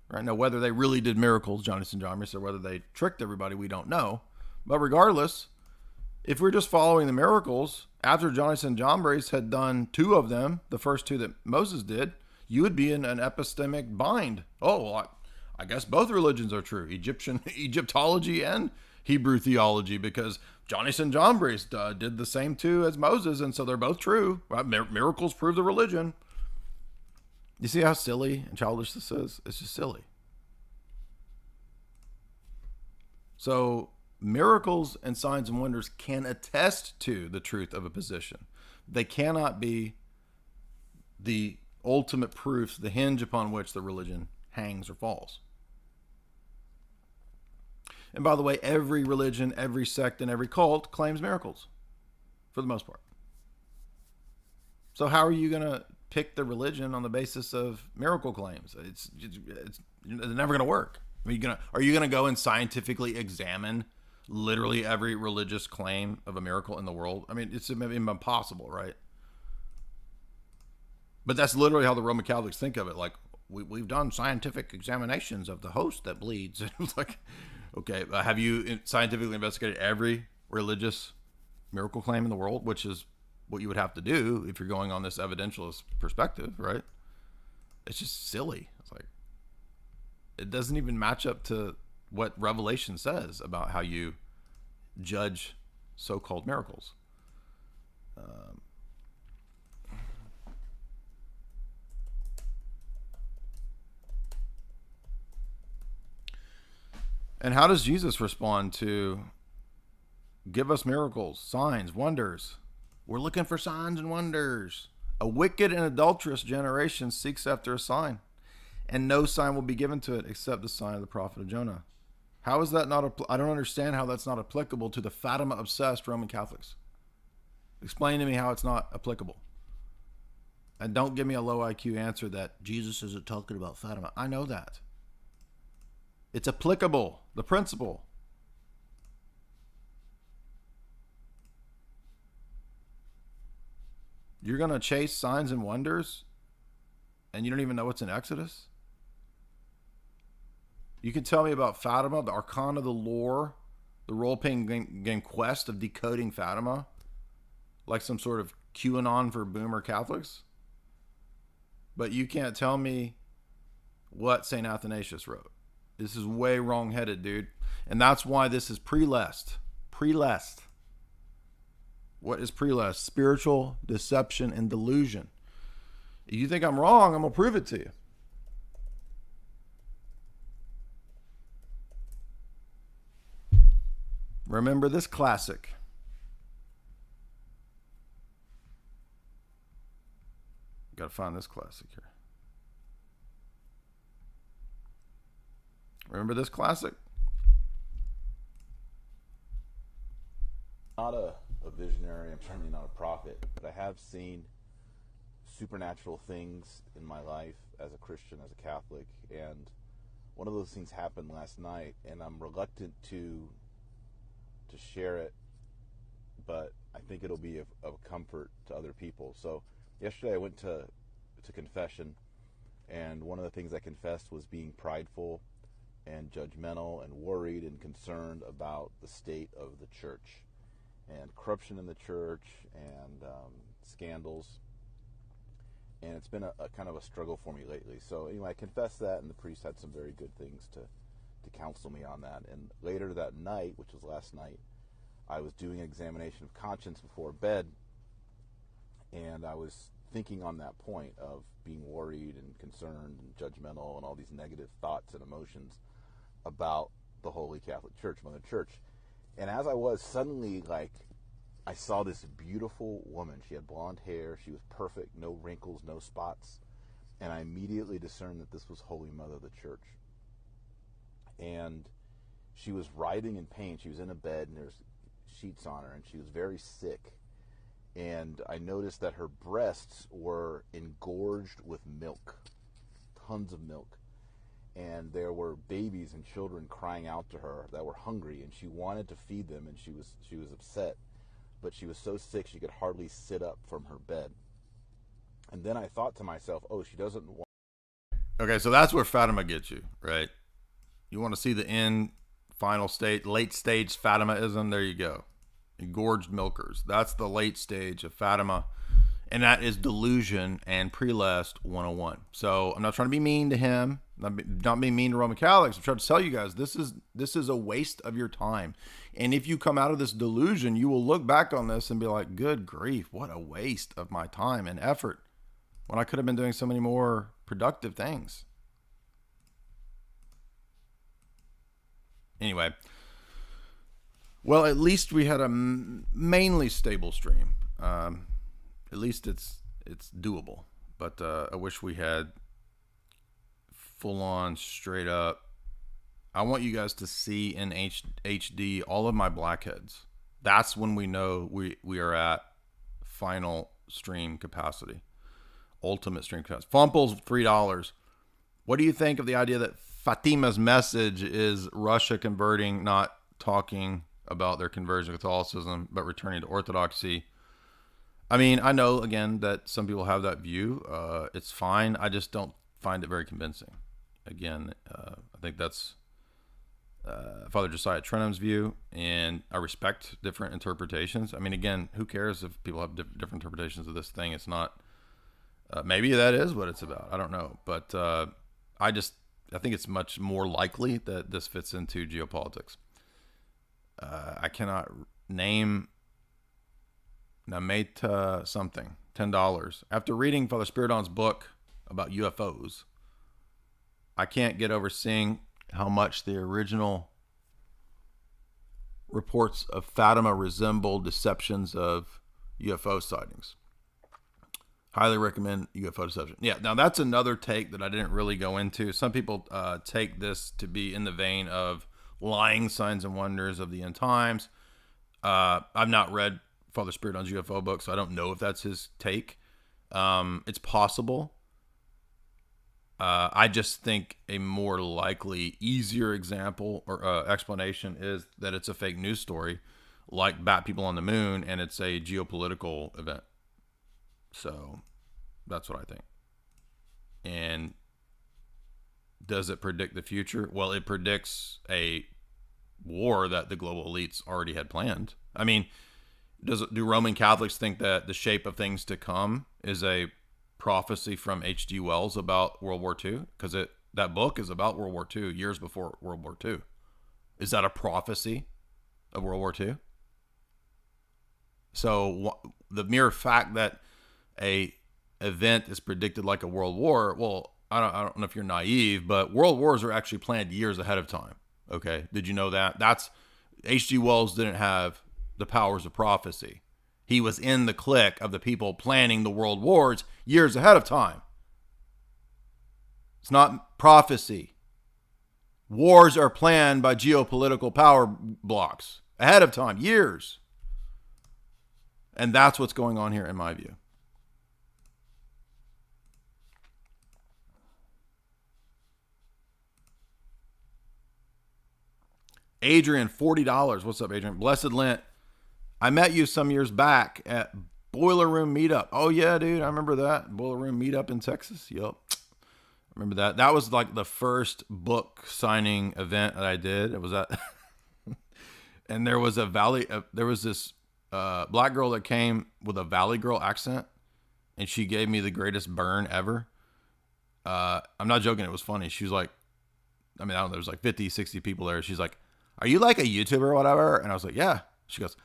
Right now, whether they really did miracles, Jannes and Jambres, or whether they tricked everybody, we don't know. But regardless, if we're just following the miracles, after Jannes and Jambres had done two of them, the first two that Moses did, you would be in an epistemic bind. Oh, well, I guess both religions are true, Egyptology and Hebrew theology, because Jannes and Jambres did the same two as Moses, and so they're both true. Right? Miracles prove the religion. You see how silly and childish this is? It's just silly. So miracles and signs and wonders can attest to the truth of a position. They cannot be the ultimate proofs, the hinge upon which the religion hangs or falls. And by the way, every religion, every sect, and every cult claims miracles, for the most part. So how are you going to pick the religion on the basis of miracle claims? It's never going to work. Are you going to go and scientifically examine literally every religious claim of a miracle in the world? I mean, it's impossible, right? But that's literally how the Roman Catholics think of it. Like, we've done scientific examinations of the host that bleeds. It's like, okay, have you scientifically investigated every religious miracle claim in the world, which is what you would have to do if you're going on this evidentialist perspective, right? It's just silly. It's like, it doesn't even match up to what Revelation says about how you judge so-called miracles. And how does Jesus respond to give us miracles, signs, wonders? We're looking for signs and wonders. A wicked and adulterous generation seeks after a sign, and no sign will be given to it except the sign of the prophet of Jonah. How is that not? I don't understand how that's not applicable to the Fatima-obsessed Roman Catholics. Explain to me how it's not applicable. And don't give me a low IQ answer that Jesus isn't talking about Fatima. I know that. It's applicable, the principle. You're going to chase signs and wonders, and you don't even know what's in Exodus? You can tell me about Fatima, the arcana, the lore, the role-playing game quest of decoding Fatima, like some sort of QAnon for boomer Catholics. But you can't tell me what St. Athanasius wrote. This is way wrong-headed, dude. And that's why this is prelest. Prelest. What is prelest? Spiritual deception and delusion. If you think I'm wrong, I'm going to prove it to you. Remember this classic. Got to find this classic here. Remember this classic? Not a visionary, I'm certainly not a prophet, but I have seen supernatural things in my life as a Christian, as a Catholic, and one of those things happened last night, and I'm reluctant to share it, but I think it'll be of comfort to other people. So yesterday I went to confession, and one of the things I confessed was being prideful and judgmental and worried and concerned about the state of the church and corruption in the church and scandals. And it's been a kind of a struggle for me lately. So anyway, I confessed that, and the priest had some very good things to counsel me on that. And later that night, which was last night, I was doing an examination of conscience before bed, and I was thinking on that point of being worried and concerned and judgmental and all these negative thoughts and emotions about the Holy Catholic Church, Mother Church. And as I was, suddenly, like, I saw this beautiful woman. She had blonde hair. She was perfect, no wrinkles, no spots. And I immediately discerned that this was Holy Mother of the Church. And she was writhing in pain. She was in a bed, and there's sheets on her, and she was very sick. And I noticed that her breasts were engorged with milk, tons of milk. And there were babies and children crying out to her that were hungry, and she wanted to feed them, and she was upset. But she was so sick she could hardly sit up from her bed. And then I thought to myself, oh, she doesn't want... Okay, so that's where Fatima gets you, right? You want to see the end, final state, late stage Fatimaism? There you go. Engorged milkers. That's the late stage of Fatima. And that is delusion and prelest 101. So I'm not trying to be mean to him. Not being mean to Roman Catholics. I'm trying to tell you guys, this is a waste of your time. And if you come out of this delusion, you will look back on this and be like, good grief, what a waste of my time and effort when I could have been doing so many more productive things. Anyway, well, at least we had a mainly stable stream. At least it's doable. But I wish we had full on, straight up. I want you guys to see in HD all of my blackheads. That's when we know we are at final stream capacity. Ultimate stream capacity. Fumple's $3. What do you think of the idea that Fatima's message is Russia converting, not talking about their conversion to Catholicism, but returning to Orthodoxy? I mean, I know, again, that some people have that view. It's fine. I just don't find it very convincing. Again, I think that's Father Josiah Trenum's view, and I respect different interpretations. I mean, again, who cares if people have different interpretations of this thing? It's not, maybe that is what it's about. I don't know. But I think it's much more likely that this fits into geopolitics. I cannot name Nameta something, $10. After reading Father Spiridon's book about UFOs, I can't get over seeing how much the original reports of Fatima resemble deceptions of UFO sightings. Highly recommend UFO deception. Yeah, now that's another take that I didn't really go into. Some people take this to be in the vein of lying signs and wonders of the end times. I've not read Father Spiridon's UFO book, so I don't know if that's his take. It's possible. I just think a more likely, easier example or explanation is that it's a fake news story, like Bat People on the Moon, and it's a geopolitical event. So that's what I think. And does it predict the future? Well, it predicts a war that the global elites already had planned. I mean, do Roman Catholics think that the shape of things to come is a prophecy from H.G. Wells about World War II? Because that book is about World War II, years before World War II. Is that a prophecy of World War II? So the mere fact that a event is predicted like a world war, well, I don't know if you're naive, but world wars are actually planned years ahead of time. Okay, did you know that? That's H.G. Wells didn't have the powers of prophecy. He was in the clique of the people planning the world wars years ahead of time. It's not prophecy. Wars are planned by geopolitical power blocks ahead of time, years. And that's what's going on here in my view. Adrian, $40. What's up, Adrian? Blessed Lent. I met you some years back at Boiler Room Meetup. Oh, yeah, dude. I remember that. Boiler Room Meetup in Texas. Yep. I remember that. That was like the first book signing event that I did. It was at, and there was this black girl that came with a Valley Girl accent, and she gave me the greatest burn ever. I'm not joking. It was funny. She was like, I don't know, there was like 50, 60 people there. She's like, "Are you like a YouTuber or whatever?" And I was like, "Yeah." She goes,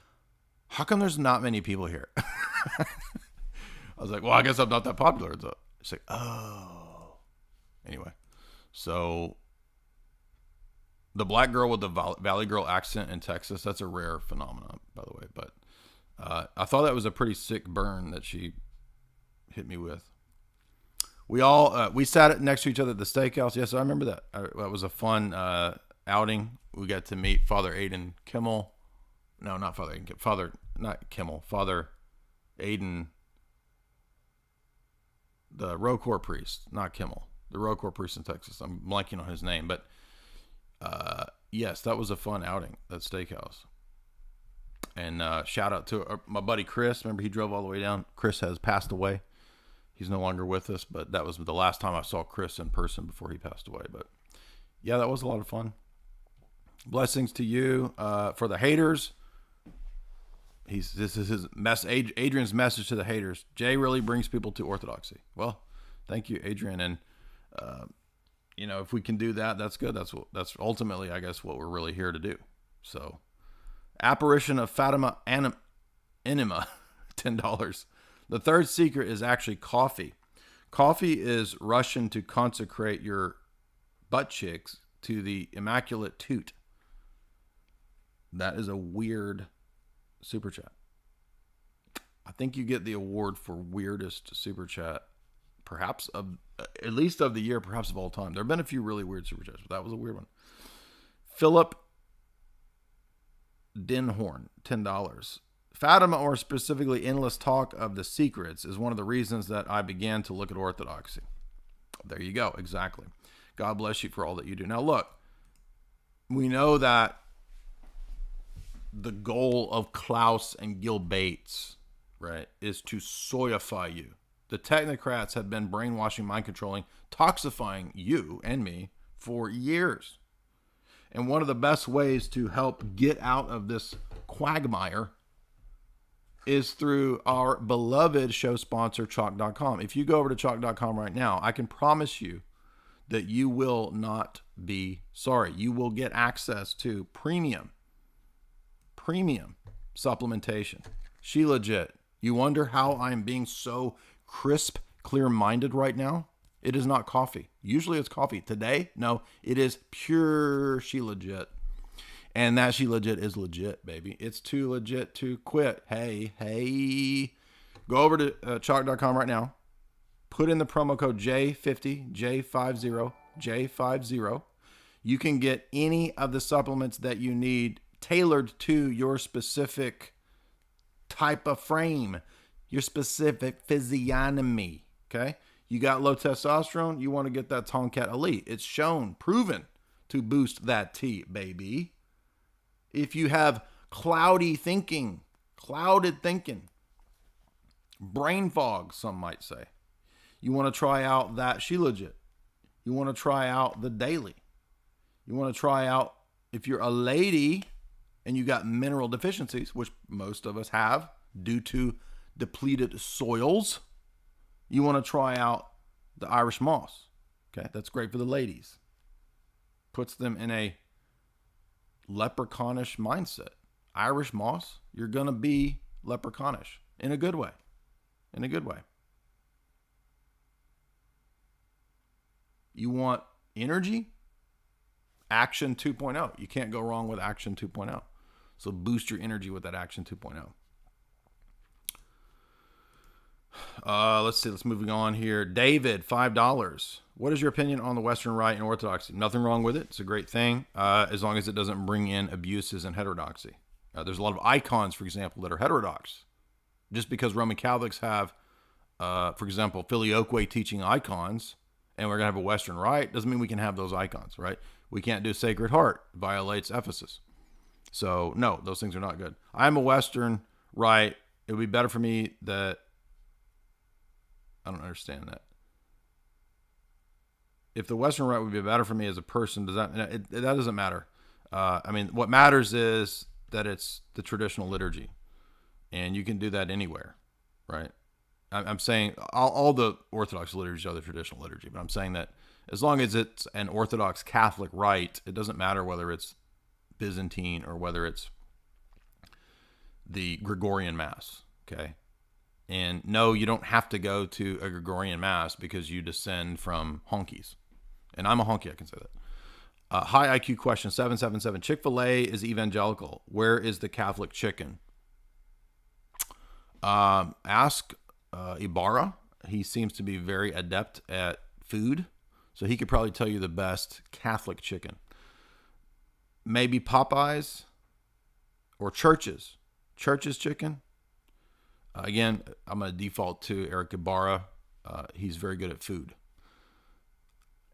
"How come there's not many people here?" I was like, "Well, I guess I'm not that popular." She's like, "Oh." Anyway, so the black girl with the Valley Girl accent in Texas, that's a rare phenomenon, by the way. But I thought that was a pretty sick burn that she hit me with. We sat next to each other at the steakhouse. Yes, I remember that. That was a fun outing. We got to meet Father Aiden Kimmel. No, not Father Aiden. Not Kimmel. Father Aiden, the Rocor priest, not Kimmel. The Rocor priest in Texas. I'm blanking on his name, but yes, that was a fun outing, that steakhouse. And shout out to my buddy Chris. Remember, he drove all the way down. Chris has passed away. He's no longer with us, but that was the last time I saw Chris in person before he passed away. But yeah, that was a lot of fun. Blessings to you. For the haters, this is his Adrian's message to the haters. Jay really brings people to orthodoxy. Well, thank you, Adrian. And if we can do that, that's good. That's ultimately, I guess, what we're really here to do. So, apparition of Fatima Enema, $10. The third secret is actually coffee. Coffee is Russian to consecrate your butt cheeks to the immaculate toot. That is a weird super chat. I think you get the award for weirdest super chat, perhaps at least of the year, perhaps of all time. There have been a few really weird super chats, but that was a weird one. Philip Denhorn, $10. Fatima, or specifically endless talk of the secrets, is one of the reasons that I began to look at orthodoxy. There you go. Exactly. God bless you for all that you do. Now, look, we know that the goal of Klaus and Gil Bates right, is to soyify you. The technocrats have been brainwashing, mind controlling, toxifying you and me for years. And one of the best ways to help get out of this quagmire is through our beloved show sponsor, Chalk.com. If you go over to Chalk.com right now, I can promise you that you will not be sorry. You will get access to premium supplementation. She legit. You wonder how I'm being so crisp, clear-minded right now? It is not coffee. Usually it's coffee. Today, no, it is pure She legit. And that She legit is legit, baby. It's too legit to quit. Hey. Go over to Chalk.com right now. Put in the promo code J50, J50. You can get any of the supplements that you need tailored to your specific type of frame, your specific physiognomy, okay? You got low testosterone, you want to get that Tomcat Elite. It's shown, proven to boost that T, baby. If you have clouded thinking, brain fog, some might say, you want to try out that She legit. You want to try out the Daily. You want to try out, if you're a lady and you got mineral deficiencies, which most of us have due to depleted soils, you want to try out the Irish moss. Okay, that's great for the ladies. Puts them in a leprechaunish mindset. Irish moss, you're going to be leprechaunish in a good way. You want energy? Action 2.0. You can't go wrong with Action 2.0. So boost your energy with that Action 2.0. Let's see. Let's moving on here. David, $5. What is your opinion on the Western Rite and Orthodoxy? Nothing wrong with it. It's a great thing, as long as it doesn't bring in abuses and heterodoxy. There's a lot of icons, for example, that are heterodox. Just because Roman Catholics have, for example, Filioque teaching icons, and we're going to have a Western Rite, doesn't mean we can have those icons, right? We can't do Sacred Heart. Violates Ephesus. So, no, those things are not good. I'm a Western Rite. It would be better for me that... I don't understand that. If the Western Rite would be better for me as a person, that doesn't matter. I mean, what matters is that it's the traditional liturgy. And you can do that anywhere, right? I'm saying all the Orthodox liturgies are the traditional liturgy, but I'm saying that as long as it's an Orthodox Catholic rite, it doesn't matter whether it's Byzantine or whether it's the Gregorian Mass, okay? And no, you don't have to go to a Gregorian Mass because you descend from honkies. And I'm a honky, I can say that. High IQ question 777. Chick-fil-A is evangelical. Where is the Catholic chicken? Ask Ibarra. He seems to be very adept at food. So he could probably tell you the best Catholic chicken. Maybe Popeyes or Church's. Church's chicken. Again, I'm going to default to Eric Ibarra. He's very good at food.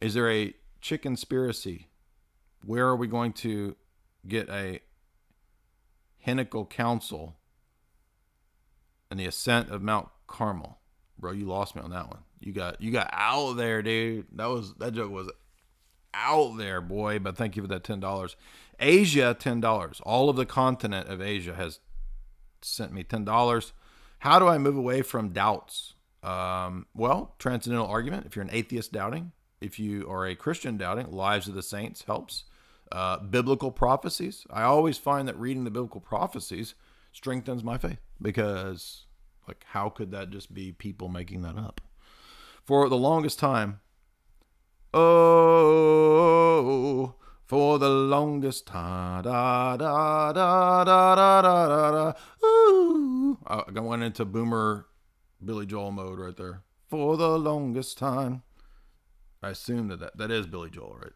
Is there a chicken-spiracy? Where are we going to get a Henical Council and the ascent of Mount Carmel? Bro, you lost me on that one. You got out there, dude. That joke was out there, boy. But thank you for that $10. Asia, $10. All of the continent of Asia has sent me $10. How do I move away from doubts? Well, transcendental argument. If you're an atheist doubting, if you are a Christian doubting, Lives of the Saints helps. Biblical prophecies. I always find that reading the biblical prophecies strengthens my faith because, like, how could that just be people making that up? For the longest time, for the longest time, da da da da da da da. Ooh. I went into boomer Billy Joel mode right there. For the longest time. I assume that is Billy Joel, right?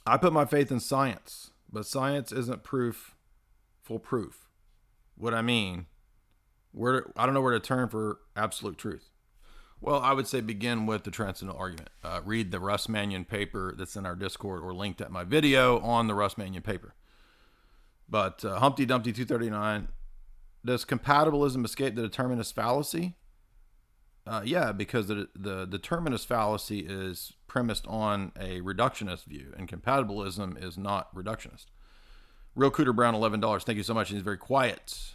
I put my faith in science, but science isn't full proof. What I mean, I don't know where to turn for absolute truth. Well, I would say begin with the transcendental argument. Read the Russ Mannion paper that's in our Discord or linked at my video on the Russ Mannion paper. But Humpty Dumpty 239, Does compatibilism escape the determinist fallacy? Yeah, because the determinist fallacy is premised on a reductionist view, and compatibilism is not reductionist. Real Cooter Brown, $11. Thank you so much. He's very quiet.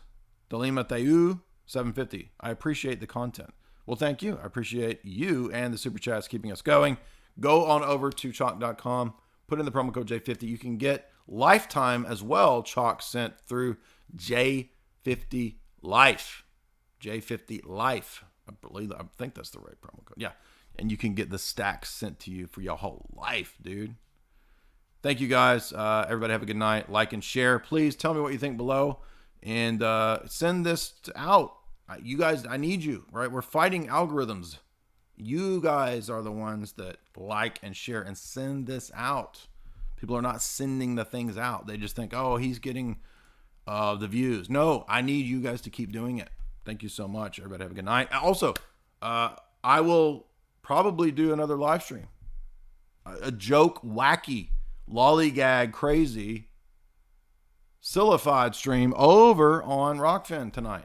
Dalima Thayu, $7.50. I appreciate the content. Well, thank you. I appreciate you and the super chats keeping us going. Go on over to chalk.com. Put in the promo code J50. You can get lifetime as well. Chalk sent through J50 Life. J50 Life. I think that's the right promo code. Yeah. And you can get the stacks sent to you for your whole life, dude. Thank you guys. Everybody have a good night. Like and share. Please tell me what you think below. And send this out. You guys, I need you, right? We're fighting algorithms. You guys are the ones that like and share and send this out. People are not sending the things out. They just think, oh, he's getting the views. No, I need you guys to keep doing it. Thank you so much. Everybody have a good night. Also, I will probably do another live stream. A joke, wacky, lollygag, crazy, sillified stream over on Rockfin tonight.